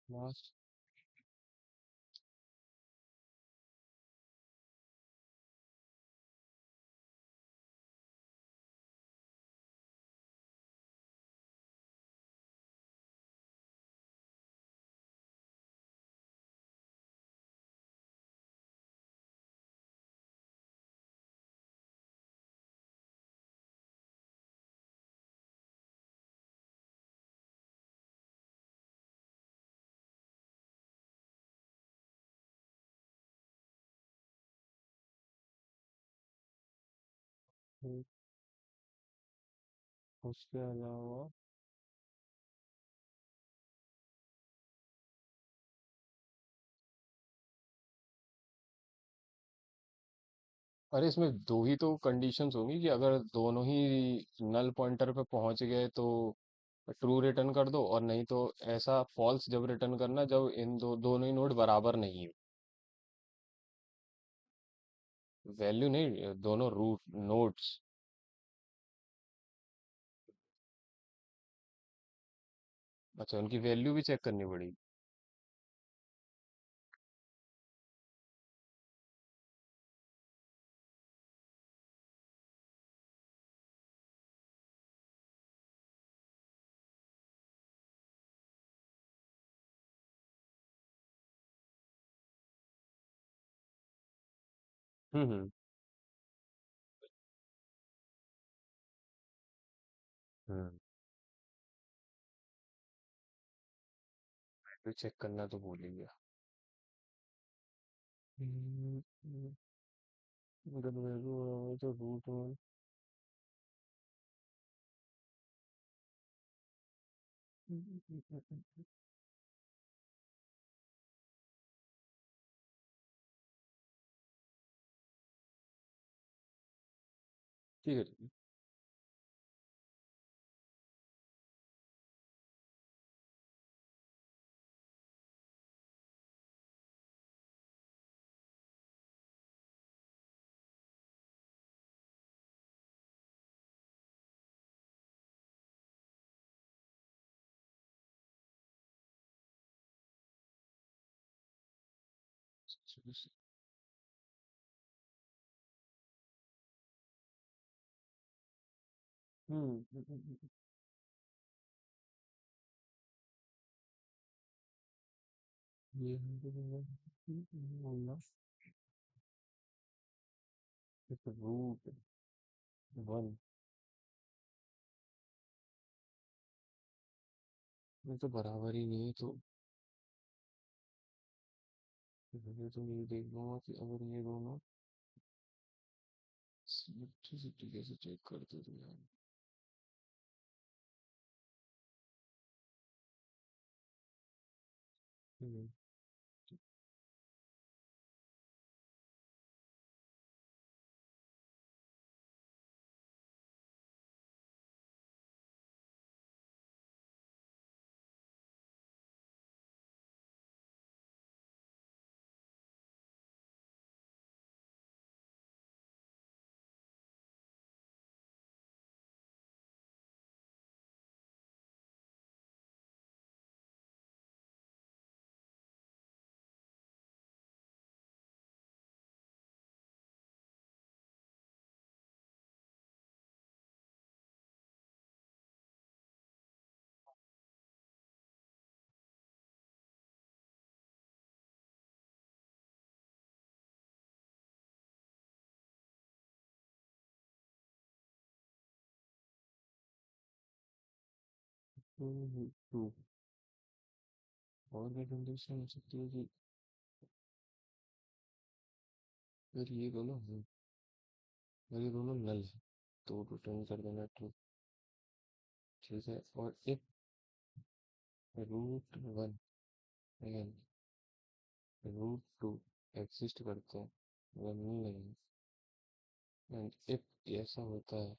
लास्ट। उसके अलावा अरे, इसमें दो ही तो कंडीशंस होंगी कि अगर दोनों ही नल पॉइंटर पे पहुंच गए तो ट्रू रिटर्न कर दो, और नहीं तो ऐसा फॉल्स जब रिटर्न करना जब इन दोनों ही नोड बराबर नहीं हो। वैल्यू नहीं, दोनों रूट नोड्स। अच्छा, उनकी वैल्यू भी चेक करनी पड़ेगी। हम्म। हम्म। चेक करना तो भूल ही गया। अगर वैल्यू तो रूट वन। ठीक है, ठीक है। हम्म। ये रूट वन। ये तो बराबर ही नहीं है, तो ये तो नहीं देख लूंगा कि अगर ये दोनों सिमेट्रिसिटी कैसे चेक करते थे यार। हम्म, टू। और क्या कंडीशन हो सकती है कि अगर ये दोनों हैं, अगर ये दोनों नल है तो रिटर्न कर देना ट्रू। ठीक है, और if root one and root two exist करते हैं, अगर नल नहीं, एंड इफ ऐसा होता है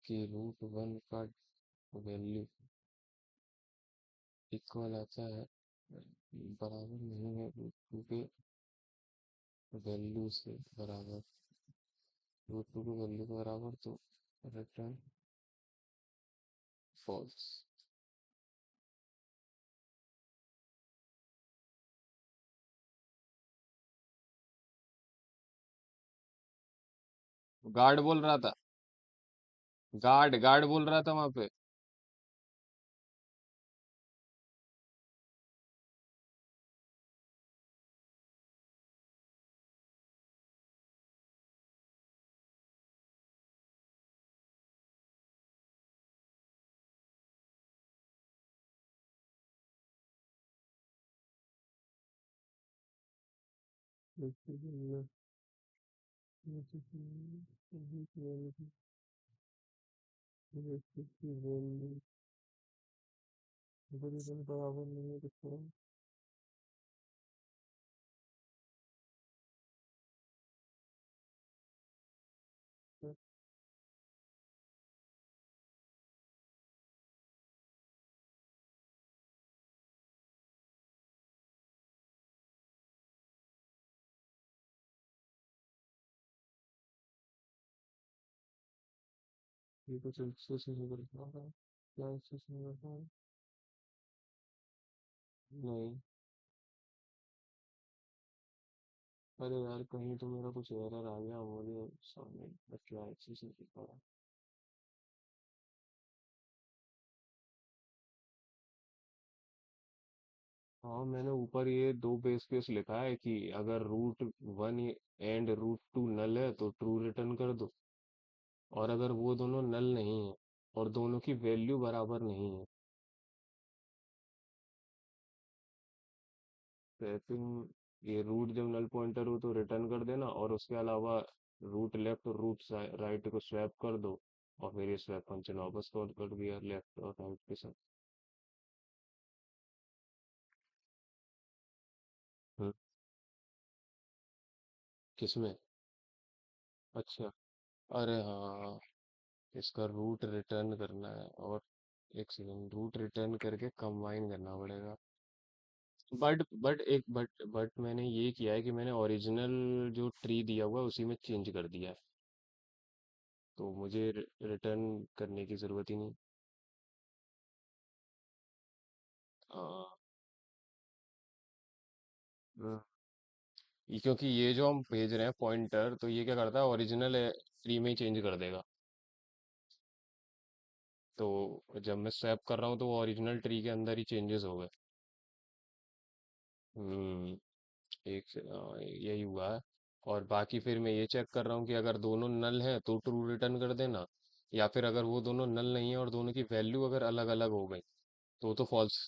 कि रूट वन का वैल्यू इक्वल आता है, बराबर नहीं है रूट टू के वैल्यू से बराबर, रूट टू के वैल्यू के बराबर, तो रिटर्न फॉल्स। गार्ड बोल रहा था, गार्ड गार्ड बोल रहा था वहां पे। बराबर नहीं है तो ये कुछ अच्छे से नहीं कर पा रहा। क्या अच्छे से नहीं कर पा रहा? नहीं। अरे यार, कहीं तो मेरा कुछ एरर आ गया मुझे सामने, बट क्या अच्छे से नहीं कर पा रहा। हाँ, मैंने ऊपर ये दो बेस केस लिखा है कि अगर root one and root two null है तो ट्रू रिटर्न कर दो, और अगर वो दोनों नल नहीं है और दोनों की वैल्यू बराबर नहीं है स्वैपिंग, ये रूट जब नल पॉइंटर हो तो रिटर्न कर देना, और उसके अलावा रूट लेफ्ट और रूट राइट को स्वैप कर दो, और फिर ये स्वैप फंक्शन वापस कॉल कर दिया लेफ्ट और राइट के साथ। हम्म, किसमें? अच्छा, अरे हाँ, इसका रूट रिटर्न करना है, और एक सेकंड, रूट रिटर्न करके कंबाइन करना पड़ेगा। बट मैंने ये किया है कि मैंने ओरिजिनल जो ट्री दिया हुआ है उसी में चेंज कर दिया है, तो मुझे रिटर्न करने की ज़रूरत ही नहीं। हाँ, हाँ। क्योंकि ये जो हम भेज रहे हैं पॉइंटर, तो ये क्या करता है, ओरिजिनल ट्री में ही चेंज कर देगा। तो जब मैं स्वैप कर रहा हूँ तो वो ओरिजिनल ट्री के अंदर ही चेंजेस हो गए। हम्म, यही हुआ है। और बाकी फिर मैं ये चेक कर रहा हूँ कि अगर दोनों नल हैं तो ट्रू रिटर्न कर देना, या फिर अगर वो दोनों नल नहीं है और दोनों की वैल्यू अगर अलग अलग हो गई तो फॉल्स।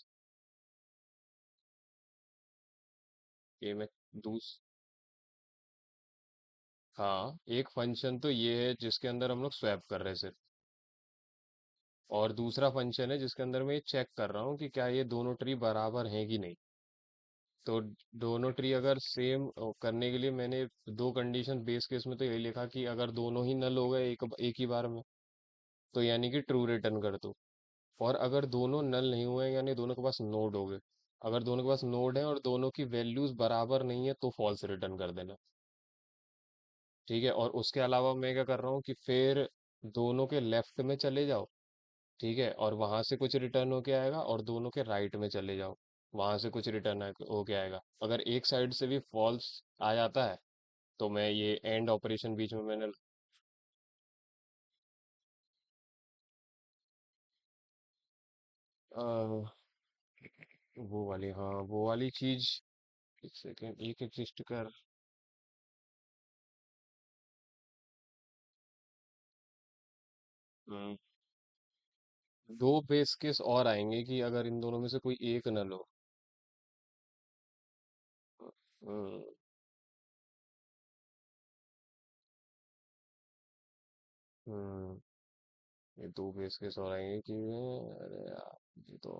ये मैं दूस हाँ, एक फंक्शन तो ये है जिसके अंदर हम लोग स्वैप कर रहे हैं सिर्फ, और दूसरा फंक्शन है जिसके अंदर मैं ये चेक कर रहा हूँ कि क्या ये दोनों ट्री बराबर हैं कि नहीं। तो दोनों ट्री अगर सेम करने के लिए मैंने दो कंडीशन बेस केस में तो यही लिखा कि अगर दोनों ही नल हो गए एक ही बार में, तो यानी कि ट्रू रिटर्न कर दो। और अगर दोनों नल नहीं हुए हैं, यानी दोनों के पास नोड हो गए, अगर दोनों के पास नोड है और दोनों की वैल्यूज बराबर नहीं है तो फॉल्स रिटर्न कर देना। ठीक है, और उसके अलावा मैं क्या कर रहा हूँ कि फिर दोनों के लेफ्ट में चले जाओ, ठीक है, और वहां से कुछ रिटर्न होके आएगा, और दोनों के राइट में चले जाओ, वहां से कुछ रिटर्न होके आएगा। अगर एक साइड से भी फॉल्स आ जाता है तो मैं ये एंड ऑपरेशन बीच में मैंने अ, वो वाली, हाँ वो वाली चीज, एक सेकेंड, एक एग्जिस्ट कर। हम्म, दो बेस केस और आएंगे कि अगर इन दोनों में से कोई एक न लो। हम्म, हम्म, ये दो बेस केस और आएंगे कि अरे यार, ये तो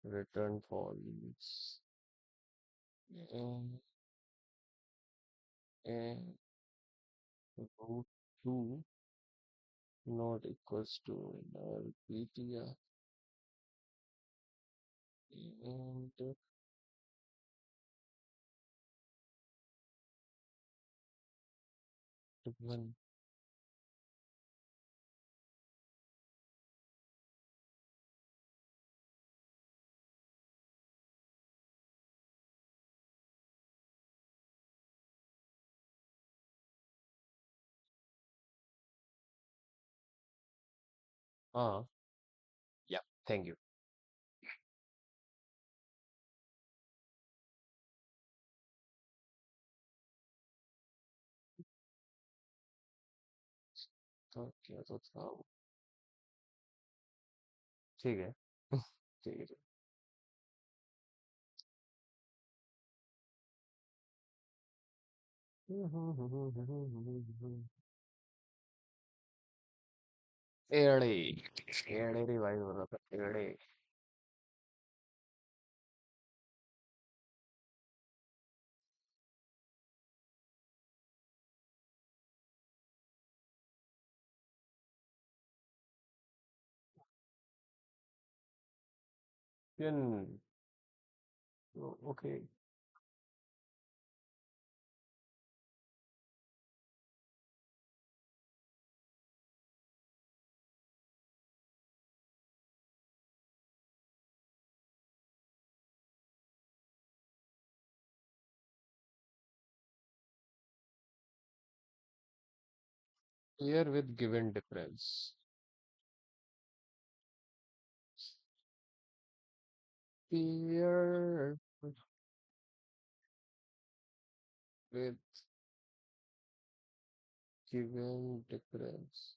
return false, root two not equals to ptr and one हाँ, या, थैंक यू। तो क्या तो था ठीक है। ठीक है, एड़े, एड़े रिवाइज हो रहा था, एड़े। Okay. Here with given difference. Here with given difference.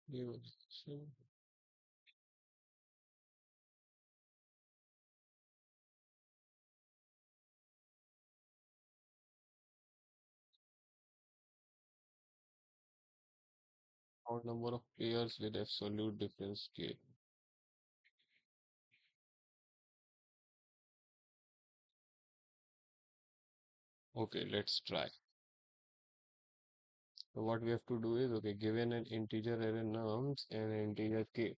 ये अच्छा, odd number of players with absolute difference के. Okay, let's try. So what we have to do is, okay, given an integer array nums and an integer k,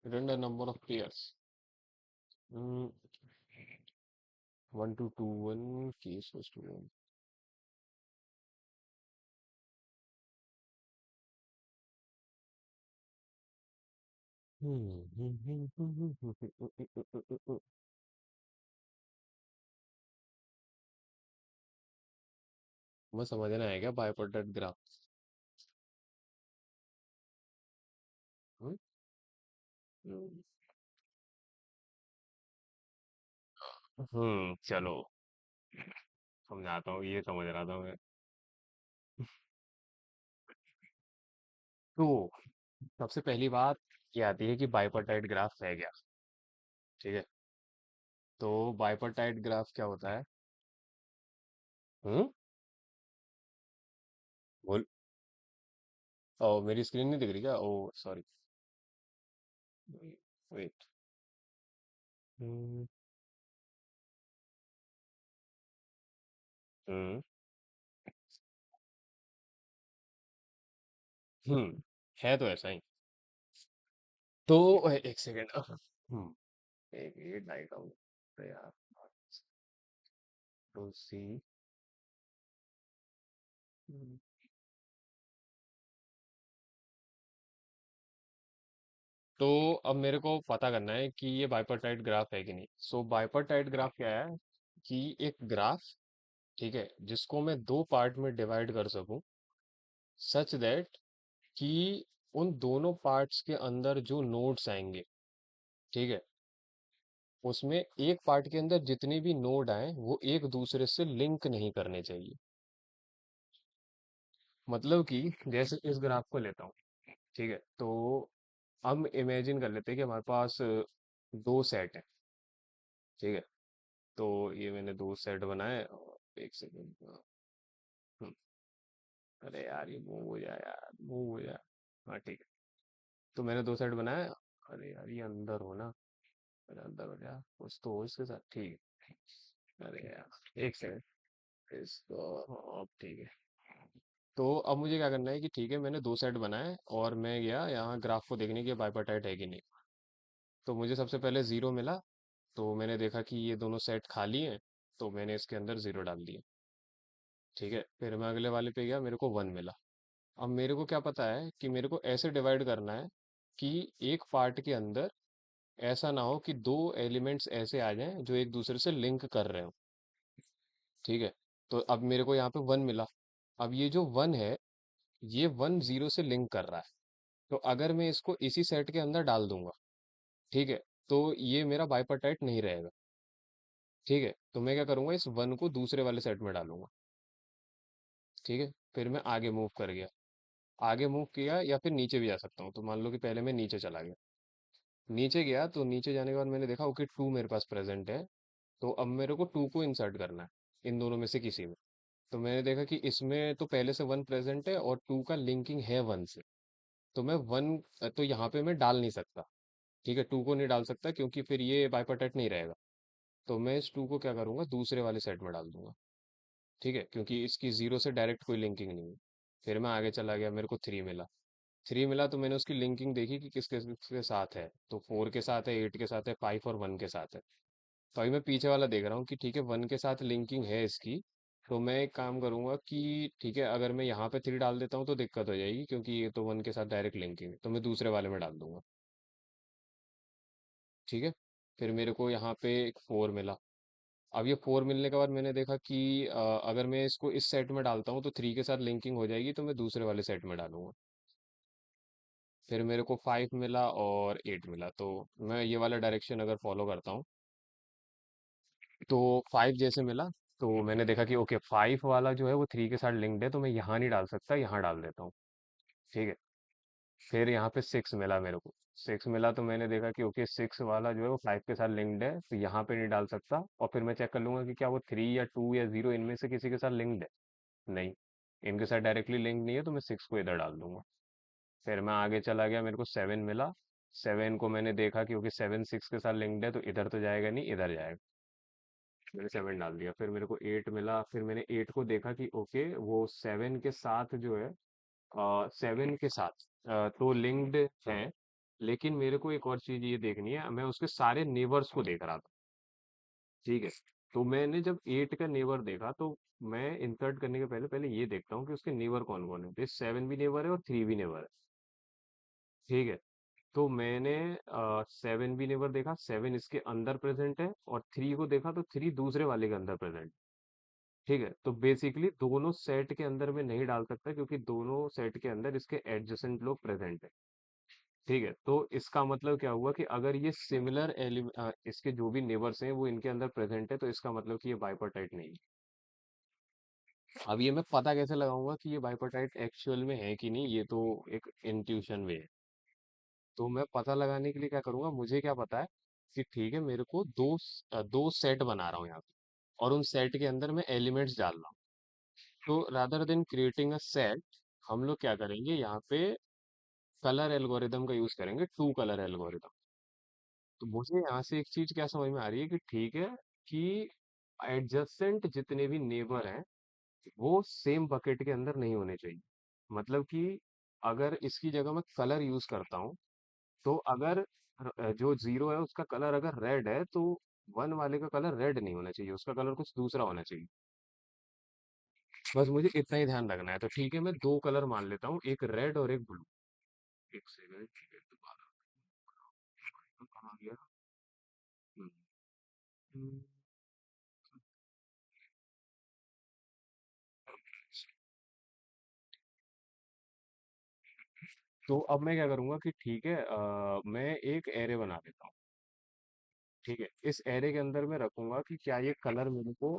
return the number of players. 1 to 2, 1, k is equals to 1. मैं समझना है क्या बाइपोटेट graph. चलो समझाता हूँ, ये समझ रहा था मैं. तो सबसे पहली बात ये आती है कि बाइपोटेट ग्राफ है क्या. ठीक है. तो बाइपोटेट ग्राफ क्या होता है. हम्म. बोल. ओ, मेरी स्क्रीन नहीं दिख रही क्या. ओ सॉरी. वेट. हम्म. हम्म. है तो ऐसा ही. तो एक सेकेंड. एक मिनट लाइट आउट. तो यार, टू सी. तो अब मेरे को पता करना है कि ये बाइपर्टाइट ग्राफ है कि नहीं. सो बाइपर्टाइट ग्राफ क्या है कि एक ग्राफ, ठीक है, जिसको मैं दो पार्ट में डिवाइड कर सकूं, सच दैट कि उन दोनों पार्ट्स के अंदर जो नोड्स आएंगे, ठीक है, उसमें एक पार्ट के अंदर जितने भी नोड आए वो एक दूसरे से लिंक नहीं करने चाहिए. मतलब कि जैसे इस ग्राफ को लेता हूँ, ठीक है, तो हम इमेजिन कर लेते हैं कि हमारे पास दो सेट है. ठीक है. तो ये मैंने दो सेट बनाए और एक सेकंड. अरे यार ये मूव हो जाए यार, मूव हो जाए. हाँ ठीक है. तो मैंने दो सेट बनाया. अरे यार ये अंदर हो ना. अरे अंदर हो जा कुछ तो हो इसके साथ. ठीक है. अरे यार एक सेकंड. इसको. हाँ, ठीक है. तो अब मुझे क्या करना है कि ठीक है, मैंने दो सेट बनाए और मैं गया यहाँ ग्राफ को देखने की बाइपार्टाइट है कि नहीं. तो मुझे सबसे पहले जीरो मिला. तो मैंने देखा कि ये दोनों सेट खाली हैं. तो मैंने इसके अंदर जीरो डाल दिया. ठीक है. फिर मैं अगले वाले पे गया, मेरे को वन मिला. अब मेरे को क्या पता है कि मेरे को ऐसे डिवाइड करना है कि एक पार्ट के अंदर ऐसा ना हो कि दो एलिमेंट्स ऐसे आ जाएं जो एक दूसरे से लिंक कर रहे हो. ठीक है. तो अब मेरे को यहाँ पे वन मिला. अब ये जो वन है, ये वन जीरो से लिंक कर रहा है. तो अगर मैं इसको इसी सेट के अंदर डाल दूंगा, ठीक है, तो ये मेरा बाइपार्टाइट नहीं रहेगा. ठीक है. तो मैं क्या करूंगा, इस वन को दूसरे वाले सेट में डालूंगा. ठीक है. फिर मैं आगे मूव कर गया. आगे मूव किया या फिर नीचे भी जा सकता हूँ. तो मान लो कि पहले मैं नीचे चला गया. नीचे गया तो नीचे जाने के बाद मैंने देखा ओके टू मेरे पास प्रेजेंट है. तो अब मेरे को टू को इंसर्ट करना है इन दोनों में से किसी में. तो मैंने देखा कि इसमें तो पहले से वन प्रेजेंट है और टू का लिंकिंग है वन से. तो मैं वन, तो यहाँ पे मैं डाल नहीं सकता. ठीक है. टू को नहीं डाल सकता क्योंकि फिर ये बाइपार्टाइट नहीं रहेगा. तो मैं इस टू को क्या करूंगा, दूसरे वाले सेट में डाल दूंगा. ठीक है. क्योंकि इसकी जीरो से डायरेक्ट कोई लिंकिंग नहीं है. फिर मैं आगे चला गया, मेरे को थ्री मिला. थ्री मिला तो मैंने उसकी लिंकिंग देखी कि किसके किसके साथ है. तो फोर के साथ है, एट के साथ है, फाइव और वन के साथ है. तो अभी मैं पीछे वाला देख रहा हूँ कि ठीक है वन के साथ लिंकिंग है इसकी. तो मैं एक काम करूंगा कि ठीक है, अगर मैं यहाँ पे थ्री डाल देता हूँ तो दिक्कत हो जाएगी क्योंकि ये तो वन के साथ डायरेक्ट लिंकिंग है. तो मैं दूसरे वाले में डाल दूंगा. ठीक है। फिर मेरे को यहाँ पे एक 4 मिला। अब ये 4 मिलने के बाद मैंने देखा कि अगर मैं इसको इस सेट में डालता हूँ तो 3 के साथ लिंकिंग हो जाएगी, तो मैं दूसरे वाले सेट में डालूंगा। फिर मेरे को 5 मिला और 8 मिला, तो मैं ये वाला डायरेक्शन अगर फॉलो करता हूँ तो 5 जैसे मिला, तो मैंने देखा कि ओके 5 वाला जो है वो 3 के साथ लिंक्ड है, तो मैं यहाँ नहीं डाल सकता, यहाँ डाल देता हूँ। ठीक है। फिर यहाँ पे 6 मिला मेरे को। 6 मिला तो मैंने देखा कि ओके 6 वाला जो है वो 5 के साथ लिंक्ड है, तो यहाँ पे नहीं डाल सकता, और फिर मैं चेक कर लूंगा कि क्या वो 3 या 2 या 0 इनमें से किसी के साथ लिंक्ड है। नहीं, इनके साथ डायरेक्टली लिंक नहीं है, तो मैं 6 को इधर डाल दूंगा। फिर मैं आगे चला गया, मेरे को 7 मिला। 7 को मैंने देखा कि ओके 7 6 के साथ लिंक्ड है, तो इधर तो जाएगा नहीं, इधर जाएगा। मैंने 7 डाल दिया। फिर मेरे को 8 मिला। फिर मैंने 8 को देखा कि ओके वो 7 के साथ जो है, 7 के साथ तो लिंक्ड है, लेकिन मेरे को एक और चीज ये देखनी है, मैं उसके सारे नेबर्स को देख रहा था। ठीक है। तो मैंने जब 8 का नेबर देखा, तो मैं इंसर्ट करने के पहले पहले ये देखता हूँ कि उसके नेबर कौन कौन है। तो 7 भी नेबर है और 3 भी नेबर है। ठीक है। तो मैंने 7 भी नेबर देखा, 7 इसके अंदर प्रेजेंट है, और 3 को देखा तो 3 दूसरे वाले के अंदर प्रेजेंट। ठीक है। तो बेसिकली दोनों सेट के अंदर मैं नहीं डाल सकता, क्योंकि दोनों सेट के अंदर इसके एडजेसेंट लोग प्रेजेंट है। ठीक है। तो इसका मतलब क्या हुआ कि अगर ये सिमिलर इसके जो भी नेबर्स हैं वो इनके अंदर प्रेजेंट है, तो इसका मतलब कि ये बाइपर्टाइट नहीं है। अब ये मैं पता कैसे लगाऊंगा कि ये बाइपर्टाइट एक्चुअल में है कि नहीं, ये तो एक इंट्यूशन वे है। तो मैं पता लगाने के लिए क्या करूंगा, मुझे क्या पता है कि ठीक है मेरे को दो सेट बना रहा हूँ यहाँ पे, और उन सेट के अंदर मैं एलिमेंट्स डाल रहा हूँ। तो rather than creating a set, हम लोग क्या करेंगे यहाँ पे, कलर एल्गोरिदम का यूज करेंगे, टू कलर एल्गोरिदम। तो मुझे यहाँ से एक चीज क्या समझ में आ रही है कि ठीक है कि एडजसेंट जितने भी नेबर हैं वो सेम बकेट के अंदर नहीं होने चाहिए। मतलब कि अगर इसकी जगह मैं कलर यूज करता हूँ, तो अगर जो 0 है उसका कलर अगर रेड है, तो 1 वाले का कलर रेड नहीं होना चाहिए, उसका कलर कुछ दूसरा होना चाहिए। बस मुझे इतना ही ध्यान रखना है। तो ठीक है, मैं दो कलर मान लेता हूँ, एक रेड और एक ब्लू। एक सेकंड, ठीक है दोबारा। कहाँ गया? हम्म, हम्म, तो अब मैं क्या करूंगा कि ठीक है, मैं एक एरे बना देता हूँ। ठीक है। इस एरे के अंदर मैं रखूंगा कि क्या ये कलर मेरे को,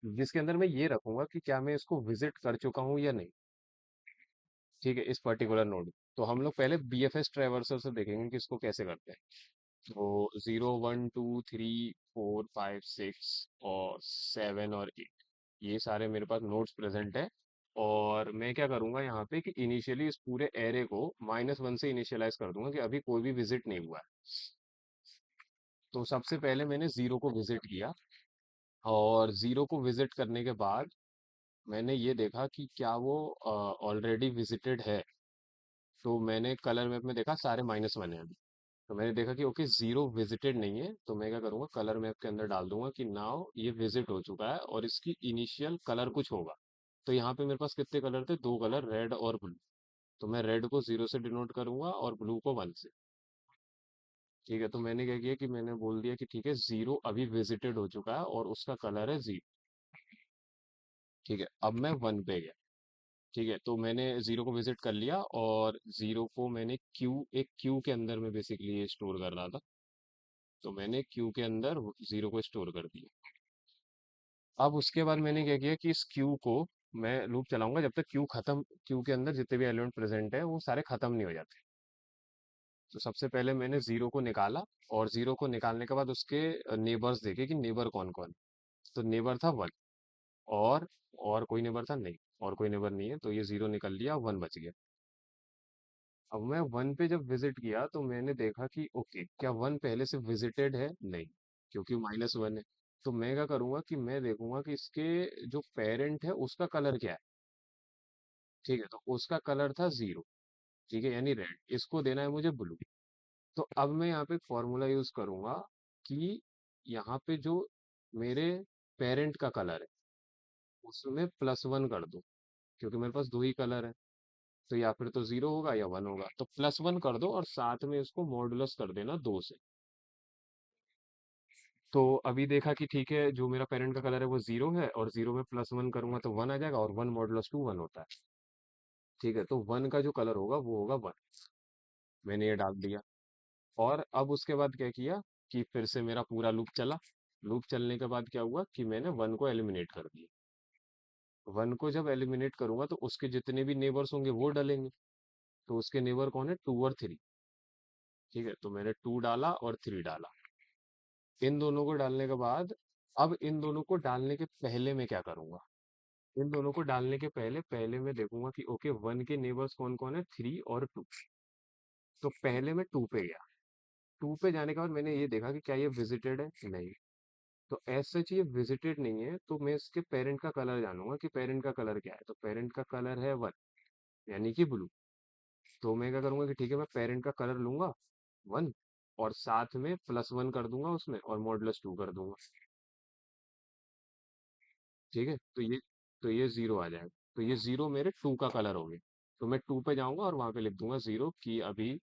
जिसके अंदर मैं ये रखूंगा कि क्या मैं इसको विजिट कर चुका हूँ या नहीं। ठीक है, इस पर्टिकुलर नोड। तो हम लोग पहले बीएफएस ट्रैवर्सर से देखेंगे कि इसको कैसे करते हैं। तो 0 1 2 3 4 5 6 और 7 और 8, ये सारे मेरे पास नोड्स प्रेजेंट है। और मैं क्या करूंगा यहाँ पे कि इनिशियली इस पूरे एरे को -1 से इनिशियलाइज कर दूंगा कि अभी कोई भी विजिट नहीं हुआ है। तो सबसे पहले मैंने 0 को विजिट किया, और 0 को विजिट करने के बाद मैंने ये देखा कि क्या वो ऑलरेडी विजिटेड है। तो मैंने कलर मैप में देखा सारे -1 है अभी। तो मैंने देखा कि ओके 0 विजिटेड नहीं है, तो मैं क्या करूँगा, कलर मैप के अंदर डाल दूंगा कि नाउ ये विजिट हो चुका है, और इसकी इनिशियल कलर कुछ होगा। तो यहाँ पे मेरे पास कितने कलर थे, दो कलर, रेड और ब्लू। तो मैं रेड को 0 से डिनोट करूंगा और ब्लू को 1 से। ठीक है। तो मैंने क्या किया कि मैंने बोल दिया कि ठीक है 0 अभी विजिटेड हो चुका है और उसका कलर है 0। ठीक है। अब मैं 1 पे गया। ठीक है। तो मैंने 0 को विजिट कर लिया, और 0 को मैंने एक क्यू के अंदर में बेसिकली ये स्टोर कर रहा था। तो मैंने क्यू के अंदर 0 को स्टोर कर दिया। अब उसके बाद मैंने क्या किया कि इस क्यू को मैं लूप चलाऊंगा जब तक क्यू के अंदर जितने भी एलिमेंट प्रेजेंट है वो सारे खत्म नहीं हो जाते। तो सबसे पहले मैंने 0 को निकाला, और 0 को निकालने के बाद उसके नेबर्स देखे कि नेबर कौन कौन। तो नेबर था 1, और कोई नेबर था नहीं, और कोई नेबर नहीं है, तो ये 0 निकल लिया, 1 बच गया। अब मैं 1 पे जब विजिट किया तो मैंने देखा कि ओके क्या 1 पहले से विजिटेड है, नहीं, क्योंकि -1 है। तो मैं क्या करूंगा कि मैं देखूंगा कि इसके जो पेरेंट है उसका कलर क्या है। ठीक है। तो उसका कलर था 0। ठीक है, यानी रेड, इसको देना है मुझे ब्लू। तो अब मैं यहाँ पे एक फॉर्मूला यूज करूंगा कि यहाँ पे जो मेरे पेरेंट का कलर है उसमें +1 कर दो, क्योंकि मेरे पास दो ही कलर है। तो या फिर तो 0 होगा या 1 होगा, तो +1 कर दो और साथ में इसको मॉडुलस कर देना 2 से। तो अभी देखा कि ठीक है, जो मेरा पेरेंट का कलर है वो जीरो है, और जीरो में प्लस वन करूंगा तो वन आ जाएगा, और वन मॉडुलस टू वन होता है। ठीक है, तो वन का जो कलर होगा वो होगा वन। मैंने ये डाल दिया। और अब उसके बाद क्या किया कि फिर से मेरा पूरा लूप चला। लूप चलने के बाद क्या हुआ कि मैंने वन को एलिमिनेट कर दिया। वन को जब एलिमिनेट करूंगा तो उसके जितने भी नेबर्स होंगे वो डलेंगे। तो उसके नेबर कौन है, टू और थ्री। ठीक है, तो मैंने टू डाला और थ्री डाला। इन दोनों को डालने के बाद, अब इन दोनों को डालने के पहले मैं क्या करूंगा, इन दोनों को डालने के पहले पहले मैं देखूंगा कि ओके, वन के नेबर्स कौन कौन है, थ्री और टू। तो पहले मैं टू पे गया। टू पे जाने के बाद मैंने ये देखा कि क्या ये विजिटेड है, नहीं। तो एज सच ये विजिटेड नहीं है, तो मैं इसके पेरेंट का कलर जानूंगा कि पेरेंट का कलर क्या है। तो पेरेंट का कलर है वन, यानी कि ब्लू। तो मैं क्या करूंगा कि ठीक है, मैं पेरेंट का कलर लूंगा वन, और साथ में प्लस वन कर दूंगा उसमें, और मॉडुलस टू कर दूंगा। ठीक है, तो ये जीरो आ जाएगा। तो ये जीरो मेरे टू का कलर हो गया। तो मैं टू पे जाऊंगा और वहां पे लिख दूंगा जीरो, कि अभी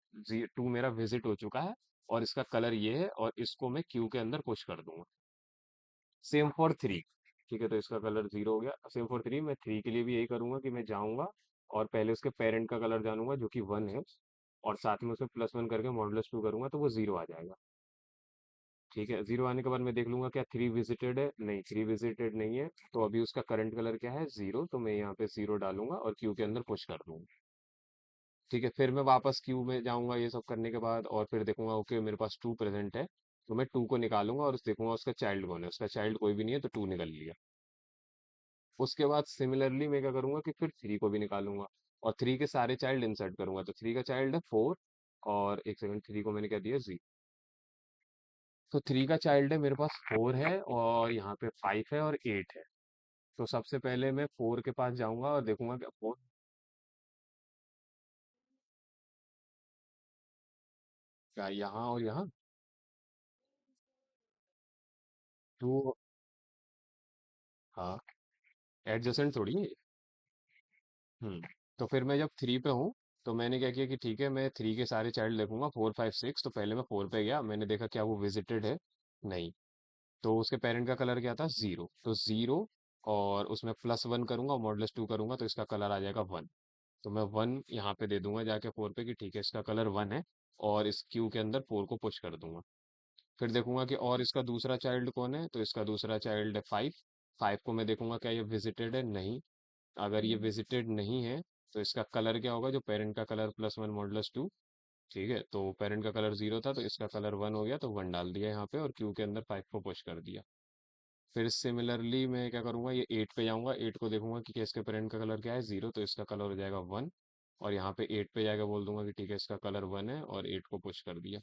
टू मेरा विजिट हो चुका है, और इसका कलर ये है, और इसको मैं क्यू के अंदर पुश कर दूंगा। Same for three. ठीक है, तो इसका कलर जीरो हो गया। सेम फॉर थ्री, मैं थ्री के लिए भी यही करूंगा कि मैं जाऊंगा और पहले उसके पेरेंट का कलर जानूंगा जो कि वन है, और साथ में उसमें प्लस वन करके मॉडुलस टू करूंगा तो वो जीरो आ जाएगा। ठीक है, जीरो आने के बाद मैं देख लूंगा क्या थ्री विजिटेड है, नहीं थ्री विजिटेड नहीं है। तो अभी उसका करंट कलर क्या है, जीरो। तो मैं यहाँ पे जीरो डालूंगा और क्यू के अंदर पुश कर दूंगा। ठीक है, फिर मैं वापस क्यू में जाऊंगा ये सब करने के बाद, और फिर देखूंगा ओके मेरे पास टू प्रेजेंट है। तो मैं टू को निकालूंगा और देखूंगा उसका चाइल्ड कौन है, उसका चाइल्ड कोई भी नहीं है, तो टू निकल लिया। उसके बाद सिमिलरली मैं क्या करूंगा कि फिर थ्री को भी निकालूंगा, और थ्री के सारे चाइल्ड इंसर्ट करूंगा। तो थ्री का चाइल्ड है फोर, और एक सेकंड, थ्री को मैंने क्या दिया, जी। तो थ्री का चाइल्ड है मेरे पास फोर है, और यहाँ पे फाइव है और एट है। तो सबसे पहले मैं फोर के पास जाऊंगा और देखूंगा कि फोर, क्या यहाँ और यहाँ टू। हाँ, एडजेसेंट थोड़ी है। हम्म। तो फिर मैं जब थ्री पे हूँ, तो मैंने क्या किया कि ठीक है, मैं थ्री के सारे चाइल्ड देखूंगा, फोर फाइव सिक्स। तो पहले मैं फोर पे गया, मैंने देखा क्या वो विजिटेड है, नहीं। तो उसके पेरेंट का कलर क्या था, जीरो। तो जीरो, और उसमें प्लस वन करूंगा, मॉडुलस टू करूंगा, तो इसका कलर आ जाएगा वन। तो मैं वन यहाँ पे दे दूंगा जाके फोर पे कि ठीक है, इसका कलर वन है, और इस क्यू के अंदर फोर को पुश कर दूंगा। फिर देखूंगा कि और इसका दूसरा चाइल्ड कौन है, तो इसका दूसरा चाइल्ड है फाइव। फाइव को मैं देखूंगा क्या ये विजिटेड है, नहीं। अगर ये विजिटेड नहीं है, तो इसका कलर क्या होगा, जो पेरेंट का colour plus one modulus two. ठीक है, तो पेरेंट का कलर जीरो था, तो इसका कलर वन हो गया, तो वन डाल दिया यहाँ पे, और क्यू के अंदर फाइव को पुश कर दिया। फिर सिमिलरली मैं क्या करूंगा, ये एट पे जाऊंगा, एट को देखूंगा कि इसके पेरेंट का कलर क्या है, जीरो। तो इसका कलर हो जाएगा वन, और यहाँ पे एट पे जाकर बोल दूंगा कि ठीक है, इसका कलर वन है, और एट को पुश कर दिया।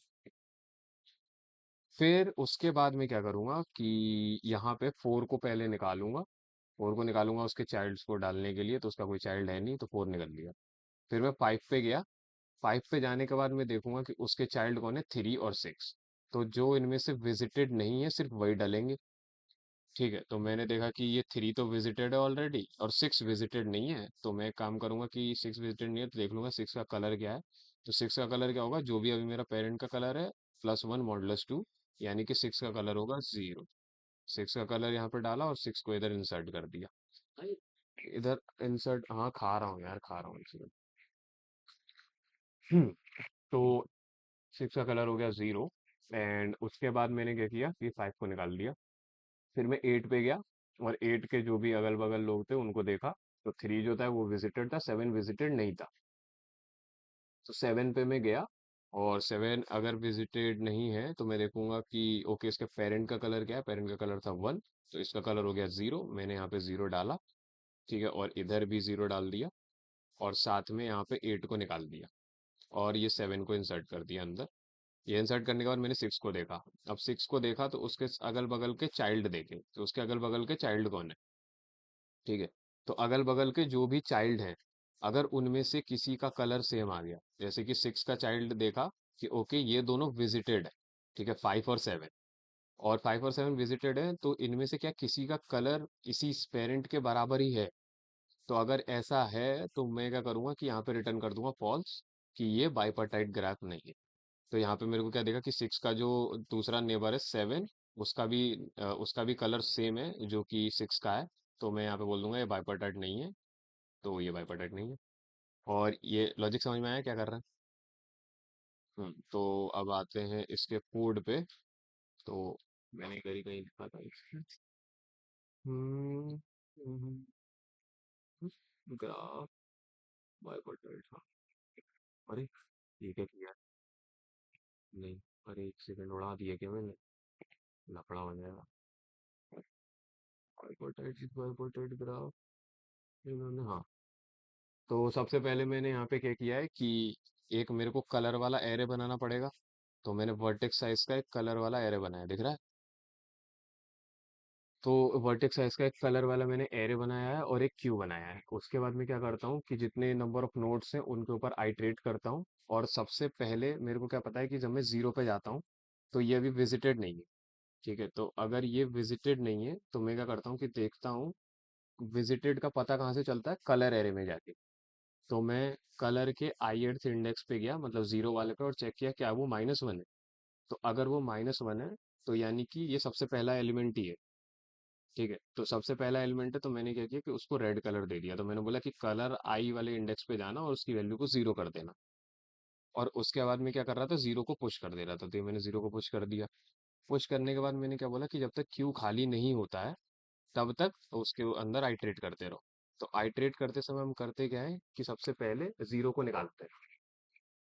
फिर उसके बाद मैं क्या करूंगा कि यहाँ पे फोर को पहले निकालूंगा। फोर को निकालूंगा उसके चाइल्ड्स को डालने के लिए, तो उसका कोई चाइल्ड है नहीं, तो फोर निकल लिया। फिर मैं फाइव पे गया। फाइव पे जाने के बाद मैं देखूंगा कि उसके चाइल्ड कौन है, थ्री और सिक्स। तो जो इनमें से विजिटेड नहीं है सिर्फ वही डलेंगे। ठीक है, तो मैंने देखा कि ये थ्री तो विजिटेड है ऑलरेडी, और सिक्स विजिटेड नहीं है। तो मैं एक काम करूंगा कि सिक्स विजिटेड नहीं है, तो देख लूंगा सिक्स का कलर क्या है। तो सिक्स का कलर क्या होगा, जो भी अभी मेरा पेरेंट का कलर है, प्लस वन मॉडुलस टू, यानी कि सिक्स का कलर होगा जीरो। सिक्स का कलर यहाँ पे डाला और सिक्स को इधर इंसर्ट कर दिया। इधर इंसर्ट, हाँ खा रहा हूँ यार, खा रहा हूँ इसलिए। हम्म, तो सिक्स का कलर हो गया जीरो। एंड उसके बाद मैंने क्या किया कि फाइव को निकाल दिया। फिर मैं एट पे गया, और एट के जो भी अगल बगल लोग थे उनको देखा। तो थ्री जो था वो विजिटेड था, सेवन विजिटेड नहीं था। तो सेवन पे मैं गया, और सेवन अगर विजिटेड नहीं है तो मैं देखूंगा कि ओके, इसके पेरेंट का कलर क्या है, पेरेंट का कलर था वन। तो इसका कलर हो गया जीरो, मैंने यहाँ पे जीरो डाला। ठीक है, और इधर भी जीरो डाल दिया, और साथ में यहाँ पे एट को निकाल दिया, और ये सेवन को इंसर्ट कर दिया अंदर। ये इंसर्ट करने के बाद मैंने सिक्स को देखा। अब सिक्स को देखा तो उसके अगल बगल के चाइल्ड देखे, तो उसके अगल बगल के चाइल्ड कौन है। ठीक है, तो अगल बगल के जो भी चाइल्ड हैं, अगर उनमें से किसी का कलर सेम आ गया, जैसे कि सिक्स का चाइल्ड देखा कि ओके ये दोनों विजिटेड है, ठीक है, फाइव और सेवन, और फाइव और सेवन विजिटेड है, तो इनमें से क्या किसी का कलर इसी पेरेंट के बराबर ही है। तो अगर ऐसा है तो मैं क्या करूंगा कि यहाँ पे रिटर्न कर दूंगा फॉल्स, कि ये बाइपर्टाइट ग्राफ नहीं है। तो यहाँ पे मेरे को क्या देखा कि सिक्स का जो दूसरा नेबर है सेवन, उसका भी कलर सेम है जो कि 6 का है। तो मैं यहाँ पे बोल दूंगा ये बाइपर्टाइट नहीं है। तो ये बाइपर्टाइट नहीं है। और ये लॉजिक समझ में आया क्या कर रहा है? तो अब आते हैं इसके कोड पे। तो मैंने कहीं कहीं लिखा था इसमें। हम्म ग्राफ बाइपर्टाइट, हाँ। अरे ये क्या किया? नहीं, अरे एक सेकंड उड़ा दिया क्या मैंने? लफड़ा हो जाएगा। बाइपर्टाइट ग्राफ इन्होंने, हाँ। तो सबसे पहले मैंने यहाँ पे क्या किया है कि एक मेरे को कलर वाला एरे बनाना पड़ेगा। तो मैंने वर्टेक्स साइज का एक कलर वाला एरे बनाया, दिख रहा है? तो वर्टेक्स साइज का एक कलर वाला मैंने एरे बनाया है और एक क्यू बनाया है। उसके बाद मैं क्या करता हूँ कि जितने नंबर ऑफ नोड्स हैं उनके ऊपर आइटरेट करता हूँ। और सबसे पहले मेरे को क्या पता है कि जब मैं जीरो पे जाता हूँ तो ये अभी विजिटेड नहीं है। ठीक है, तो अगर ये विजिटेड नहीं है तो मैं क्या करता हूँ कि देखता हूँ विजिटेड का पता कहाँ से चलता है, कलर एरे में जाके। तो मैं कलर के ith इंडेक्स पे गया, मतलब जीरो वाले पे, और चेक किया क्या वो -1 है। तो अगर वो -1 है तो यानी कि ये सबसे पहला एलिमेंट ही है। ठीक है, तो सबसे पहला एलिमेंट है तो मैंने क्या किया कि उसको रेड कलर दे दिया। तो मैंने बोला कि कलर आई वाले इंडेक्स पे जाना और उसकी वैल्यू को जीरो कर देना। और उसके बाद मैं क्या कर रहा था, जीरो को पुश कर दे रहा था। तो ये मैंने जीरो को पुश कर दिया। पुश करने के बाद मैंने क्या बोला कि जब तक क्यू खाली नहीं होता है तब तक उसके अंदर आइटरेट करते रहो। तो आइटरेट करते समय हम करते क्या है कि सबसे पहले जीरो को निकालते हैं।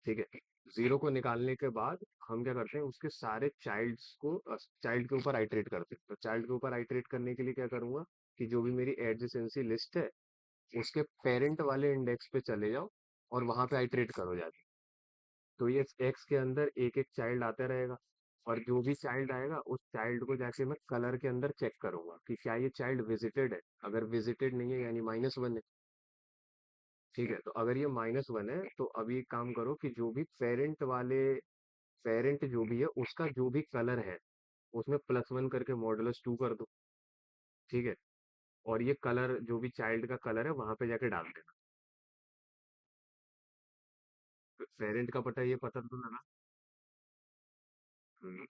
ठीक है, जीरो को निकालने के बाद हम क्या करते हैं, उसके सारे चाइल्ड्स को चाइल्ड के ऊपर आइटरेट करते हैं। तो चाइल्ड के ऊपर आइटरेट करने के लिए क्या करूंगा कि जो भी मेरी एडजेसेंसी लिस्ट है उसके पेरेंट वाले इंडेक्स पे चले जाओ और वहां पे आइटरेट करो जाके। तो ये एक्स के अंदर एक एक चाइल्ड आता रहेगा। और जो भी चाइल्ड आएगा उस चाइल्ड को जाके मैं कलर के अंदर चेक करूंगा कि क्या ये चाइल्ड विजिटेड है। अगर विजिटेड नहीं है यानी -1 है। ठीक है, तो अगर ये -1 है तो अभी एक काम करो कि जो भी पेरेंट जो भी है उसका जो भी कलर है उसमें +1 करके मॉडुलस 2 कर दो। ठीक है, और ये कलर जो भी चाइल्ड का कलर है वहां पे जाके डाल देना। पेरेंट का पता, ये पता तो लगा। हम्म।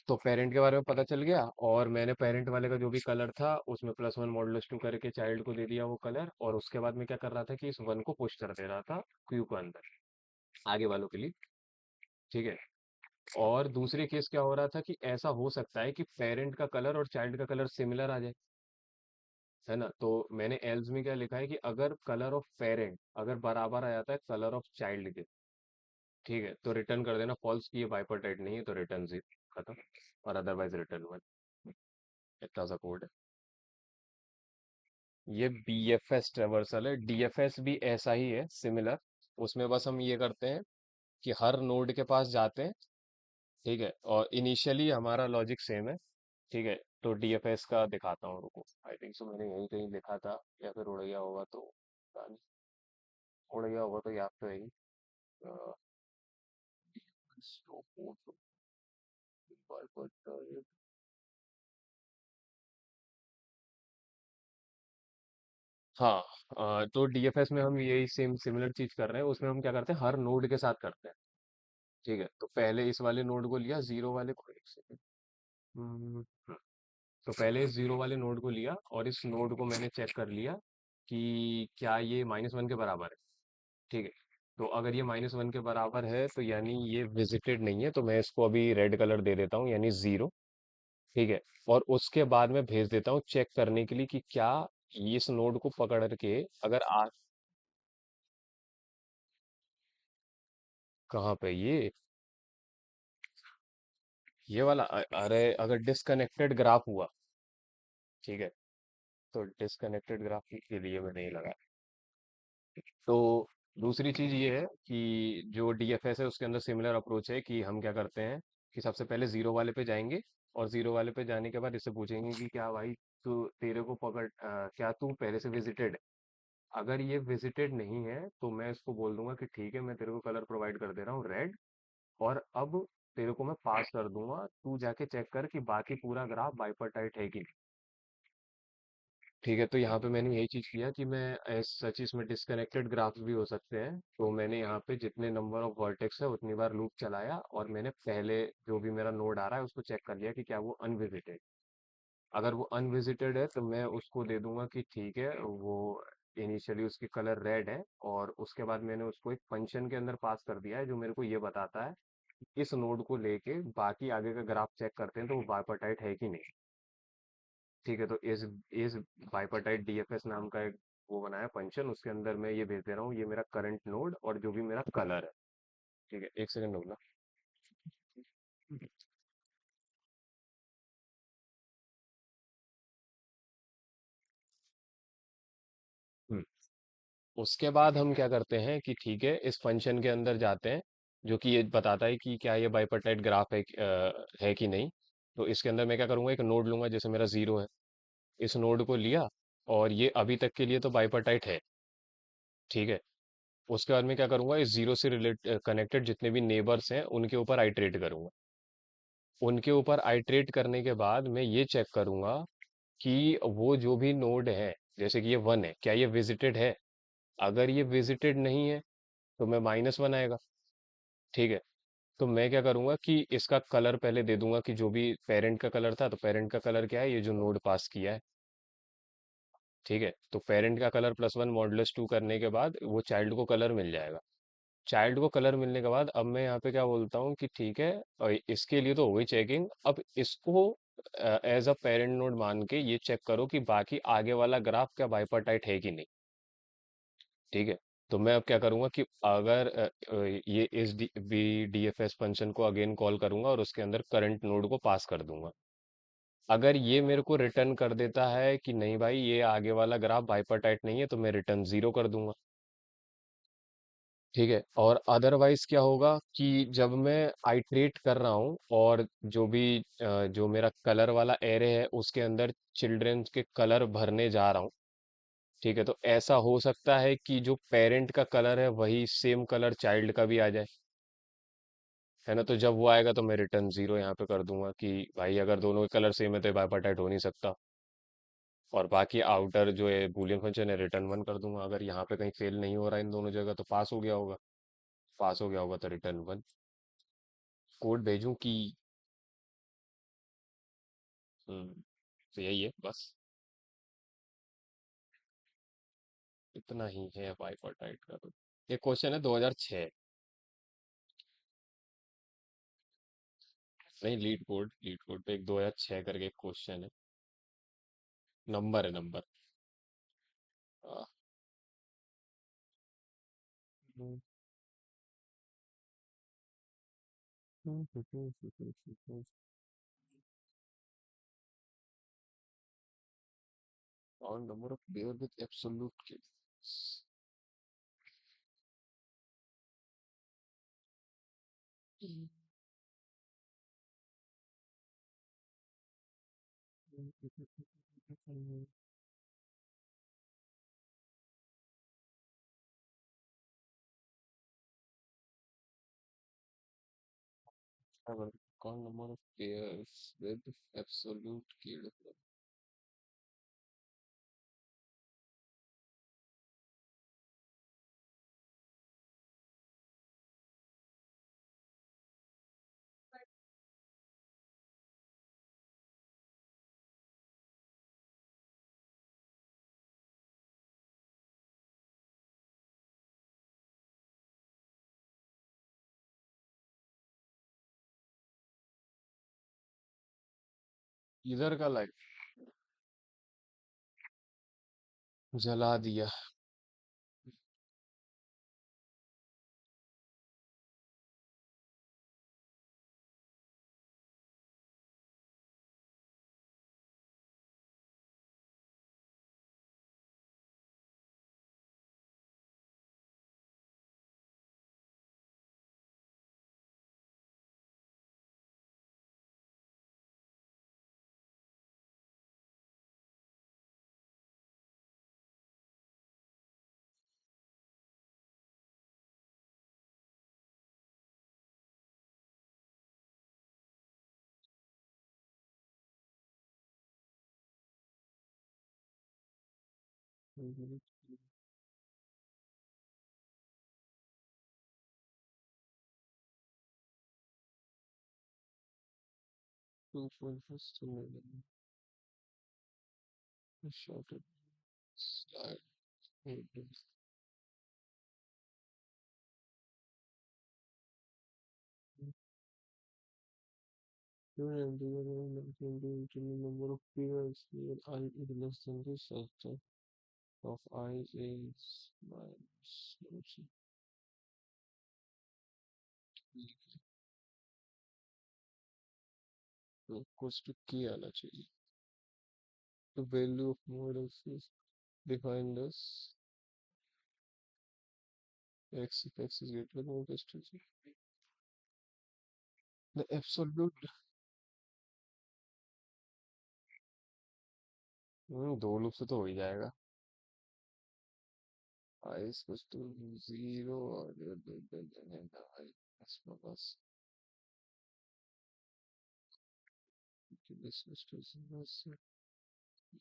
तो पेरेंट के बारे में पता चल गया, और मैंने पेरेंट वाले का जो भी कलर था उसमें +1 मॉडुलस 2 करके चाइल्ड को दे दिया वो कलर। और उसके बाद मैं क्या कर रहा था कि इस 1 को पुश कर दे रहा था क्यू को अंदर, आगे वालों के लिए। ठीक है, और दूसरे केस क्या हो रहा था कि ऐसा हो सकता है कि पेरेंट का कलर और चाइल्ड का कलर सिमिलर आ जाए, है ना? तो मैंने एल्स में क्या लिखा है कि अगर कलर ऑफ पेरेंट अगर बराबर आ जाता है कलर ऑफ चाइल्ड के, ठीक है, तो रिटर्न कर देना फॉल्स की ये बाइपरटाइट नहीं है, तो रिटर्न 0 खत्म। और अदरवाइज रिटर्न 1। इतना सा कोड है। ये BFS ट्रेवर्सल है, DFS भी ऐसा ही है, सिमिलर। उसमें बस हम ये करते हैं कि हर नोड के पास जाते हैं। ठीक है, और इनिशियली हमारा लॉजिक सेम है। ठीक है, तो DFS का दिखाता हूँ, रुको। आई थिंक सो मैंने यहीं कहीं लिखा था, या फिर उड़ गया होगा तो पता नहीं। उड़ गया होगा तो याद तो है ही। अ, हाँ, तो DFS में हम यही सेम सिमिलर चीज कर रहे हैं। उसमें हम क्या करते हैं, हर नोड के साथ करते हैं। ठीक है, तो पहले इस वाले नोड को लिया, जीरो वाले को, एक सेकंड। हम्म, तो पहले इस जीरो वाले नोड को लिया और इस नोड को मैंने चेक कर लिया कि क्या ये -1 के बराबर है। ठीक है, तो अगर ये -1 के बराबर है तो यानी ये विजिटेड नहीं है। तो मैं इसको अभी रेड कलर दे देता हूँ, यानी 0। ठीक है, और उसके बाद मैं भेज देता हूँ चेक करने के लिए कि क्या इस नोड को पकड़ के अगर आ कहाँ पे ये वाला अरे अगर डिस्कनेक्टेड ग्राफ हुआ, ठीक है, तो डिस्कनेक्टेड ग्राफ के लिए मैं नहीं लगा। तो दूसरी चीज ये है कि जो DFS है उसके अंदर सिमिलर अप्रोच है कि हम क्या करते हैं कि सबसे पहले जीरो वाले पे जाएंगे। और जीरो वाले पे जाने के बाद इससे पूछेंगे कि क्या भाई तू तेरे को क्या तू पहले से विजिटेड है। अगर ये विजिटेड नहीं है तो मैं इसको बोल दूंगा कि ठीक है, मैं तेरे को कलर प्रोवाइड कर दे रहा हूँ रेड। और अब तेरे को मैं पास कर दूंगा, तू जाके चेक कर कि बाकी पूरा ग्राफ बाइपर्टाइट है कि नहीं। ठीक है, तो यहाँ पे मैंने यही चीज़ किया कि मैं एज सच इसमें डिस्कनेक्टेड ग्राफ्स भी हो सकते हैं, तो मैंने यहाँ पे जितने नंबर ऑफ वर्टेक्स है उतनी बार लूप चलाया और मैंने पहले जो भी मेरा नोड आ रहा है उसको चेक कर लिया कि क्या वो अनविजिटेड। अगर वो अनविजिटेड है तो मैं उसको दे दूंगा कि ठीक है, वो इनिशियली उसकी कलर रेड है, और उसके बाद मैंने उसको एक फंक्शन के अंदर पास कर दिया है जो मेरे को ये बताता है कि इस नोड को लेके बाकी आगे का ग्राफ चेक करते हैं तो वो बाइपर्टाइट है कि नहीं। ठीक है, तो इस बाइपर्टाइट डीएफएस नाम का एक वो बनाया फंक्शन, उसके अंदर मैं ये भेज दे रहा हूँ, ये मेरा करंट नोड और जो भी मेरा कलर है। ठीक है, एक सेकंड होगा। हम्म उसके बाद हम क्या करते हैं कि ठीक है, इस फंक्शन के अंदर जाते हैं जो कि ये बताता है कि क्या ये बाइपर्टाइट ग्राफ है कि नहीं। तो इसके अंदर मैं क्या करूंगा, एक नोड लूंगा, जैसे मेरा 0 है, इस नोड को लिया और ये अभी तक के लिए तो बाइपर्टाइट है। ठीक है, उसके बाद मैं क्या करूंगा, इस 0 से कनेक्टेड जितने भी नेबर्स हैं उनके ऊपर आइटरेट करूंगा। उनके ऊपर आइटरेट करने के बाद मैं ये चेक करूंगा कि वो जो भी नोड है, जैसे कि ये 1 है, क्या ये विजिटेड है। अगर ये विजिटेड नहीं है तो मैं -1 आएगा। ठीक है, तो मैं क्या करूंगा कि इसका कलर पहले दे दूंगा कि जो भी पेरेंट का कलर था, तो पेरेंट का कलर क्या है, ये जो नोड पास किया है। ठीक है, तो पेरेंट का कलर +1 मॉडुलस 2 करने के बाद वो चाइल्ड को कलर मिल जाएगा। चाइल्ड को कलर मिलने के बाद अब मैं यहाँ पे क्या बोलता हूँ कि ठीक है, इसके लिए तो हो गई चेकिंग, अब इसको एज अ पेरेंट नोड मान के ये चेक करो कि बाकी आगे वाला ग्राफ क्या बाइपर्टाइट है कि नहीं। ठीक है, तो मैं अब क्या करूंगा कि अगर ये इस डीएफएस फंक्शन को अगेन कॉल करूंगा और उसके अंदर करंट नोड को पास कर दूंगा। अगर ये मेरे को रिटर्न कर देता है कि नहीं भाई ये आगे वाला ग्राफ बाइपर्टाइट नहीं है, तो मैं रिटर्न 0 कर दूंगा। ठीक है, और अदरवाइज क्या होगा कि जब मैं आइट्रेट कर रहा हूँ और जो भी जो मेरा कलर वाला एरे है उसके अंदर चिल्ड्रन के कलर भरने जा रहा हूँ। ठीक है, तो ऐसा हो सकता है कि जो पेरेंट का कलर है वही सेम कलर चाइल्ड का भी आ जाए। है ना, तो जब वो आएगा तो मैं रिटर्न 0 यहाँ पे कर दूंगा कि भाई अगर दोनों के कलर सेम है तो बाइपार्टाइट हो नहीं सकता। और बाकी आउटर जो है बूलियन फंक्शन है, रिटर्न 1 कर दूंगा। अगर यहाँ पे कहीं फेल नहीं हो रहा है इन दोनों जगह तो पास हो गया होगा। पास हो गया होगा तो रिटर्न 1। कोड भेजूं कि तो यही है बस। इतना ही है बाइपार्टाइट का तो। ये क्वेश्चन है 2006। नहीं, लीड कोड पे एक 2006 करके एक क्वेश्चन है। नंबर है, नंबर। और number of pair with absolute. कौन number of pairs with absolute की। इधर का लाइट जला दिया। Two point first shorted slide. Here and here number of pairs where I is less than the sector of I is minus equals to k आना चाहिए. The value of models is defined as x if x is greater than or equal to 0. The absolute दो loop से तो हो ही जाएगा. I is equals to 0 or greater than I plus this is to 0 so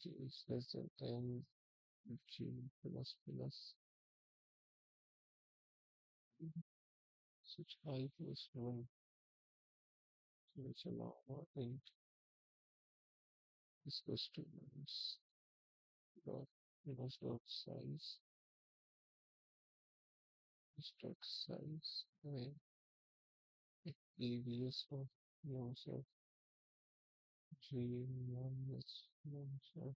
g is less than 10 g plus such I plus 1 which allow int is equals to dot dot size dot size and previous of nodes of g minus nodes of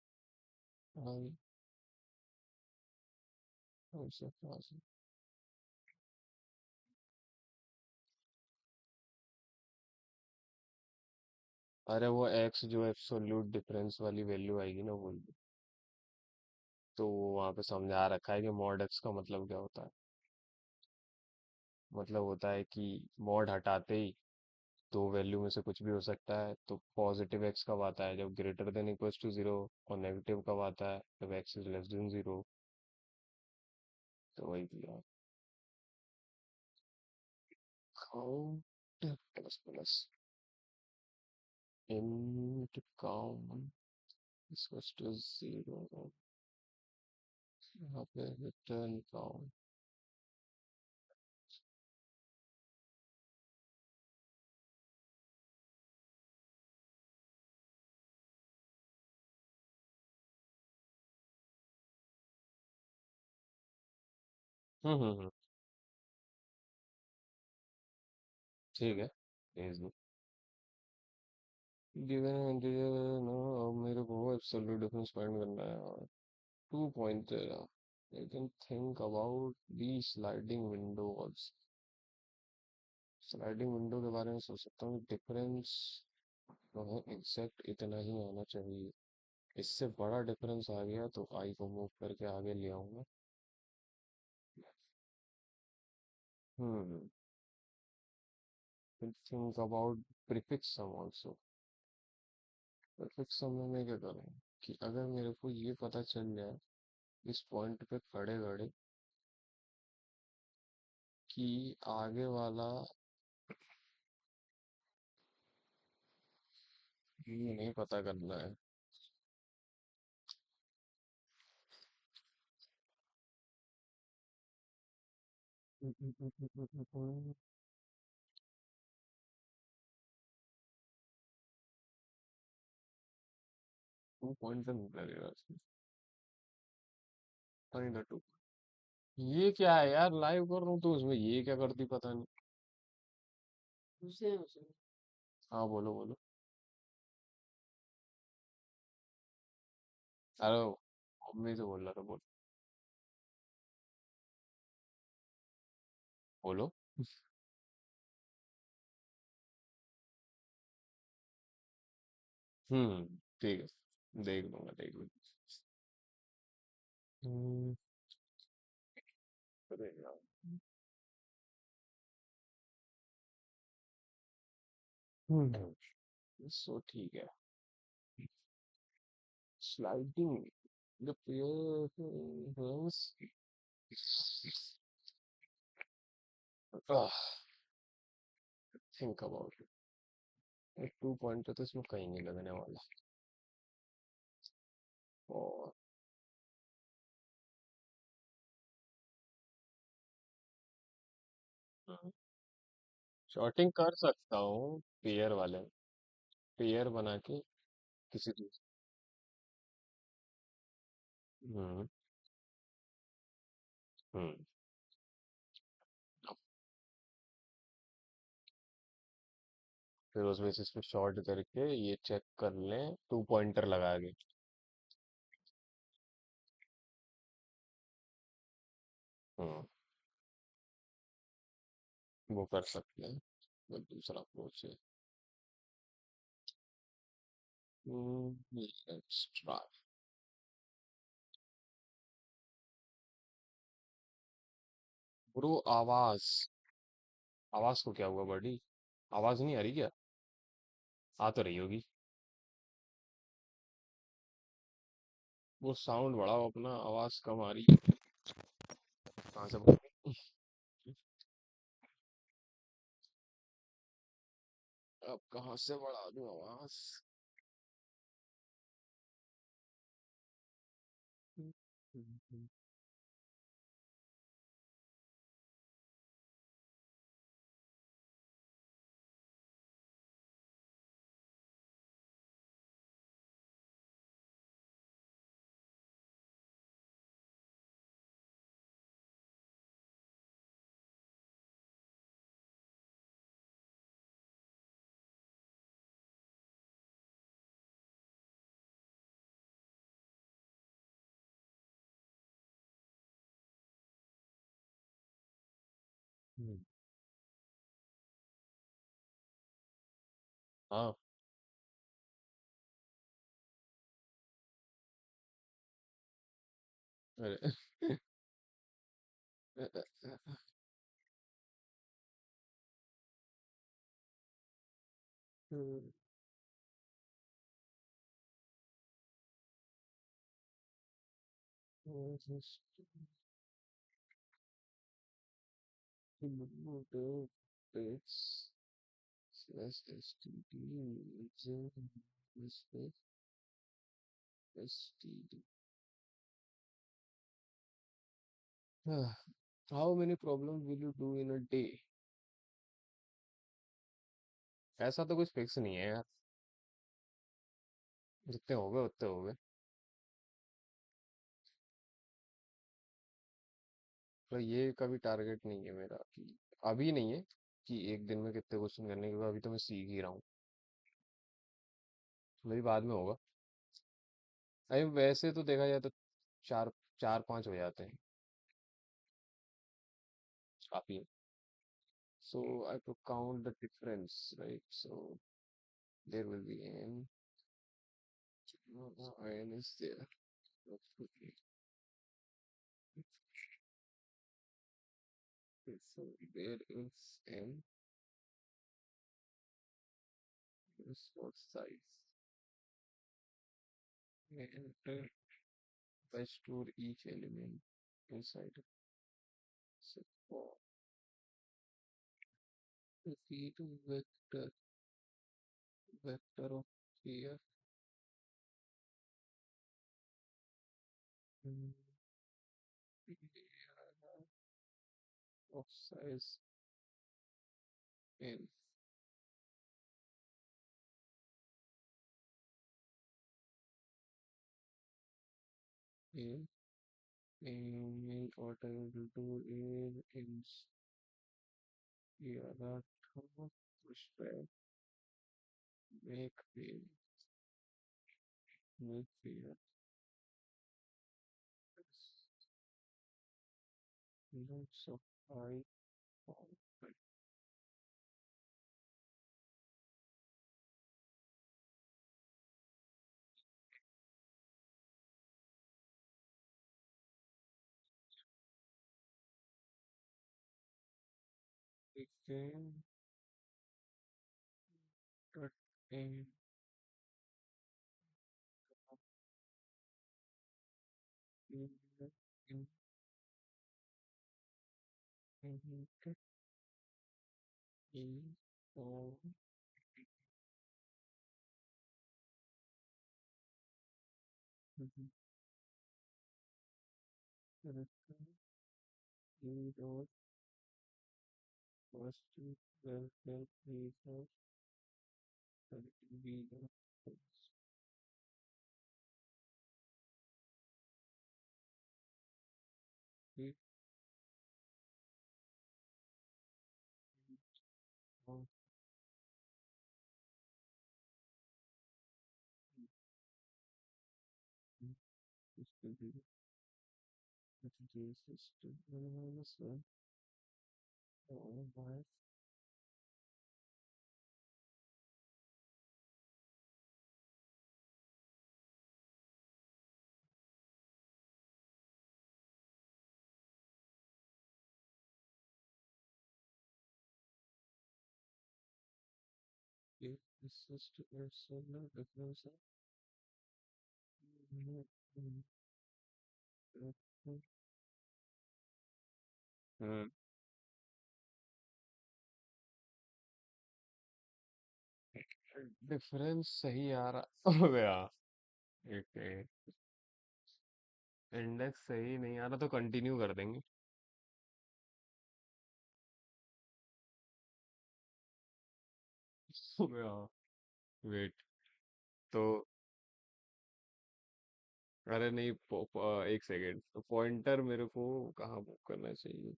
I also thousand. अरे वो x जो absolute difference वाली value आएगी ना वो, तो वहां पे समझा रखा है कि मॉड x का मतलब क्या होता है. मतलब होता है कि मॉड हटाते ही दो वैल्यू में से कुछ भी हो सकता है. तो पॉजिटिव एक्स कब आता है, जब greater than equals to zero. और नेगेटिव कब आता है, जब X is less than zero. तो वही दिया. Count plus plus int count equals to zero. यहाँ पे रिटर्न काउंट. हम्म. ठीक है, भेज दो. गिवन इंटीजर ना, अब मेरे को एब्सोल्यूट डिफरेंस फाइंड करना है. 2 पॉइंट तेरा. You can think about the sliding windows. Sliding window के बारे में सोच सकता हूँ. डिफरेंस जो है एग्जैक्ट इतना ही आना चाहिए. इससे बड़ा डिफरेंस आ गया तो आई को मूव करके आगे ले आऊंगा. Hmm. Think about prefix sum also. Prefix sum में मैं क्या करूँ कि अगर मेरे को ये पता चल जाए इस पॉइंट पे खड़े खड़े कि आगे वाला, ये नहीं पता करना है. 2 पॉइंट से निकलेगा इसमें. Find the two. ये क्या है यार, लाइव कर रहा हूँ तो उसमें ये क्या करती पता नहीं. हाँ बोलो बोलो. अरे मम्मी से बोल रहा था, बोलो बोलो. ठीक है, देख लूंगा देख लूंगा. हम्म. अरे यार. सो ठीक है. Sliding the players think about it. 2 point तो इसमें कहीं नहीं लगने वाला. और शॉर्टिंग कर सकता हूँ पेयर वाले, पेयर बना के किसी दूसरे। हम्म। हम्म। फिर उसमें से इसमें शॉर्ट करके ये चेक कर लें, टू पॉइंटर लगा के। हम्म। वो कर सकते हैं, वो दूसरा अप्रोच है। Let's try. ब्रो, आवाज, आवाज को क्या हुआ बड़ी? आवाज नहीं आ रही क्या? आ तो रही होगी। वो साउंड बढ़ाओ अपना, आवाज कम आ रही है। कहाँ से अब कहाँ से बढ़ा दूं आवाज? हाँ। अरे it's slash std space std. How many problems will you do in a day? ऐसा तो कुछ फिक्स नहीं है यार, जितने हो गए उतने हो गए। पर ये कभी टारगेट नहीं है मेरा कि अभी नहीं है कि एक दिन में कितने क्वेश्चन करने के बाद, अभी तो मैं सीख ही रहा हूँ। मेरी बाद में होगा। अरे वैसे तो देखा जाए तो चार, चार पांच हो जाते हैं, काफी है। So I have to count the difference, right? So there will be n. N is there. Okay. So there is n is what size? And I store each element inside. So for the feed vector of here mm, of size n, n, and what I will do is in here that push back make field make field lots of high output again but in in in in in or First, welfare, research, be the first, of this to be the system minus one by if the system is similar difference of hmm. Difference सही आ रहा हो गया। एक index सही नहीं आ रहा तो continue कर देंगे। हो गया। वेट। तो अरे नहीं एक सेकेंड, तो पॉइंटर मेरे को कहाँ मूव करना चाहिए?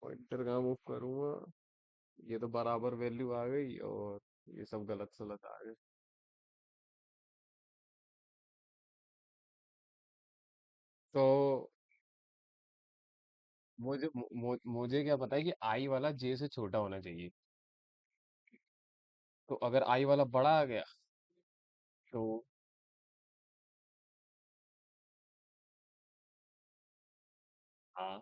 पॉइंटर कहाँ मूव करूँगा? ये तो बराबर वैल्यू आ गई और ये सब गलत सलत आ गए। तो मुझे क्या पता है कि आई वाला जे से छोटा होना चाहिए। तो अगर आई वाला बड़ा आ गया तो हाँ।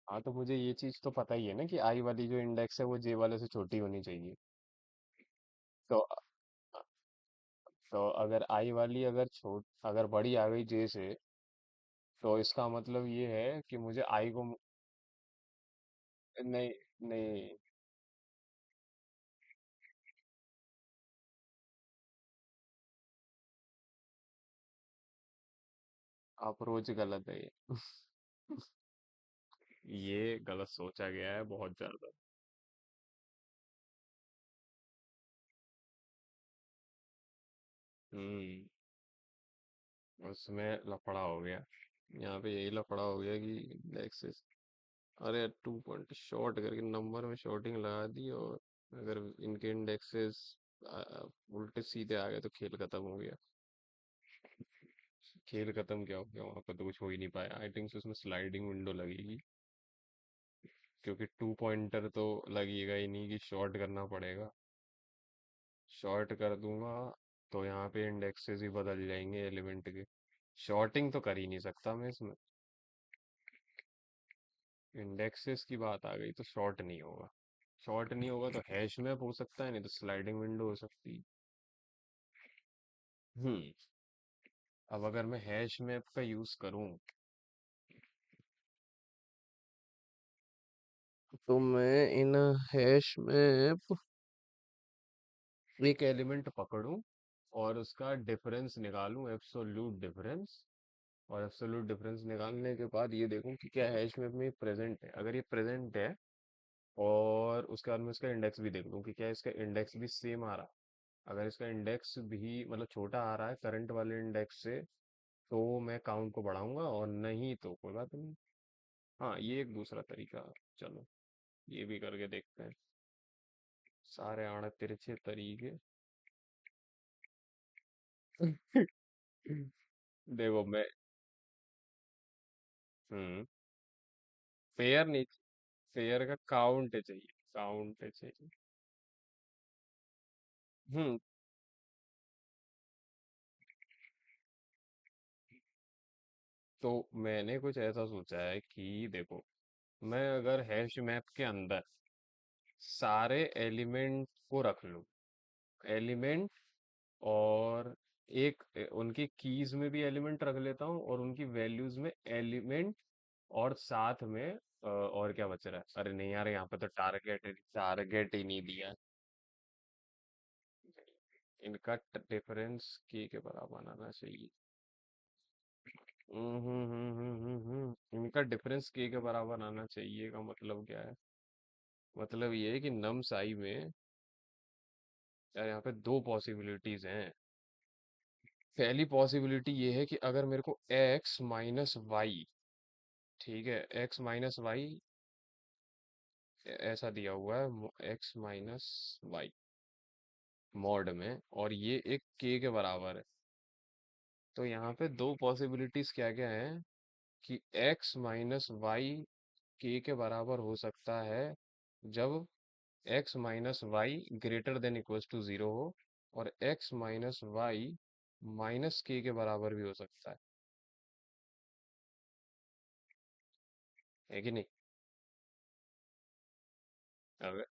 हाँ, तो मुझे ये चीज तो पता ही है ना कि आई वाली जो इंडेक्स है वो जे वाले से छोटी होनी चाहिए। तो अगर आई वाली अगर बड़ी आ गई जे से, तो इसका मतलब ये है कि मुझे आई को नहीं, नहीं, अप्रोच गलत है ये। ये गलत सोचा गया है बहुत ज्यादा। हम्म। उसमें लफड़ा हो गया। यहाँ पे यही लफड़ा हो गया कि इंडेक्सेस, अरे 2 पॉइंट शॉर्ट करके नंबर में शॉर्टिंग लगा दी, और अगर इनके इंडेक्सेस उल्टे सीधे आ गए तो खेल खत्म हो गया। खेल खत्म क्या हो गया, वहां पर तो कुछ हो ही नहीं पाया। आई थिंक उसमें स्लाइडिंग विंडो लगेगी, क्योंकि 2 पॉइंटर तो लगेगा ही नहीं कि शॉर्ट करना पड़ेगा। शॉर्ट कर दूंगा तो यहाँ पे इंडेक्सेस ही बदल जाएंगे एलिमेंट के। शॉर्टिंग तो कर ही नहीं सकता मैं इसमें। इंडेक्सेस की बात आ गई तो शॉर्ट नहीं होगा। शॉर्ट नहीं होगा तो हैश मैप हो सकता है, नहीं तो स्लाइडिंग विंडो हो सकती है। हम्म। अब अगर मैं हैश मैप का यूज करूं तो मैं इन हैश मैप एक एलिमेंट पकड़ूं और उसका डिफरेंस निकालूं, एब्सोल्यूट डिफरेंस। और एब्सोल्यूट डिफरेंस निकालने के बाद ये देखूं कि क्या हैश मैप में प्रेजेंट है। अगर ये प्रेजेंट है, और उसके बाद में इसका इंडेक्स भी देख लूं कि क्या इसका इंडेक्स भी सेम आ रहा। अगर इसका इंडेक्स भी मतलब छोटा आ रहा है करंट वाले इंडेक्स से, तो मैं काउंट को बढ़ाऊंगा, और नहीं तो कोई बात नहीं। हाँ, ये एक दूसरा तरीका है। चलो, ये भी करके देखते हैं। सारे आड़े तिरछे तरीके। देखो मैं, हम्म, पेयर नहीं, पेयर का काउंट चाहिए, काउंट चाहिए। हम्म। तो मैंने कुछ ऐसा सोचा है कि देखो, मैं अगर हैश मैप के अंदर सारे एलिमेंट को रख लूं, एलिमेंट, और उनकी कीज में भी एलिमेंट रख लेता हूँ, और उनकी वैल्यूज में एलिमेंट, और साथ में और क्या बच रहा है? अरे नहीं यार, यहाँ पे तो टारगेट ही नहीं दिया। इनका डिफरेंस के बराबर आना चाहिए। इनका डिफरेंस के बराबर आना चाहिए का मतलब क्या है? मतलब ये है कि नम साई में, यार यहाँ पे दो पॉसिबिलिटीज हैं। पहली पॉसिबिलिटी ये है कि अगर मेरे को x माइनस वाई, ठीक है, x माइनस वाई ऐसा दिया हुआ है, x माइनस वाई मॉड में, और ये एक k के बराबर है। तो यहाँ पे दो पॉसिबिलिटीज क्या क्या हैं कि x माइनस वाई k के बराबर हो सकता है जब x minus y greater than equals to zero हो, और x minus y minus k के बराबर भी हो सकता है कि नहीं? अगर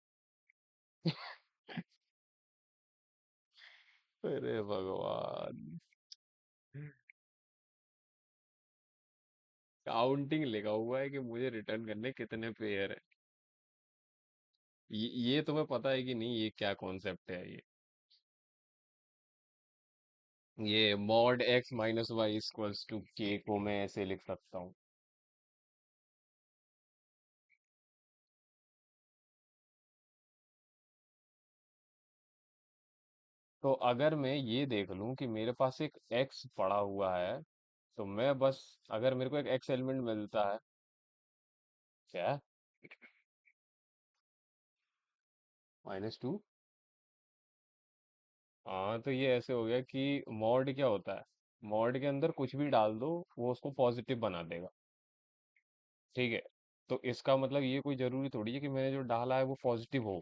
अरे भगवान, काउंटिंग लिखा हुआ है कि मुझे रिटर्न करने कितने पेयर है। ये तुम्हें पता है कि नहीं, ये क्या कॉन्सेप्ट है ये mod x minus y equals to k को मैं ऐसे लिख सकता हूँ। तो अगर मैं ये देख लूं कि मेरे पास एक एक्स पड़ा हुआ है, तो मैं बस, अगर मेरे को एक एक्स एलिमेंट मिलता है, क्या, -2। हाँ, तो ये ऐसे हो गया कि मॉड क्या होता है, मॉड के अंदर कुछ भी डाल दो वो उसको पॉजिटिव बना देगा, ठीक है। तो इसका मतलब ये कोई जरूरी थोड़ी है कि मैंने जो डाला है वो पॉजिटिव हो,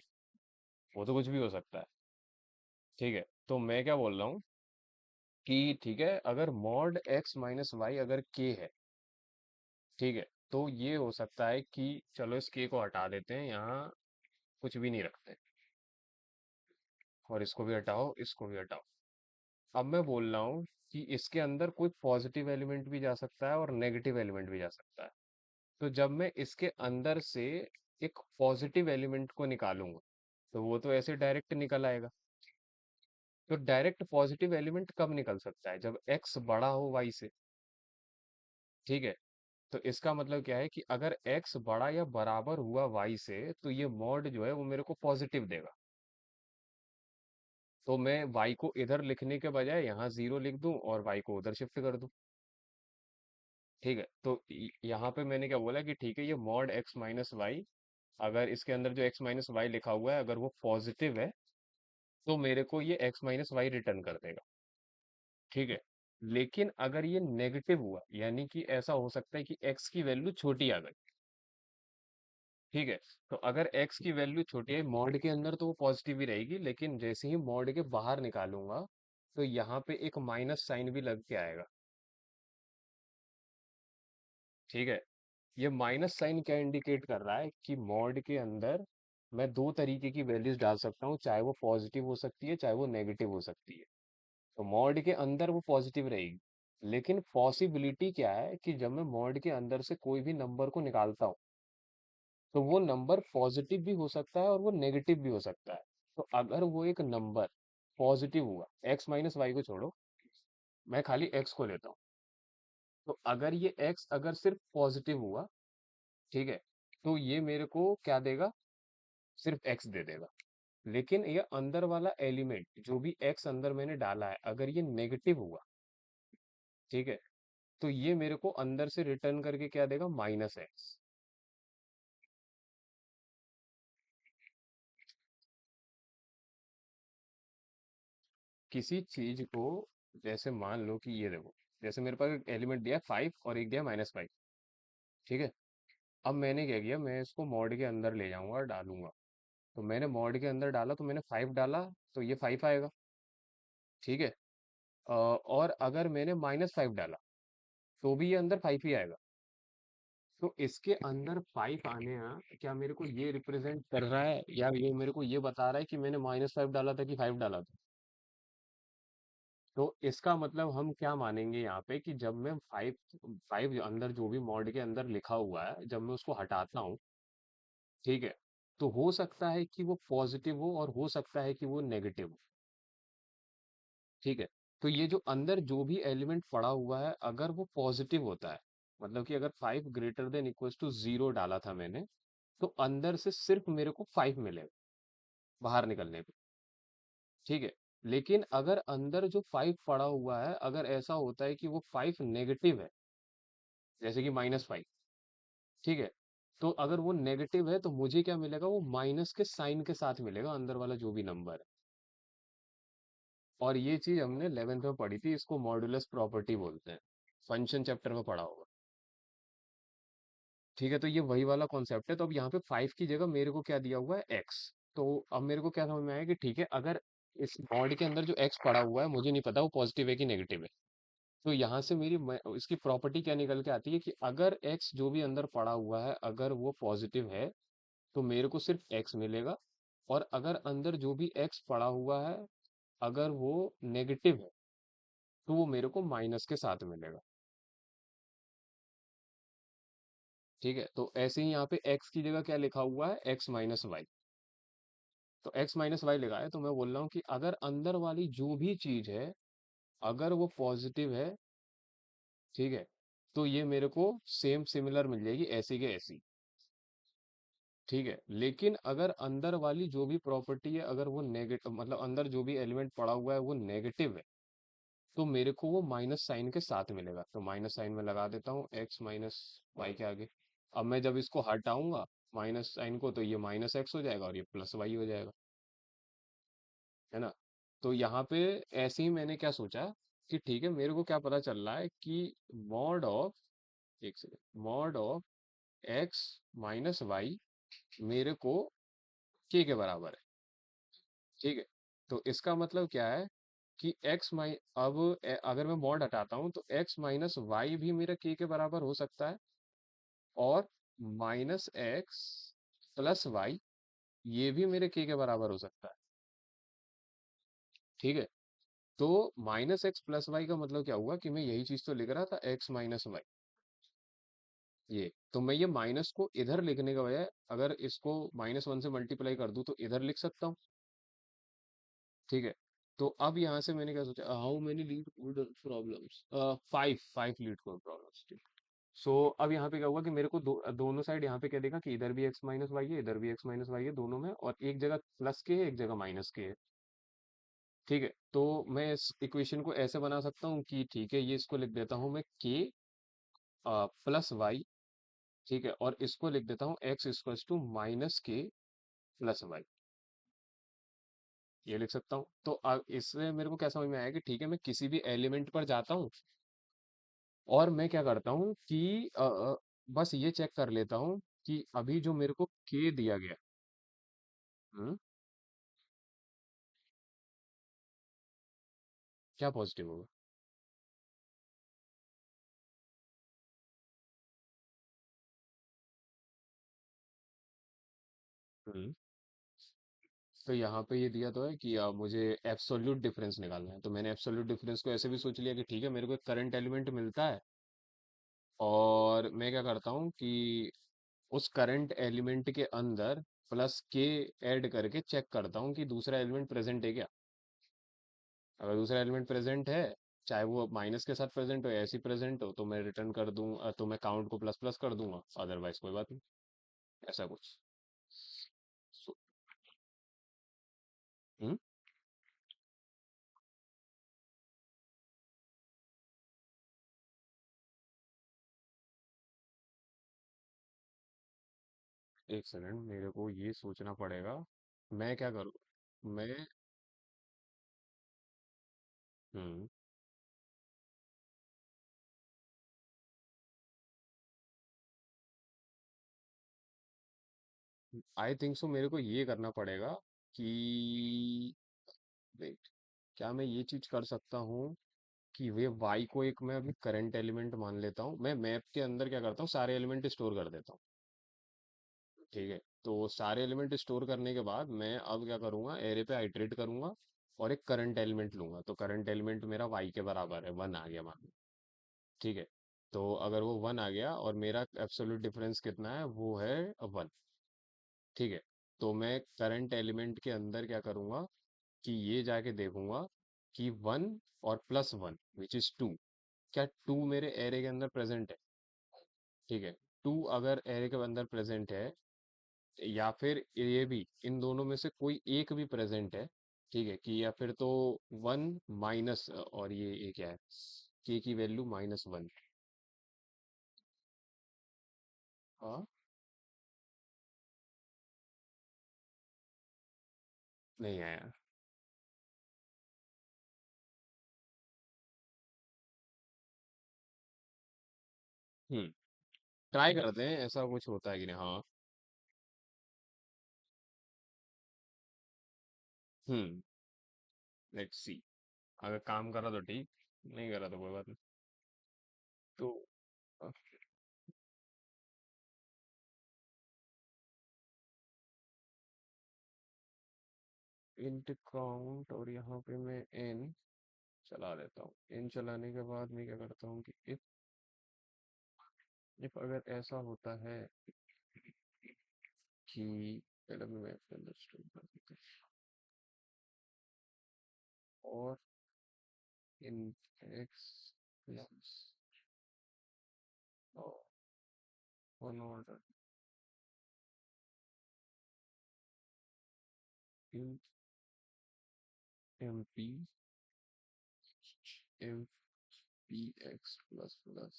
वो तो कुछ भी हो सकता है, ठीक है। तो मैं क्या बोल रहा हूँ कि ठीक है, अगर मॉड एक्स माइनस वाई अगर के है, ठीक है, तो ये हो सकता है कि चलो इस के को हटा देते हैं, यहाँ कुछ भी नहीं रखते, और इसको भी हटाओ, इसको भी हटाओ। अब मैं बोल रहा हूँ कि इसके अंदर कोई पॉजिटिव एलिमेंट भी जा सकता है और नेगेटिव एलिमेंट भी जा सकता है। तो जब मैं इसके अंदर से एक पॉजिटिव एलिमेंट को निकालूंगा, तो वो तो ऐसे डायरेक्ट निकल आएगा। तो डायरेक्ट पॉजिटिव एलिमेंट कब निकल सकता है, जब एक्स बड़ा हो वाई से, ठीक है। तो इसका मतलब क्या है कि अगर एक्स बड़ा या बराबर हुआ वाई से, तो ये मॉड जो है वो मेरे को पॉजिटिव देगा। तो मैं वाई को इधर लिखने के बजाय यहाँ जीरो लिख दूं और वाई को उधर शिफ्ट कर दूं, ठीक है। तो यहाँ पे मैंने क्या बोला कि ठीक है, ये मॉड एक्स माइनस वाई, अगर इसके अंदर जो एक्स माइनस वाई लिखा हुआ है अगर वो पॉजिटिव है, तो मेरे को ये एक्स माइनस वाई रिटर्न कर देगा, ठीक है। लेकिन अगर ये नेगेटिव हुआ, यानी कि ऐसा हो सकता है कि एक्स की वैल्यू छोटी आ गई, ठीक है। तो अगर एक्स की वैल्यू छोटी है मॉड के अंदर, तो वो पॉजिटिव ही रहेगी, लेकिन जैसे ही मॉड के बाहर निकालूंगा, तो यहाँ पे एक माइनस साइन भी लग के आएगा, ठीक है। ये माइनस साइन क्या इंडिकेट कर रहा है कि मॉड के अंदर मैं दो तरीके की वैल्यूज डाल सकता हूँ, चाहे वो पॉजिटिव हो सकती है, चाहे वो नेगेटिव हो सकती है। तो मॉड के अंदर वो पॉजिटिव रहेगी, लेकिन पॉसिबिलिटी क्या है कि जब मैं मॉड के अंदर से कोई भी नंबर को निकालता हूँ, तो वो नंबर पॉजिटिव भी हो सकता है और वो नेगेटिव भी हो सकता है। तो अगर वो एक नंबर पॉजिटिव हुआ, एक्स माइनस वाई को छोड़ो, मैं खाली एक्स को लेता हूँ, तो अगर ये एक्स अगर सिर्फ पॉजिटिव हुआ, ठीक है, तो ये मेरे को क्या देगा, सिर्फ एक्स दे देगा। लेकिन ये अंदर वाला एलिमेंट जो भी एक्स अंदर मैंने डाला है, अगर ये नेगेटिव हुआ, ठीक है, तो ये मेरे को अंदर से रिटर्न करके क्या देगा, -x। किसी चीज को, जैसे मान लो कि ये देखो, जैसे मेरे पास एक एलिमेंट दिया 5 और एक दिया -5, ठीक है। अब मैंने क्या किया, मैं इसको मॉड के अंदर ले जाऊंगा और डालूंगा। तो मैंने मॉड के अंदर डाला, तो मैंने 5 डाला, तो ये 5 आएगा, ठीक है। और अगर मैंने -5 डाला, तो भी ये अंदर 5 ही आएगा। तो इसके अंदर 5 आने हैं, क्या मेरे को ये रिप्रेजेंट कर रहा है, या ये मेरे को ये बता रहा है कि मैंने -5 डाला था कि 5 डाला था? तो इसका मतलब हम क्या मानेंगे यहाँ पे कि जब मैं 5 जो अंदर जो भी मॉड के अंदर लिखा हुआ है, जब मैं उसको हटाता हूँ, ठीक है, तो हो सकता है कि वो पॉजिटिव हो और हो सकता है कि वो नेगेटिव हो, ठीक है। तो ये जो अंदर जो भी एलिमेंट पड़ा हुआ है अगर वो पॉजिटिव होता है, मतलब कि अगर 5 > 0 डाला था मैंने, तो अंदर से सिर्फ मेरे को 5 मिलेगा बाहर निकलने पे। ठीक है। लेकिन अगर अंदर जो 5 पड़ा हुआ है, अगर ऐसा होता है कि वो 5 नेगेटिव है, जैसे कि -5, ठीक है, तो अगर वो नेगेटिव है तो मुझे क्या मिलेगा, वो माइनस के साइन के साथ मिलेगा अंदर वाला जो भी नंबर है। और ये चीज हमने 11th में पढ़ी थी, इसको मॉडुलस प्रॉपर्टी बोलते हैं, फंक्शन चैप्टर में पढ़ा होगा। ठीक है, तो ये वही वाला कॉन्सेप्ट है। तो अब यहाँ पे 5 की जगह मेरे को क्या दिया हुआ है, एक्स। तो अब मेरे को क्या समझ में आया कि ठीक है, अगर इस मॉड के अंदर जो एक्स पड़ा हुआ है मुझे नहीं पता वो पॉजिटिव है कि नेगेटिव है, तो यहाँ से इसकी प्रॉपर्टी क्या निकल के आती है कि अगर एक्स जो भी अंदर पड़ा हुआ है अगर वो पॉजिटिव है तो मेरे को सिर्फ एक्स मिलेगा, और अगर अंदर जो भी एक्स पड़ा हुआ है अगर वो नेगेटिव है तो वो मेरे को माइनस के साथ मिलेगा। ठीक है, तो ऐसे ही यहाँ पे x की जगह क्या लिखा हुआ है, x - y। तो x - y लिखा है, तो मैं बोल रहा हूँ कि अगर अंदर वाली जो भी चीज है अगर वो पॉजिटिव है, ठीक है, तो ये मेरे को सेम सिमिलर मिल जाएगी ऐसी के ऐसी। ठीक है, लेकिन अगर अंदर वाली जो भी प्रॉपर्टी है अगर वो नेगेटिव, मतलब अंदर जो भी एलिमेंट पड़ा हुआ है वो नेगेटिव है, तो मेरे को वो माइनस साइन के साथ मिलेगा। तो माइनस साइन में लगा देता हूँ x - y के आगे। अब मैं जब इसको हटाऊंगा माइनस साइन को, तो ये -x हो जाएगा और ये +y हो जाएगा, है ना। तो यहाँ पे ऐसे ही मैंने क्या सोचा कि ठीक है, मेरे को क्या पता चल रहा है कि मॉड ऑफ, एक second, mod of x - y मेरे को k के बराबर है। ठीक है, तो इसका मतलब क्या है कि अगर मैं मॉड हटाता हूँ तो x - y भी मेरा k के बराबर हो सकता है, और -x + y ये भी मेरे k के बराबर हो सकता है। ठीक है, तो -x + y का मतलब क्या हुआ कि मैं यही चीज तो लिख रहा था, x - y। ये तो मैं ये माइनस को इधर लिखने का बजाय अगर इसको -1 से मल्टीप्लाई कर दूं तो इधर लिख सकता हूँ। ठीक है, तो अब यहाँ से मैंने क्या सोचा, how many LeetCode problems, 5 LeetCode problems. So अब यहाँ पे क्या हुआ कि मेरे को दोनों साइड यहाँ पे क्या देगा कि इधर भी x - y है, इधर भी x - y है, दोनों में, और एक जगह प्लस के है, एक जगह माइनस के है। ठीक है, तो मैं इस इक्वेशन को ऐसे बना सकता हूँ कि ठीक है, ये इसको लिख देता हूँ मैं k +y। ठीक है, और इसको लिख देता हूँ x = -k + y। ये लिख सकता हूँ। तो अब इससे मेरे को क्या समझ में आया कि ठीक है, मैं किसी भी एलिमेंट पर जाता हूँ और मैं क्या करता हूँ कि बस ये चेक कर लेता हूँ कि अभी जो मेरे को k दिया गया। हम्म, क्या पॉजिटिव होगा? हम्म, तो यहाँ पे ये दिया तो है कि मुझे एब्सोल्यूट डिफरेंस निकालना है, तो मैंने एब्सोल्यूट डिफरेंस को ऐसे भी सोच लिया कि ठीक है, मेरे को एक करंट एलिमेंट मिलता है, और मैं क्या करता हूँ कि उस करंट एलिमेंट के अंदर प्लस के ऐड करके चेक करता हूँ कि दूसरा एलिमेंट प्रेजेंट है क्या। अगर दूसरा एलिमेंट प्रेजेंट है, चाहे वो माइनस के साथ प्रेजेंट हो या ऐसे प्रेजेंट हो, तो मैं रिटर्न कर दूँ, तो मैं काउंट को प्लस प्लस कर दूंगा, अदरवाइज कोई बात नहीं, ऐसा कुछ। So, हम्म, एक सेकंड, मेरे को ये सोचना पड़ेगा मैं क्या करूँ। मैं हम्म आई थिंक सो, मेरे को ये करना पड़ेगा कि, वेट, क्या मैं ये चीज कर सकता हूँ कि वे y को एक मैं अभी करंट एलिमेंट मान लेता हूँ, मैं मैप के अंदर क्या करता हूँ, सारे एलिमेंट स्टोर कर देता हूँ। ठीक है, तो सारे एलिमेंट स्टोर करने के बाद मैं अब क्या करूँगा, एरे पे आइटरेट करूंगा और एक करंट एलिमेंट लूंगा, तो करंट एलिमेंट मेरा y के बराबर है, 1 आ गया मान लो। ठीक है, तो अगर वो 1 आ गया और मेरा एब्सोल्यूट डिफरेंस कितना है, वो है 1। ठीक है, तो मैं करंट एलिमेंट के अंदर क्या करूँगा कि ये जाके देखूंगा कि 1 और +1 विच इज 2, क्या 2 मेरे एरे के अंदर प्रेजेंट है? ठीक है, 2 अगर एरे के अंदर प्रेजेंट है, या फिर ये भी इन दोनों में से कोई एक भी प्रेजेंट है, ठीक है, कि या फिर तो 1 और ये क्या है, के की वैल्यू -1। हाँ, नहीं आया। हम्म, ट्राई करते हैं ऐसा कुछ होता है कि नहीं। हाँ। हम्म, लेट्स सी। अगर काम करा तो ठीक, नहीं करा तो कोई बात नहीं। तो इंट काउंट, और यहाँ पे मैं n चला देता हूँ। n चलाने के बाद मैं क्या करता हूँ कि if अगर ऐसा होता है कि, पहले मैं इसके अंदर स्टोर कर देता हूँ, और इन x plus one order in mp mpx plus plus.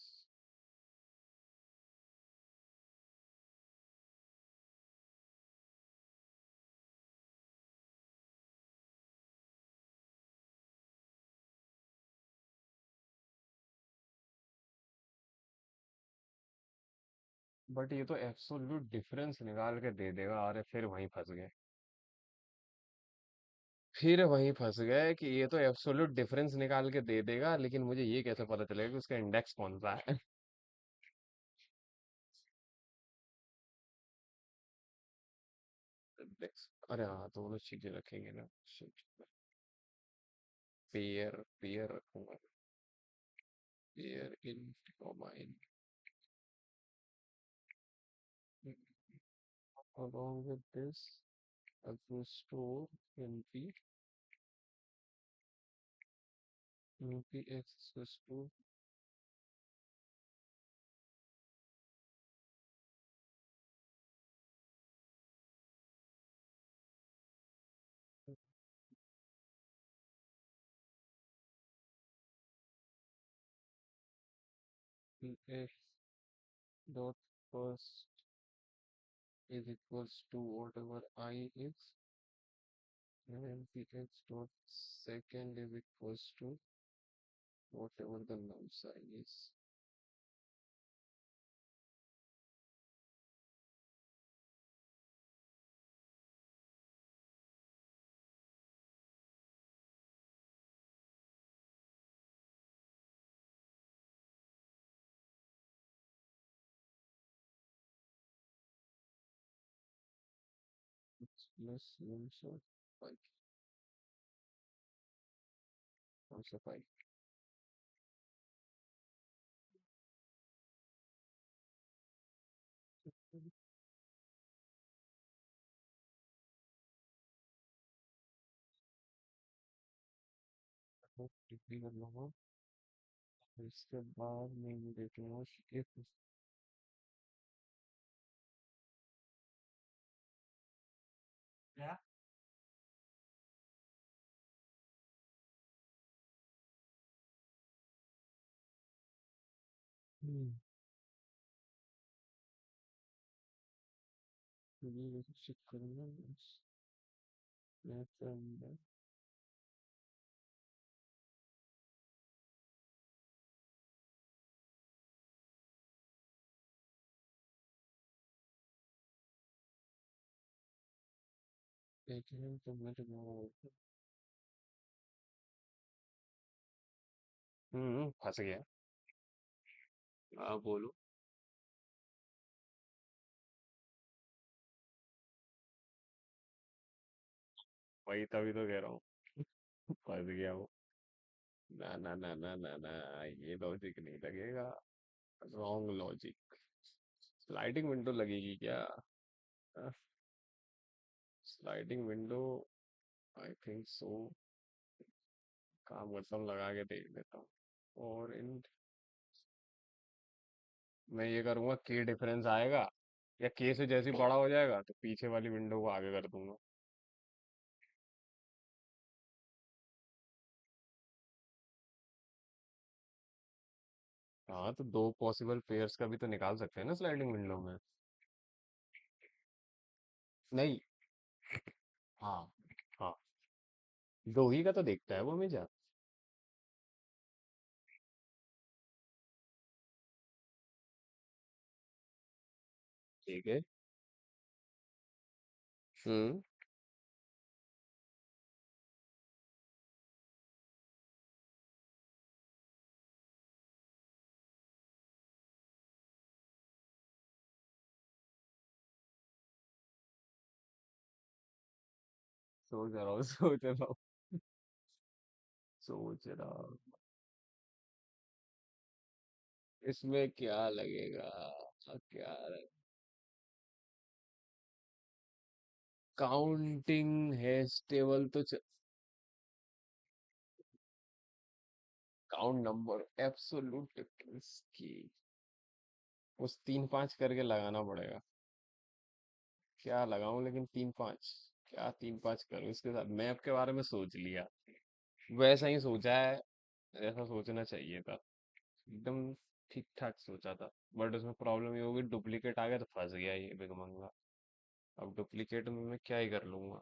But ये तो एब्सोल्यूट डिफरेंस निकाल के दे देगा। अरे फिर वहीं फंस गए, फिर वहीं फंस गए कि ये तो एब्सोल्यूट डिफरेंस निकाल के दे देगा, लेकिन मुझे ये कैसे पता चलेगा कि उसका इंडेक्स कौन सा है? इंडेक्स, अरे हाँ, दोनों चीजें रखेंगे ना। पेयर पेयर रखूंगा, pair in comma in, along with this I will store np npx is to px dot first is equals to whatever I is, and npx dot second is equals to whatever the null sign is. X plus names of 5, also 5. Degree कर लूँगा, इसके बाद मैं ये देखूँगा if क्या, ये check करूँगा मैथ के अंदर। लेकिन तो मैं तो फंस गया। हाँ, बोलो। वही तभी तो कह रहा हूँ, फंस गया वो। ना ना ना ना ना ना, ये लॉजिक नहीं लगेगा, रॉन्ग लॉजिक। स्लाइडिंग विंडो लगेगी क्या? Sliding window, I think so. काम करता हूँ, लगा के देख लेता हूँ। और इन मैं ये करूंगा, के डिफरेंस आएगा या के से जैसे ही बड़ा हो जाएगा तो पीछे वाली विंडो को आगे कर दूंगा। हाँ, तो दो पॉसिबल पेयर्स का भी तो निकाल सकते हैं ना स्लाइडिंग विंडो में। नहीं। हाँ। हाँ, दो ही का तो देखता है वो हमेशा। ठीक है। हम्म। सोच रहा हूँ सोच रहा हूँ सोच रहा हूँ इसमें क्या लगेगा, क्या। काउंटिंग हैश टेबल तो काउंट नंबर एब्सोल्यूट डिफरेंस की उस 3 5 करके लगाना पड़ेगा। क्या लगाऊं लेकिन 3 5, क्या 3 5 करूं इसके साथ। मैप के बारे में सोच लिया, वैसा ही सोचा है जैसा सोचना चाहिए था। एकदम ठीक ठाक सोचा था। बट उसमें प्रॉब्लम ये होगी, डुप्लीकेट आ गया तो फंस गया ये बिगमंगा। अब डुप्लीकेट में मैं क्या ही कर लूंगा।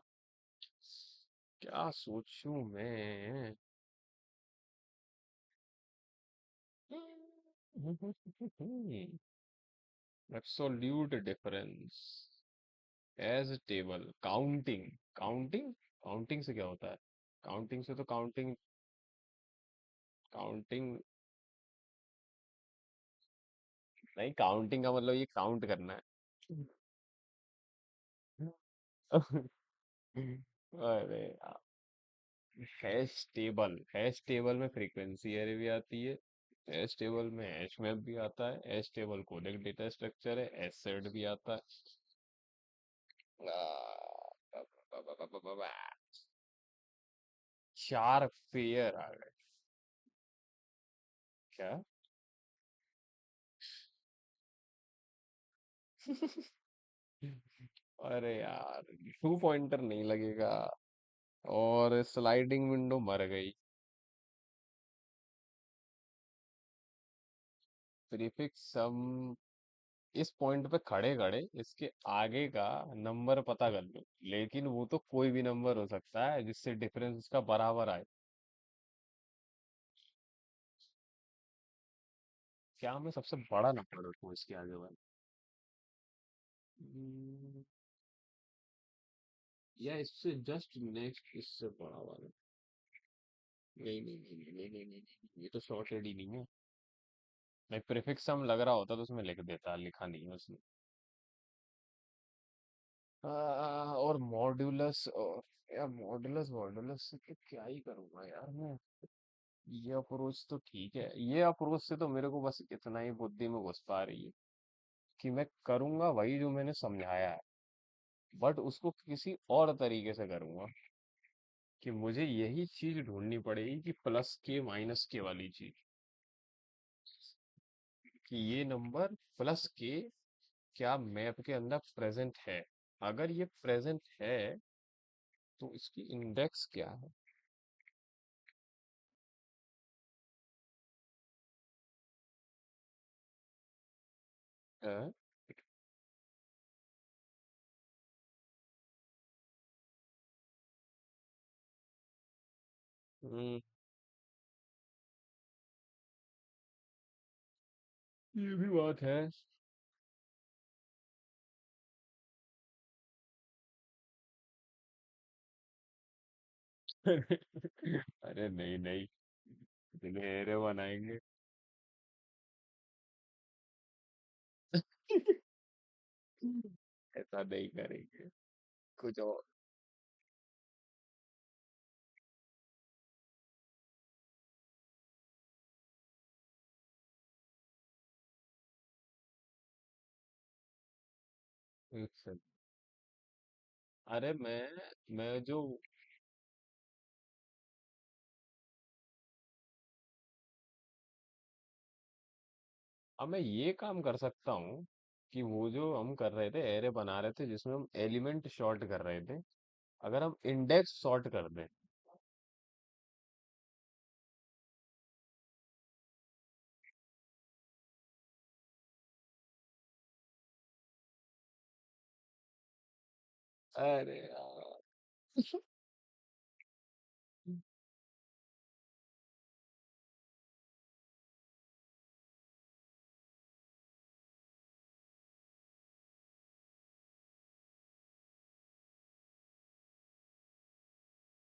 क्या सोचूं मैं। Absolute difference as table counting. Counting counting से क्या होता है। काउंटिंग से तो काउंटिंग काउंटिंग नहीं, काउंटिंग का मतलब ये काउंट करना है। अरे यार, हैश टेबल में फ्रीक्वेंसी एरे भी आती है। हैश टेबल में हैश मैप भी आता है। हैश टेबल कोड एक डेटा स्ट्रक्चर है। हैश सेट भी आता है। चार पेयर आ गए। क्या। अरे यार, टू पॉइंटर नहीं लगेगा और स्लाइडिंग विंडो मर गई। प्रीफिक्स सम, इस पॉइंट पे खड़े खड़े इसके आगे का नंबर पता कर लो, लेकिन वो तो कोई भी नंबर हो सकता है जिससे डिफरेंस उसका बराबर आए। क्या मैं सबसे बड़ा नंबर रखूं इसके आगे वाला। हम्म, या इससे जस्ट नेक्स्ट इससे बड़ा वाला। नहीं नहीं नहीं नहीं नहीं नहीं नहीं, नहीं, ये तो शॉर्टेड ही नहीं है। मैं प्रीफिक्स सम लग रहा होता तो उसमें लिख देता, लिखा नहीं है उसने। और मॉड्यूलस, और यार मॉड्यूलस मॉड्यूलस से क्या ही करूंगा यार मैं। ये अप्रोच तो ठीक है, ये अप्रोच से तो मेरे को बस इतना ही बुद्धि में घुस पा रही है कि मैं करूंगा वही जो मैंने समझाया है, बट उसको किसी और तरीके से करूंगा। कि मुझे यही चीज ढूंढनी पड़ेगी कि प्लस के माइनस के वाली चीज, कि ये नंबर प्लस के क्या मैप के अंदर प्रेजेंट है। अगर ये प्रेजेंट है तो इसकी इंडेक्स क्या है। हाँ? हम्म, ये भी बात है। अरे नहीं नहीं, धीरे बनाएंगे। ऐसा नहीं करेंगे, कुछ और। अच्छा। अरे मैं जो अब मैं ये काम कर सकता हूँ कि वो जो हम कर रहे थे एरे बना रहे थे जिसमें हम एलिमेंट सॉर्ट कर रहे थे, अगर हम इंडेक्स सॉर्ट कर दें। अरे यार।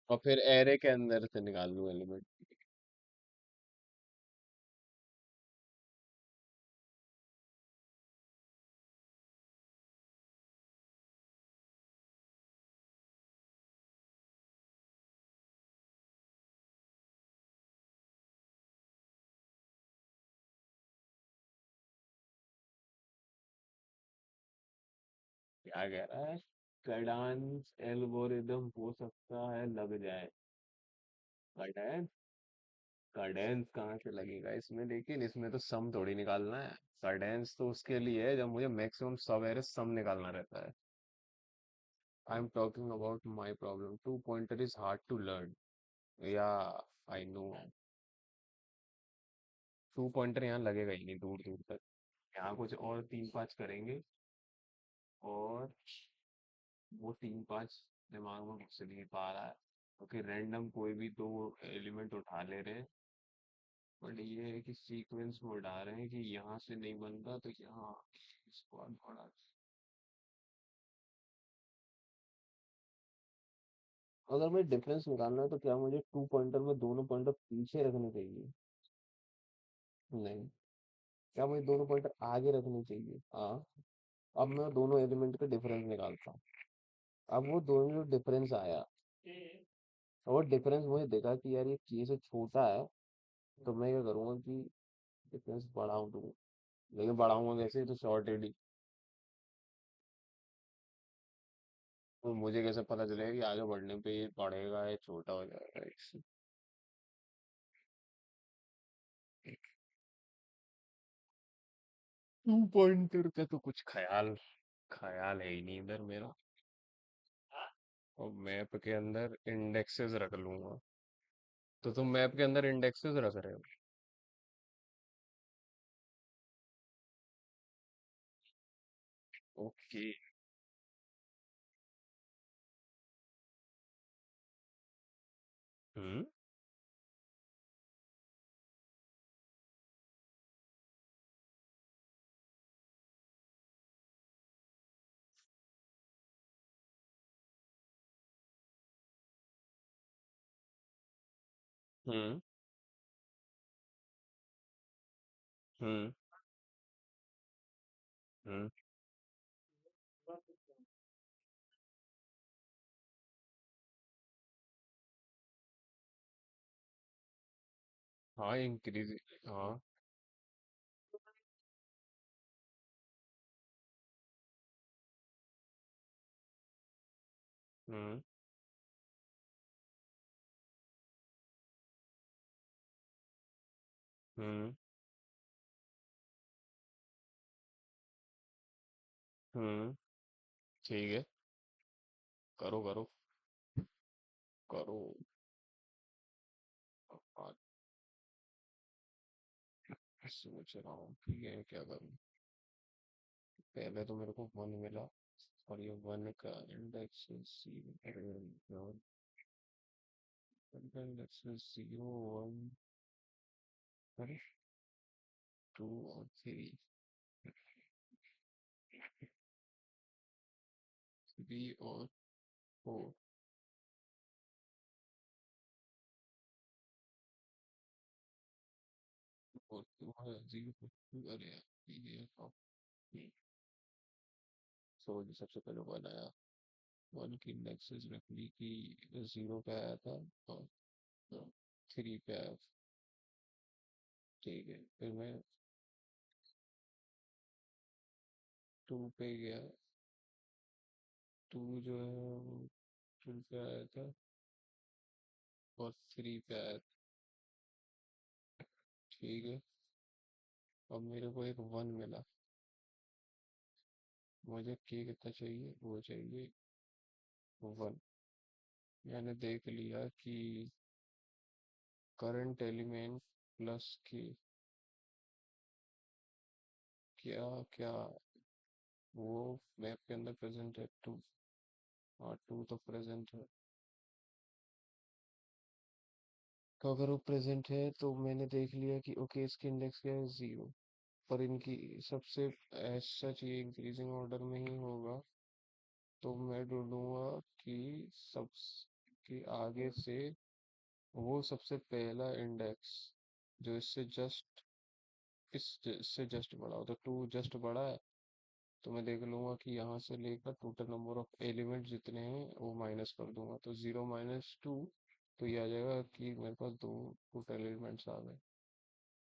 और फिर एरे के अंदर से निकाल लूँ एलिमेंट। क्या कह रहा है? कैडांस एल्गोरिदम हो सकता है लग जाए। कैडेंस। कैडेंस कहाँ से लगेगा इसमें, लेकिन इसमें तो सम थोड़ी निकालना है। कैडेंस तो उसके लिए है जब मुझे मैक्सिमम सब एरे सम निकालना रहता है। I am talking about my problem, two pointer is hard to learn. या आई नो। टू पॉइंटर यहाँ लगेगा ही नहीं दूर दूर तक। यहाँ कुछ और तीन पाँच करेंगे, और वो तीन पाँच दिमाग में घुस नहीं पा रहा है, क्योंकि रैंडम कोई भी दो एलिमेंट उठा ले रहे हैं। बट ये है कि सीक्वेंस में उठा रहे हैं कि यहाँ से नहीं बनता तो यहाँ इसको बढ़ा। अगर मुझे डिफरेंस निकालना है तो क्या मुझे टू पॉइंटर में दोनों पॉइंटर पीछे रखने चाहिए? नहीं। क्या मुझे दोनों पॉइंटर आगे रखने चाहिए? हाँ। अब मैं दोनों एलिमेंट का डिफरेंस निकालता हूँ। अब वो दोनों जो डिफरेंस आया, और डिफरेंस मुझे देखा कि यार ये की से छोटा है, तो मैं क्या करूँगा कि डिफरेंस बढ़ाऊँ दूँ। लेकिन बढ़ाऊंगा कैसे, तो शॉर्टेड ही। तो मुझे कैसे पता चलेगा कि आगे बढ़ने पे ये बढ़ेगा या छोटा हो जाएगा इससे? टू पॉइंटर का तो कुछ ख्याल ख्याल है ही नहीं इधर मेरा। और मैप के अंदर इंडेक्सेस रख लूंगा। तो तुम मैप के अंदर इंडेक्सेस रख रहे हो? ओके। हम्म। हम्म। हम्म। हम्म। हाँ इंक्रीज। हाँ। हम्म। हम्म। हम्म। ठीक है। करो करो। करो। और सोच रहा हूँ कि ये क्या करूँ। पहले तो मेरे को वन मिला, और ये वन का index zero. Index zero, one, अरे, टू और थ्री। थ्री और फोर। और टू है जीरो टू। अरे यार, ये सो सबसे पहले वन आया। वन की इंडेक्सेस रख ली कि जीरो पे आया था, और थ्री पे आया। ठीक है, फिर मैं टू पे गया। टू जो है वो टू पे आया था, और थ्री पे आया था। ठीक है। अब मेरे को एक वन मिला, मुझे के कितना चाहिए, वो चाहिए वन। मैंने देख लिया कि करंट एलिमेंट प्लस के क्या क्या वो मैप के अंदर प्रेजेंट है टू। हाँ, टू तो प्रेजेंट है। तो अगर वो प्रेजेंट है तो मैंने देख लिया कि ओके इसकी इंडेक्स क्या है, जीरो। पर इनकी सबसे एज सच ये इंक्रीजिंग ऑर्डर में ही होगा। तो मैं ढूंढूंगा कि सबके आगे से वो सबसे पहला इंडेक्स जो इससे जस्ट बड़ा हो। तो टू जस्ट बड़ा है, तो मैं देख लूंगा कि यहाँ से लेकर टोटल नंबर ऑफ एलिमेंट जितने हैं वो माइनस कर दूंगा। तो जीरो माइनस टू, तो ये आ जाएगा कि मेरे पास दो टोटल एलिमेंट्स आ गए।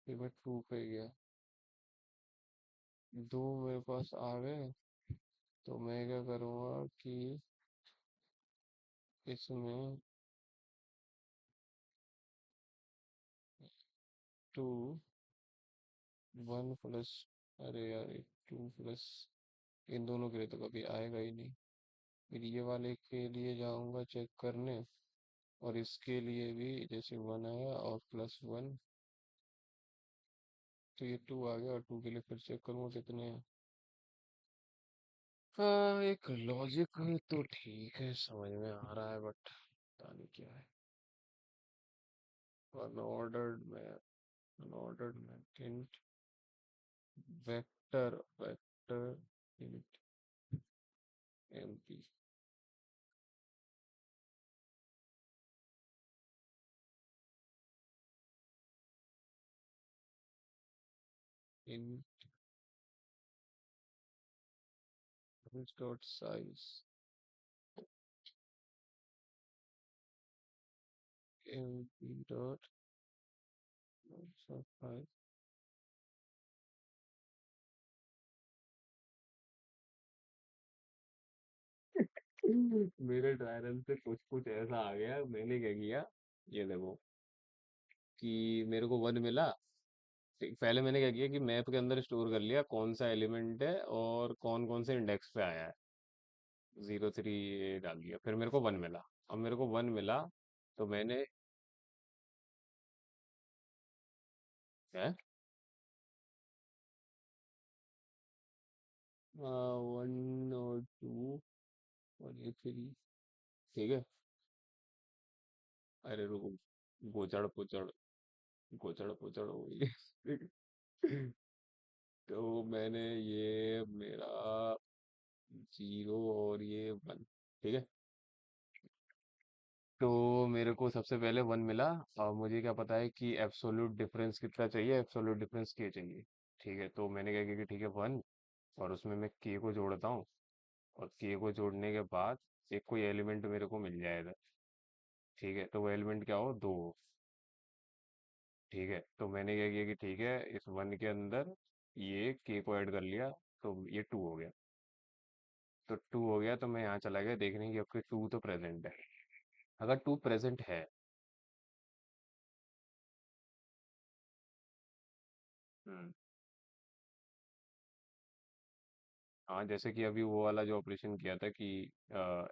फिर मैं टू पे गया, दो मेरे पास आ गए। तो मैं क्या करूँगा कि इसमें टू वन प्लस, अरे यार टू प्लस इन दोनों के लिए तो कभी आएगा ही नहीं। फिर ये वाले के लिए जाऊंगा चेक करने, और इसके लिए भी जैसे वन आया और प्लस वन, तो ये टू आ गया। और टू के लिए फिर चेक करूंगा कितने हैं। हाँ, एक लॉजिक तो ठीक है, समझ में आ रहा है, बट पता नहीं क्या है। अनऑर्डर्ड में int vector int MP in dot size MP dot size. मेरे ट्रायल से कुछ कुछ ऐसा आ गया, मैंने क्या किया, ये देखो कि मेरे को वन मिला। ठीक, पहले मैंने क्या किया कि मैप के अंदर स्टोर कर लिया कौन सा एलिमेंट है और कौन कौन से इंडेक्स पे आया है। जीरो थ्री डाल दिया, फिर मेरे को वन मिला। अब मेरे को वन मिला, तो मैंने है वन और टू और ये थ्री, ठीक है। अरे रुको, गोचड़ पोचड़ गोचड़ पोचड़ हो गई। तो मैंने ये मेरा जीरो और ये वन, ठीक है। तो मेरे को सबसे पहले वन मिला, और मुझे क्या पता है कि एब्सोल्यूट डिफरेंस कितना चाहिए, एब्सोल्यूट डिफरेंस के चाहिए। ठीक है, तो मैंने क्या किया कि ठीक है वन, और उसमें मैं के को जोड़ता हूँ। और के को जोड़ने के बाद एक कोई एलिमेंट मेरे को मिल जाएगा। ठीक है, तो वो एलिमेंट क्या हो, दो हो। ठीक है, तो मैंने क्या किया कि ठीक है इस वन के अंदर ये के को ऐड कर लिया, तो ये टू हो गया। तो टू हो गया, तो मैं यहाँ चला गया देखने की आपके टू तो प्रेजेंट है। अगर टू प्रेजेंट है, हम्म, हाँ, जैसे कि अभी वो वाला जो ऑपरेशन किया था कि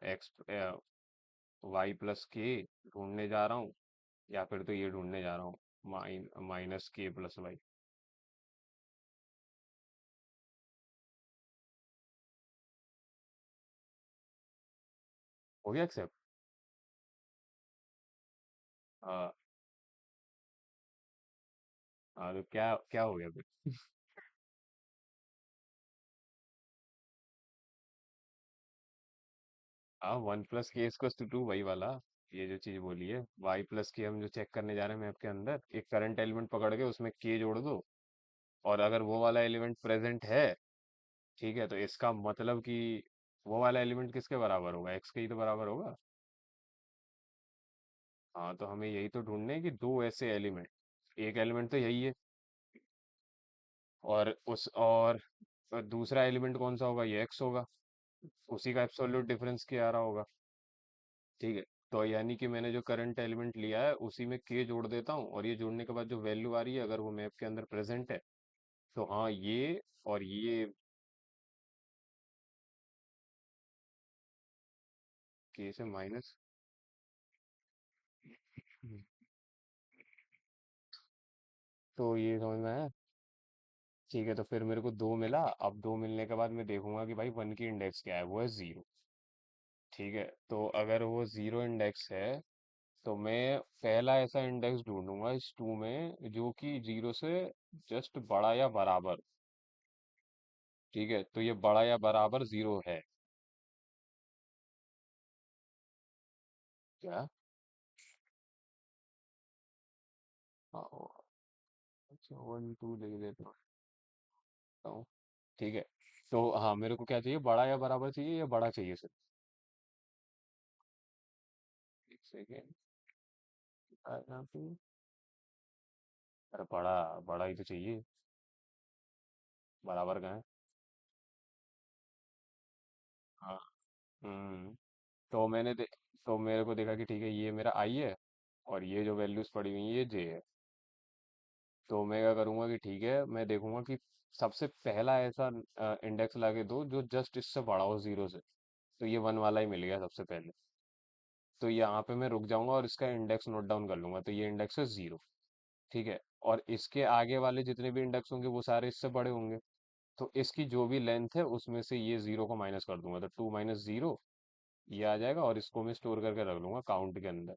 एक्स वाई प्लस के ढूंढने जा रहा हूँ, या फिर तो ये ढूंढने जा रहा हूँ माइनस के प्लस वाई। हो गया एक्सेप्ट। हाँ। हाँ, तो क्या क्या हो गया फिर। हाँ, वन प्लस के इसको टू, वही वाला। ये जो चीज बोली है वाई प्लस के, हम जो चेक करने जा रहे हैं मैप के अंदर, एक करंट एलिमेंट पकड़ के उसमें के जोड़ दो। और अगर वो वाला एलिमेंट प्रेजेंट है, ठीक है, तो इसका मतलब कि वो वाला एलिमेंट किसके बराबर होगा, एक्स के ही तो बराबर होगा। हाँ, तो हमें यही तो ढूंढना है कि दो ऐसे एलिमेंट, एक एलिमेंट तो यही है, और दूसरा एलिमेंट कौन सा होगा, ये एक्स होगा। उसी का एब्सोल्यूट डिफरेंस क्या आ रहा होगा। ठीक है, तो यानी कि मैंने जो करंट एलिमेंट लिया है उसी में के जोड़ देता हूँ, और ये जोड़ने के बाद जो वैल्यू आ रही है अगर वो मैप के अंदर प्रेजेंट है, तो हाँ ये और ये के से माइनस। तो ये समझ में आया। ठीक है, तो फिर मेरे को दो मिला। अब दो मिलने के बाद मैं देखूंगा कि भाई वन की इंडेक्स क्या है, वो है जीरो। ठीक है, तो अगर वो जीरो इंडेक्स है तो मैं पहला ऐसा इंडेक्स ढूंढूंगा इस टू में जो कि जीरो से जस्ट बड़ा या बराबर। ठीक है, तो ये बड़ा या बराबर जीरो है। क्या? हाँ अच्छा, वन टू लिख देता हूँ। ठीक है, तो हाँ मेरे को क्या चाहिए, बड़ा या बराबर चाहिए या बड़ा चाहिए सिर्फ? एक सेकेंड। यहाँ पे अरे बड़ा, बड़ा ही तो चाहिए। बराबर का है। हाँ। हम्म। तो तो मेरे को देखा कि ठीक है ये मेरा आई है और ये जो वैल्यूज पड़ी हुई है ये जे है। तो मैं क्या करूंगा कि ठीक है मैं देखूंगा कि सबसे पहला ऐसा इंडेक्स लाके दो जो जस्ट इससे बड़ा हो जीरो से। तो ये वन वाला ही मिल गया सबसे पहले। तो यहाँ पे मैं रुक जाऊंगा और इसका इंडेक्स नोट डाउन कर लूंगा, तो ये इंडेक्स है जीरो। ठीक है, और इसके आगे वाले जितने भी इंडेक्स होंगे वो सारे इससे बड़े होंगे। तो इसकी जो भी लेंथ है उसमें से ये जीरो को माइनस कर दूंगा, तो टू माइनस जीरो ये आ जाएगा और इसको मैं स्टोर करके रख लूंगा काउंट के अंदर।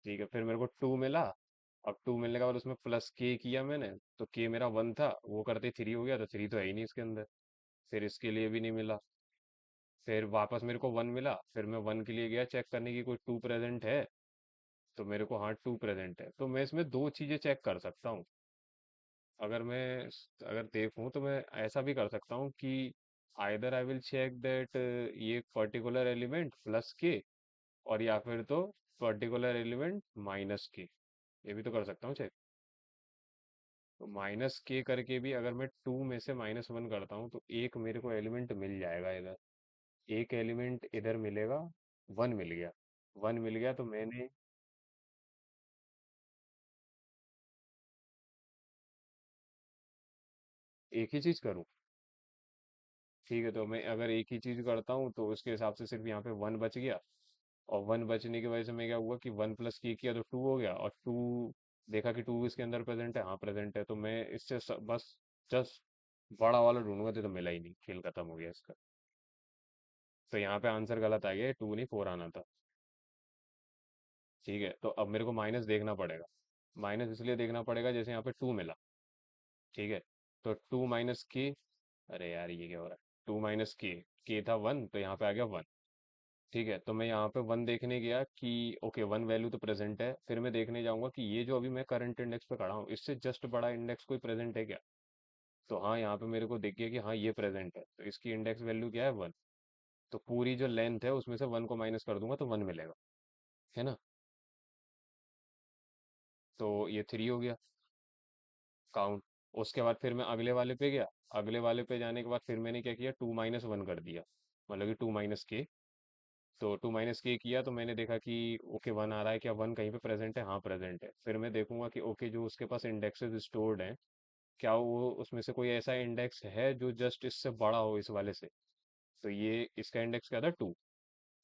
ठीक है, फिर मेरे को टू मिला। अब टू मिलने के बाद उसमें प्लस के किया मैंने। तो के मेरा वन था, वो करते थ्री हो गया, तो थ्री तो है ही नहीं इसके अंदर। फिर इसके लिए भी नहीं मिला। फिर वापस मेरे को वन मिला, फिर मैं वन के लिए गया चेक करने की कोई टू प्रेजेंट है। तो मेरे को हाँ टू प्रेजेंट है, तो मैं इसमें दो चीजें चेक कर सकता हूँ। अगर देखूं तो मैं ऐसा भी कर सकता हूँ कि either I will check that ये पर्टिकुलर एलिमेंट प्लस के, और या फिर तो पर्टिकुलर एलिमेंट माइनस के। ये भी तो कर सकता हूँ चेक। तो माइनस के करके भी अगर मैं टू में से माइनस वन करता हूँ तो एक मेरे को एलिमेंट मिल जाएगा इधर। एक एलिमेंट इधर मिलेगा। वन मिल गया। वन मिल गया तो मैंने एक ही चीज करूँ। ठीक है, तो मैं अगर एक ही चीज करता हूँ तो उसके हिसाब से सिर्फ यहाँ पे वन बच गया। और वन बचने की वजह से मैं क्या हुआ कि वन प्लस की किया तो टू हो गया, और टू देखा कि टू इसके अंदर प्रेजेंट है, हाँ प्रेजेंट है, तो मैं इससे बस जस्ट बड़ा वाला ढूंढूंगा, तो मिला ही नहीं, खेल खत्म हो गया इसका। तो यहाँ पे आंसर गलत आ गया, टू नहीं फोर आना था। ठीक है, तो अब मेरे को माइनस देखना पड़ेगा। माइनस इसलिए देखना पड़ेगा जैसे यहाँ पे टू मिला। ठीक है, तो टू माइनस के, अरे यार ये क्या हो रहा है, टू माइनस के था वन, तो यहाँ पे आ गया वन। ठीक है, तो मैं यहाँ पे वन देखने गया कि ओके वन वैल्यू तो प्रेजेंट है, फिर मैं देखने जाऊंगा कि ये जो अभी मैं करंट इंडेक्स पे खड़ा हूँ इससे जस्ट बड़ा इंडेक्स कोई प्रेजेंट है क्या। तो हाँ यहाँ पे मेरे को दिख गया कि हाँ ये प्रेजेंट है, तो इसकी इंडेक्स वैल्यू क्या है, वन। तो पूरी जो लेंथ है उसमें से वन को माइनस कर दूंगा तो वन मिलेगा, है ना। तो ये थ्री हो गया काउंट। उसके बाद फिर मैं अगले वाले पे गया। अगले वाले पे जाने के बाद फिर मैंने क्या किया, टू माइनस वन कर दिया, मतलब कि टू माइनस के। तो टू माइनस के किया तो मैंने देखा कि ओके वन आ रहा है, क्या वन कहीं पे प्रेजेंट है, हाँ प्रेजेंट है। फिर मैं देखूंगा कि ओके जो उसके पास इंडेक्सेस स्टोर्ड हैं, क्या वो उसमें से कोई ऐसा इंडेक्स है जो जस्ट इससे बड़ा हो इस वाले से। तो ये इसका इंडेक्स क्या था, टू।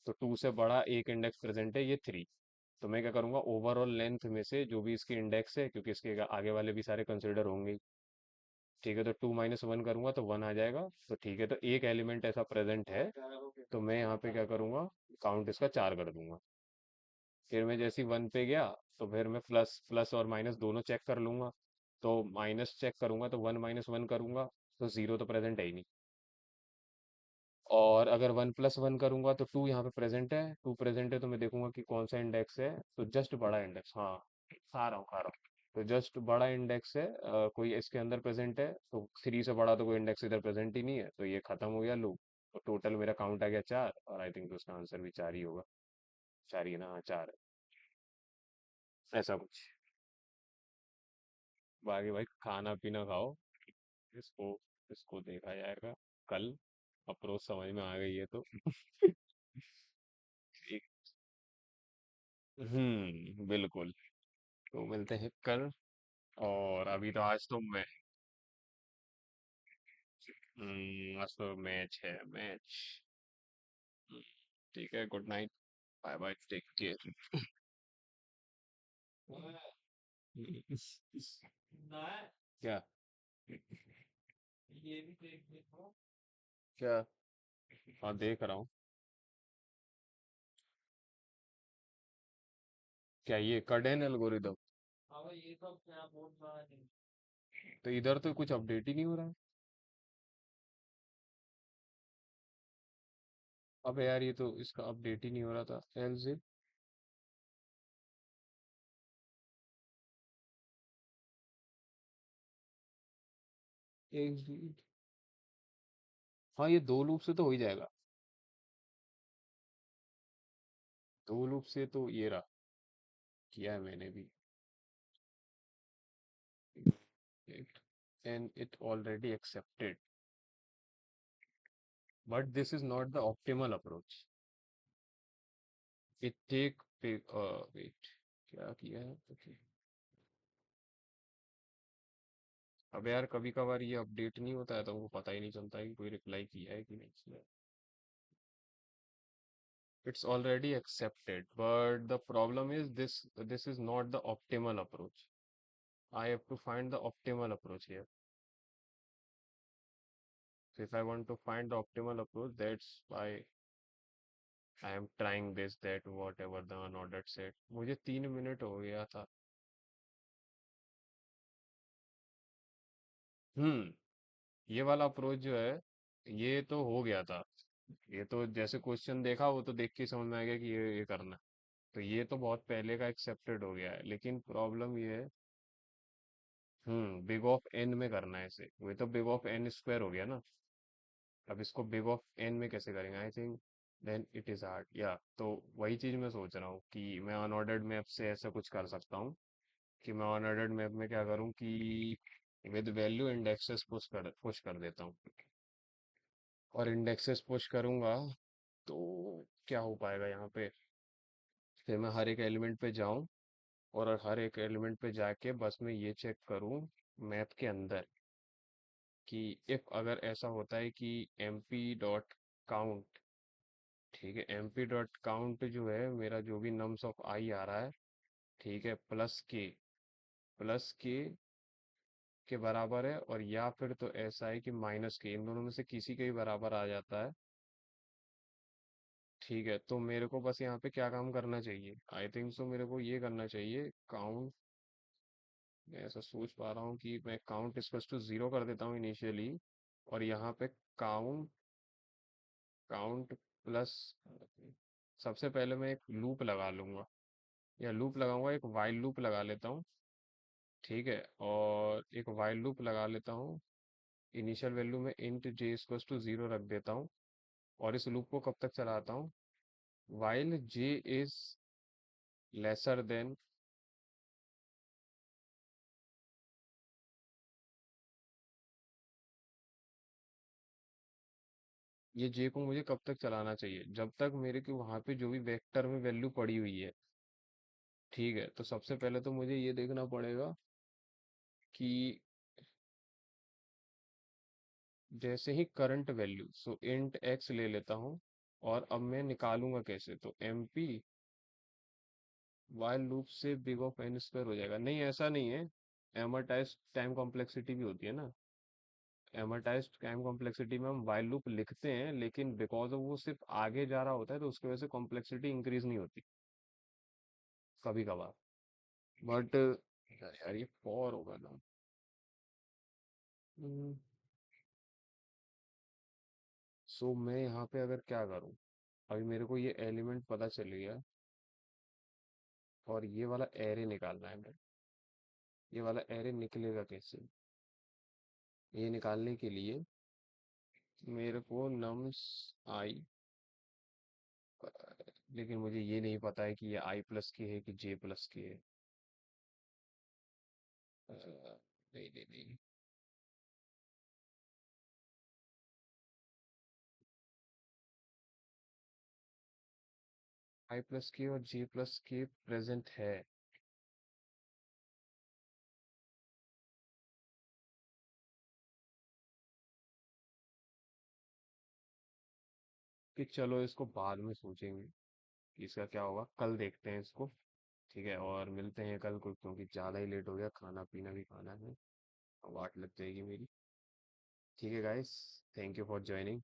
तो टू से बड़ा एक इंडेक्स प्रेजेंट है, ये थ्री। तो मैं क्या करूंगा, ओवरऑल लेंथ में से जो भी इसकी इंडेक्स है, क्योंकि इसके आगे वाले भी सारे कंसिडर होंगे। ठीक है, तो टू माइनस वन करूंगा तो वन आ जाएगा। तो ठीक है, तो एक एलिमेंट ऐसा प्रेजेंट है। तो मैं यहाँ पे क्या करूंगा, काउंट इसका चार कर दूंगा। फिर मैं जैसे ही वन पे गया तो फिर मैं प्लस प्लस और माइनस दोनों चेक कर लूंगा। तो माइनस चेक करूंगा तो वन माइनस वन करूंगा तो जीरो तो प्रेजेंट है ही नहीं। और अगर वन प्लस वन करूंगा तो टू यहाँ पे प्रेजेंट है, टू प्रेजेंट है तो मैं देखूंगा कि कौन सा इंडेक्स है। तो जस्ट बड़ा इंडेक्स, हाँ खा रहा हूँ। तो जस्ट बड़ा इंडेक्स है, कोई इसके अंदर प्रेजेंट है, तो थ्री से बड़ा तो कोई इंडेक्स इधर प्रेजेंट ही नहीं है, तो ये खत्म हो गया लूप। तो टोटल मेरा काउंट आ गया चार, और आई थिंक तो उसका आंसर भी चार ही होगा। चार ही है ना, हाँ चार है। ऐसा कुछ। बाकी भाई खाना पीना खाओ। इसको इसको देखा जाएगा कल। अप्रोच समझ में आ गई है तो। ठीक। बिल्कुल। तो मिलते हैं कल। और अभी तो आज तो मैं आज तो मैच है मैच। ठीक है, good night. Bye bye, take care. क्या? क्या? हाँ, देख रहा हूँ। क्या ये कडेन एल्गोरिदम? तो इधर तो कुछ अपडेट ही नहीं हो रहा है। अबे यार, ये तो इसका अपडेट ही नहीं हो रहा था, एल। एक, हाँ, ये दो लूप से तो हो ही जाएगा। दो लूप से तो ये रहा, किया है मैंने भी। it and it already accepted, but this is not the optimal approach. It take wait, क्या किया है? Okay. अब यार, कभी कभार ये अपडेट नहीं होता है तो वो पता ही नहीं चलता है कि कोई रिप्लाई किया है कि नहीं किया। It's already accepted, but the problem is this is not the optimal approach. I have to find the optimal approach here. So if I want to find the optimal approach, that's why I am trying this, that, whatever the unordered set. मुझे 3 minute हो गया था। ये वाला approach जो है, ये तो हो गया था। ये तो जैसे क्वेश्चन देखा वो तो देख के ही समझ में आ गया कि ये करना है। तो ये तो बहुत पहले का एक्सेप्टेड हो गया है, लेकिन प्रॉब्लम ये है। बिग ऑफ एन में करना है इसे, वो तो बिग ऑफ एन स्क्वायर हो गया ना। अब इसको बिग ऑफ एन में कैसे करेंगे? I think then it is hard, या तो वही चीज मैं सोच रहा हूँ कि मैं अनऑर्डर्ड मैप से ऐसा कुछ कर सकता हूँ कि मैं अनऑर्डर्ड मैप में क्या करूँ कि विद वैल्यू इंडेक्सेस पुश कर देता हूँ। और इंडेक्सेस पुश करूंगा तो क्या हो पाएगा यहाँ पे? फिर मैं हर एक एलिमेंट पे जाऊं और हर एक एलिमेंट पे जाके बस मैं ये चेक करूं मैप के अंदर कि इफ अगर ऐसा होता है कि mp.count, ठीक है, mp.count जो है मेरा, जो भी नम्स ऑफ आई आ रहा है, ठीक है, प्लस के के बराबर है, और या फिर तो ऐसा है कि माइनस के, इन दोनों में से किसी के भी बराबर आ जाता है। ठीक है, तो मेरे को बस यहाँ पे क्या काम करना चाहिए? आई थिंक सो मेरे को ये करना चाहिए, काउंट। मैं ऐसा सोच पा रहा हूँ कि मैं काउंट इक्वल्स टू 0 कर देता हूँ इनिशियली, और यहाँ पे काउंट काउंट प्लस, सबसे पहले मैं एक लूप लगा लूंगा, या लूप लगाऊंगा, एक वाइल लूप लगा लेता हूँ। ठीक है, और एक वाइल लूप लगा लेता हूँ। इनिशियल वैल्यू में इंट जे इक्वल्स टू 0 रख देता हूँ, और इस लूप को कब तक चलाता हूँ? While J is lesser than, ये जे को मुझे कब तक चलाना चाहिए? जब तक मेरे को वहां पे जो भी वेक्टर में वैल्यू पड़ी हुई है। ठीक है, तो सबसे पहले तो मुझे ये देखना पड़ेगा कि जैसे ही करंट वैल्यू, सो इंट एक्स ले लेता हूँ, और अब मैं निकालूंगा कैसे? तो एम पी वाइल लूप से बिग ऑफ एन स्क्वायर हो जाएगा। नहीं, ऐसा नहीं है, एमर्टाइज टाइम कॉम्प्लेक्सिटी भी होती है ना। एमर्टाइज टाइम कॉम्प्लेक्सिटी में हम वाइल लूप लिखते हैं, लेकिन बिकॉज ऑफ वो सिर्फ आगे जा रहा होता है तो उसकी वजह से कॉम्प्लेक्सिटी इंक्रीज नहीं होती कभी कभार। बट यार, ये फॉर होगा ना। सो मैं यहाँ पे अगर क्या करूँ, अभी मेरे को ये एलिमेंट पता चल गया, और ये वाला एरे निकालना है मेरे। ये वाला एरे निकलेगा कैसे? ये निकालने के लिए मेरे को नम्स आई, लेकिन मुझे ये नहीं पता है कि ये आई प्लस की है कि जे प्लस की है। नहीं नहीं नहीं। आई प्लस के और जी प्लस के प्रेजेंट है। कि चलो इसको बाद में सोचेंगे कि इसका क्या होगा, कल देखते हैं इसको। ठीक है, और मिलते हैं कल को, क्योंकि ज़्यादा ही लेट हो गया, खाना पीना भी खाना है, वाट लग जाएगी मेरी। ठीक है guys, thank you for joining,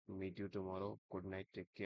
meet you tomorrow, good night, take care.